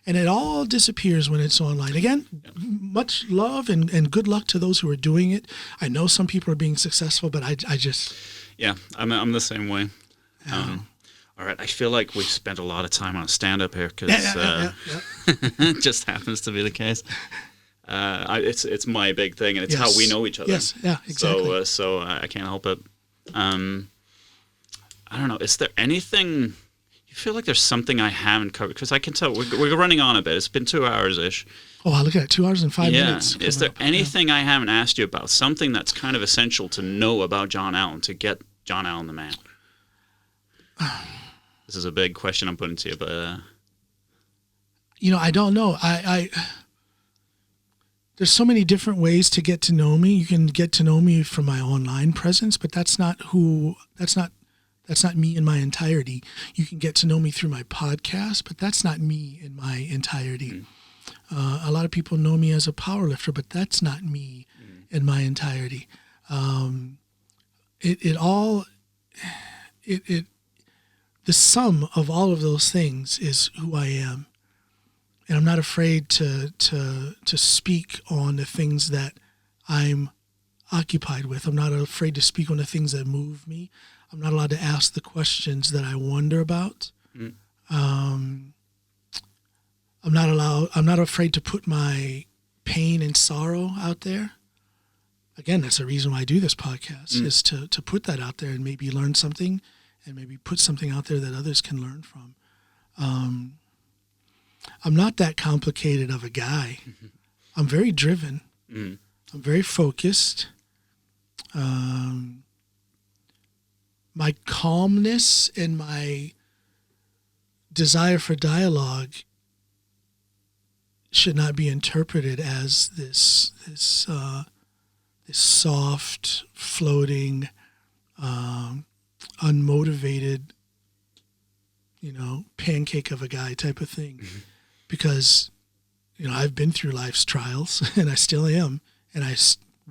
And it all disappears when it's online. Again, much love and good luck to those who are doing it. I know some people are being successful, but I just... Yeah, I'm the same way. All right, I feel like we've spent a lot of time on stand-up here because it just happens to be the case. It's my big thing, and it's how we know each other. Yes, yeah, exactly. So I can't help it. I don't know. Is there anything... I feel like there's something I haven't covered because I can tell we're running on a bit. It's been 2 hours ish. Oh, I look at it, 2 hours and 5 minutes. Is there anything I haven't asked you about? Something that's kind of essential to know about John Allen to get John Allen the man? This is a big question I'm putting to you, but I don't know. I there's so many different ways to get to know me. You can get to know me from my online presence, but that's not me in my entirety. You can get to know me through my podcast, but that's not me in my entirety. A lot of people know me as a powerlifter, but that's not me in my entirety. The sum of all of those things is who I am. And I'm not afraid to speak on the things that I'm occupied with. I'm not afraid to speak on the things that move me. I'm not allowed to ask the questions that I wonder about. I'm not afraid to put my pain and sorrow out there. Again, that's the reason why I do this podcast, is to put that out there and maybe learn something and maybe put something out there that others can learn from. I'm not that complicated of a guy. I'm very driven. I'm very focused. My calmness and my desire for dialogue should not be interpreted as this soft, floating, unmotivated, pancake of a guy type of thing. Because, I've been through life's trials, and I still am, and I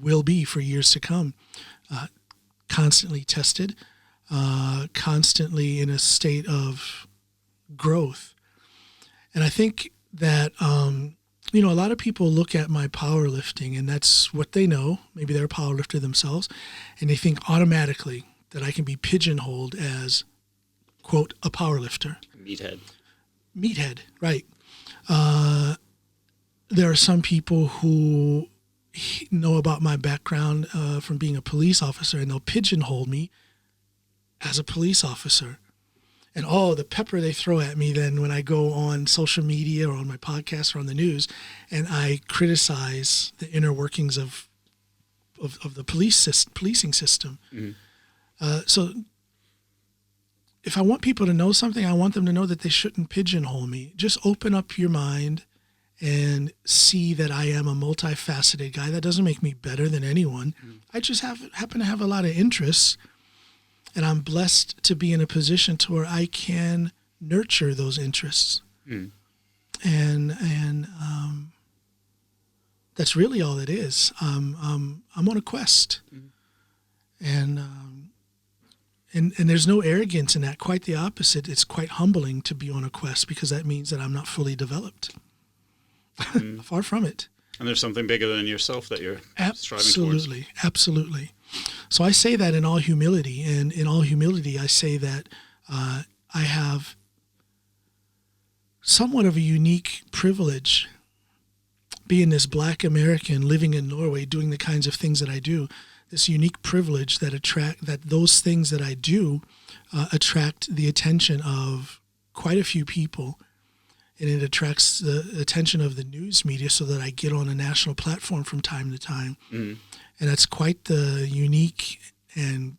will be for years to come, constantly tested, constantly in a state of growth. And I think that, a lot of people look at my powerlifting, and that's what they know. Maybe they're a powerlifter themselves, and they think automatically that I can be pigeonholed as, quote, a powerlifter. Meathead, right. There are some people who know about my background from being a police officer, and they'll pigeonhole me as a police officer. And the pepper they throw at me then when I go on social media or on my podcast or on the news, and I criticize the inner workings of the policing system. So if I want people to know something, I want them to know that they shouldn't pigeonhole me. Just open up your mind and see that I am a multifaceted guy. That doesn't make me better than anyone. I just happen to have a lot of interests, and I'm blessed to be in a position to where I can nurture those interests. And that's really all it is. I'm on a quest. And there's no arrogance in that. Quite the opposite. It's quite humbling to be on a quest, because that means that I'm not fully developed. Far from it. And there's something bigger than yourself that you're striving towards. Absolutely. So I say that in all humility. And in all humility, I say that I have somewhat of a unique privilege, being this Black American living in Norway, doing the kinds of things that I do. This unique privilege that those things that I do attract the attention of quite a few people, and it attracts the attention of the news media, so that I get on a national platform from time to time. And that's quite the unique and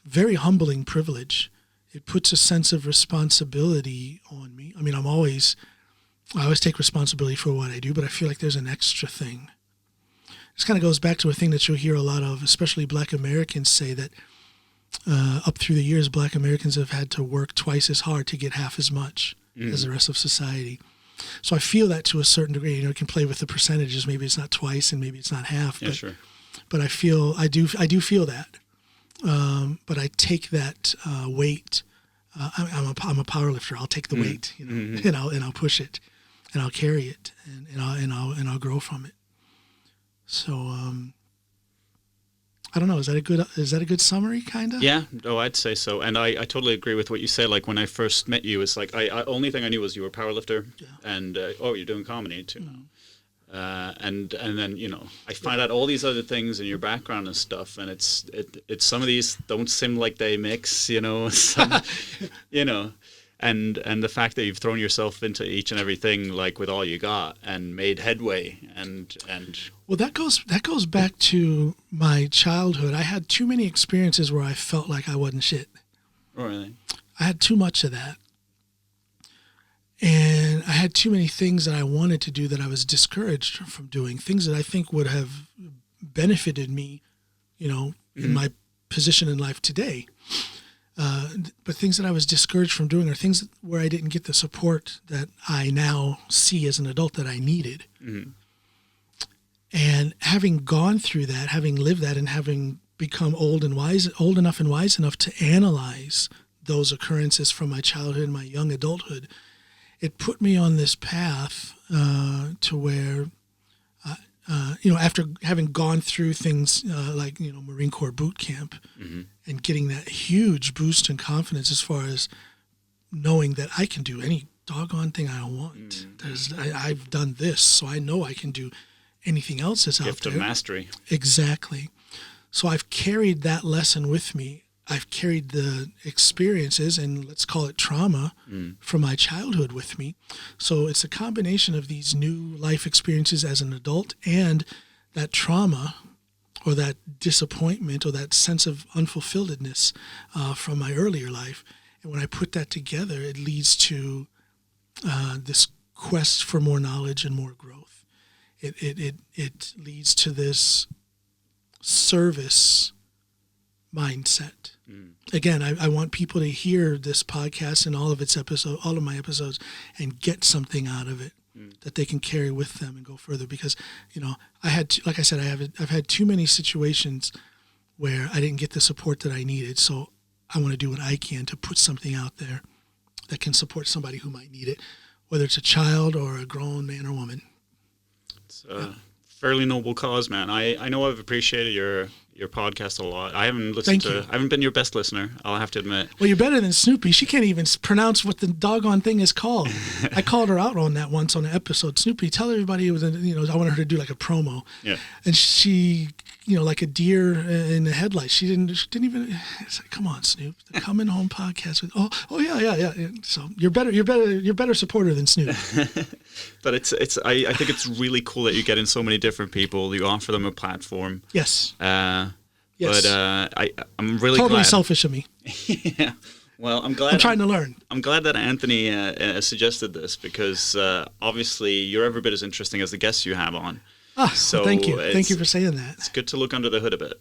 very humbling privilege. It puts a sense of responsibility on me. I mean, I'm always I always take responsibility for what I do, but I feel like there's an extra thing. This kind of goes back to a thing that you'll hear a lot of, especially Black Americans say that up through the years, Black Americans have had to work twice as hard to get half as much as the rest of society. So I feel that to a certain degree. You know, you can play with the percentages. Maybe it's not twice and maybe it's not half. Yeah, sure. But I do feel that. But I take that weight. I'm a power lifter. I'll take the weight, you know, and I'll push it, and I'll carry it, and I'll grow from it. So I don't know. Is that a good summary, kind of? Yeah. Oh, I'd say so. And I totally agree with what you say. Like when I first met you, it's like I only thing I knew was you were a powerlifter, and you're doing comedy too now. And then, you know, I find out all these other things in your background and stuff, and it's some of these don't seem like they mix, you know, you know, and the fact that you've thrown yourself into each and everything, like with all you got, and made headway, and well, that goes back to my childhood. I had too many experiences where I felt like I wasn't shit. Oh, really? I had too much of that. And I had too many things that I wanted to do that I was discouraged from doing, things that I think would have benefited me, you know, in my position in life today. But things that I was discouraged from doing are things where I didn't get the support that I now see as an adult that I needed. Mm-hmm. And having gone through that, having lived that, and having become old enough and wise enough to analyze those occurrences from my childhood and my young adulthood, it put me on this path to where, you know, after having gone through things like, you know, Marine Corps boot camp and getting that huge boost in confidence as far as knowing that I can do any doggone thing I want. I've done this, so I know I can do anything else that's out there. Gift of mastery. Exactly. So I've carried that lesson with me. I've carried the experiences, and let's call it trauma, from my childhood with me. So it's a combination of these new life experiences as an adult and that trauma or that disappointment or that sense of unfulfilledness from my earlier life. And when I put that together, it leads to this quest for more knowledge and more growth. It leads to this service mindset. Again, I want people to hear this podcast and all of my episodes, and get something out of it that they can carry with them and go further. Because, you know, I've had too many situations where I didn't get the support that I needed. So I want to do what I can to put something out there that can support somebody who might need it, whether it's a child or a grown man or woman. It's a fairly noble cause, man. I know I've appreciated your podcast a lot. I haven't been your best listener, I'll have to admit. Well, you're better than Snoopy. She can't even pronounce what the doggone thing is called. I called her out on that once on an episode. Snoopy, tell everybody it was, you know, I wanted her to do like a promo. Yeah. And she, you know, like a deer in the headlights. She didn't even. It's like, come on, Snoop. The Coming Home podcast with. Oh yeah. So you're better supporter than Snoop. But I think it's really cool that you get in so many different people. You offer them a platform. Yes. Yes. But I'm really totally glad. selfish of me. Yeah. Well, I'm glad. I'm trying to learn. I'm glad that Anthony suggested this, because obviously you're every bit as interesting as the guests you have on. So thank you. Thank you for saying that. It's good to look under the hood a bit.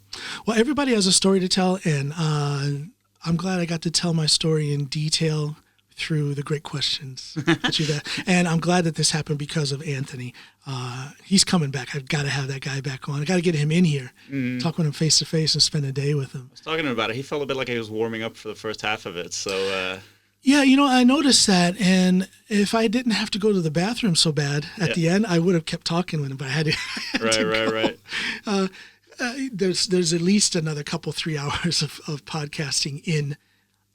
Well, everybody has a story to tell, and I'm glad I got to tell my story in detail through the great questions that you've asked. And I'm glad that this happened because of Anthony. He's coming back. I've got to have that guy back on. I got to get him in here, talk with him face to face, and spend a day with him. I was talking to him about it. He felt a bit like he was warming up for the first half of it. So yeah, you know, I noticed that, and if I didn't have to go to the bathroom so bad at the end, I would have kept talking with him. But I had to. Right. There's at least another 3 hours of podcasting in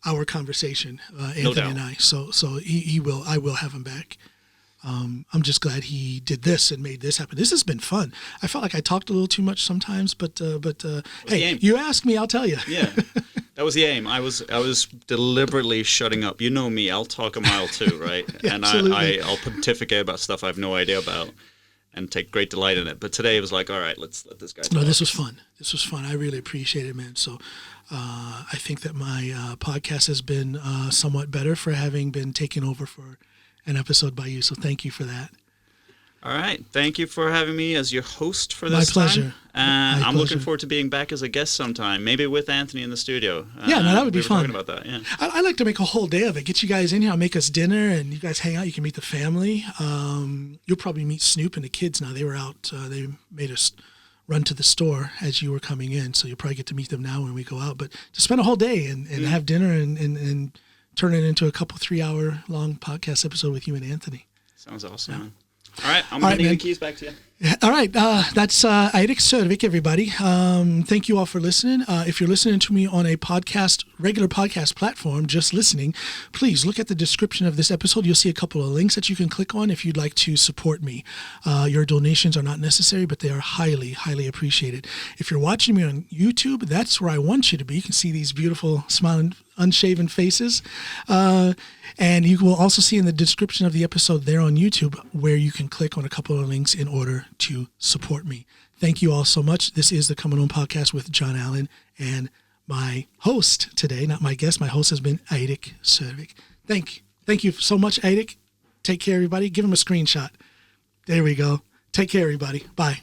our conversation, Anthony and I. So I will have him back. I'm just glad he did this and made this happen. This has been fun. I felt like I talked a little too much sometimes, but hey, you asked me, I'll tell you. Yeah, that was the aim. I was deliberately shutting up. You know me, I'll talk a mile too, right? Yeah, and absolutely. I'll pontificate about stuff I have no idea about and take great delight in it. But today it was like, all right, let's let this guy talk. No, this was fun. I really appreciate it, man. So I think that my podcast has been somewhat better for having been taken over for an episode by you. So thank you for that. All right. Thank you for having me as your host for My this pleasure. And I'm looking pleasure. forward to being back as a guest sometime, maybe with Anthony in the studio. Yeah, no, that would be we were fun. talking about that, yeah. I like to make a whole day of it. Get you guys in here. I'll make us dinner, and you guys hang out. You can meet the family. You'll probably meet Snoop and the kids now. They were out. They made us run to the store as you were coming in, so you'll probably get to meet them now when we go out. But to spend a whole day and have dinner and turn it into a couple 3-hour long podcast episode with you and Anthony. Sounds awesome. Yeah. All right, I'm handing the keys back to you. All right, that's Eirik Sørvik, everybody. Thank you all for listening. If you're listening to me on a regular podcast platform, just listening, please look at the description of this episode. You'll see a couple of links that you can click on if you'd like to support me. Your donations are not necessary, but they are highly, highly appreciated. If you're watching me on YouTube, that's where I want you to be. You can see these beautiful, smiling, unshaven faces. And you will also see in the description of the episode there on YouTube where you can click on a couple of links in order to support me. Thank you all so much. This is the Comin podcast with John Allen, and my host today, not my guest, my host has been Eirik Sørvik. Thank you so much, Eirik. Take care, everybody. Give him a screenshot. There we go. Take care, everybody. Bye.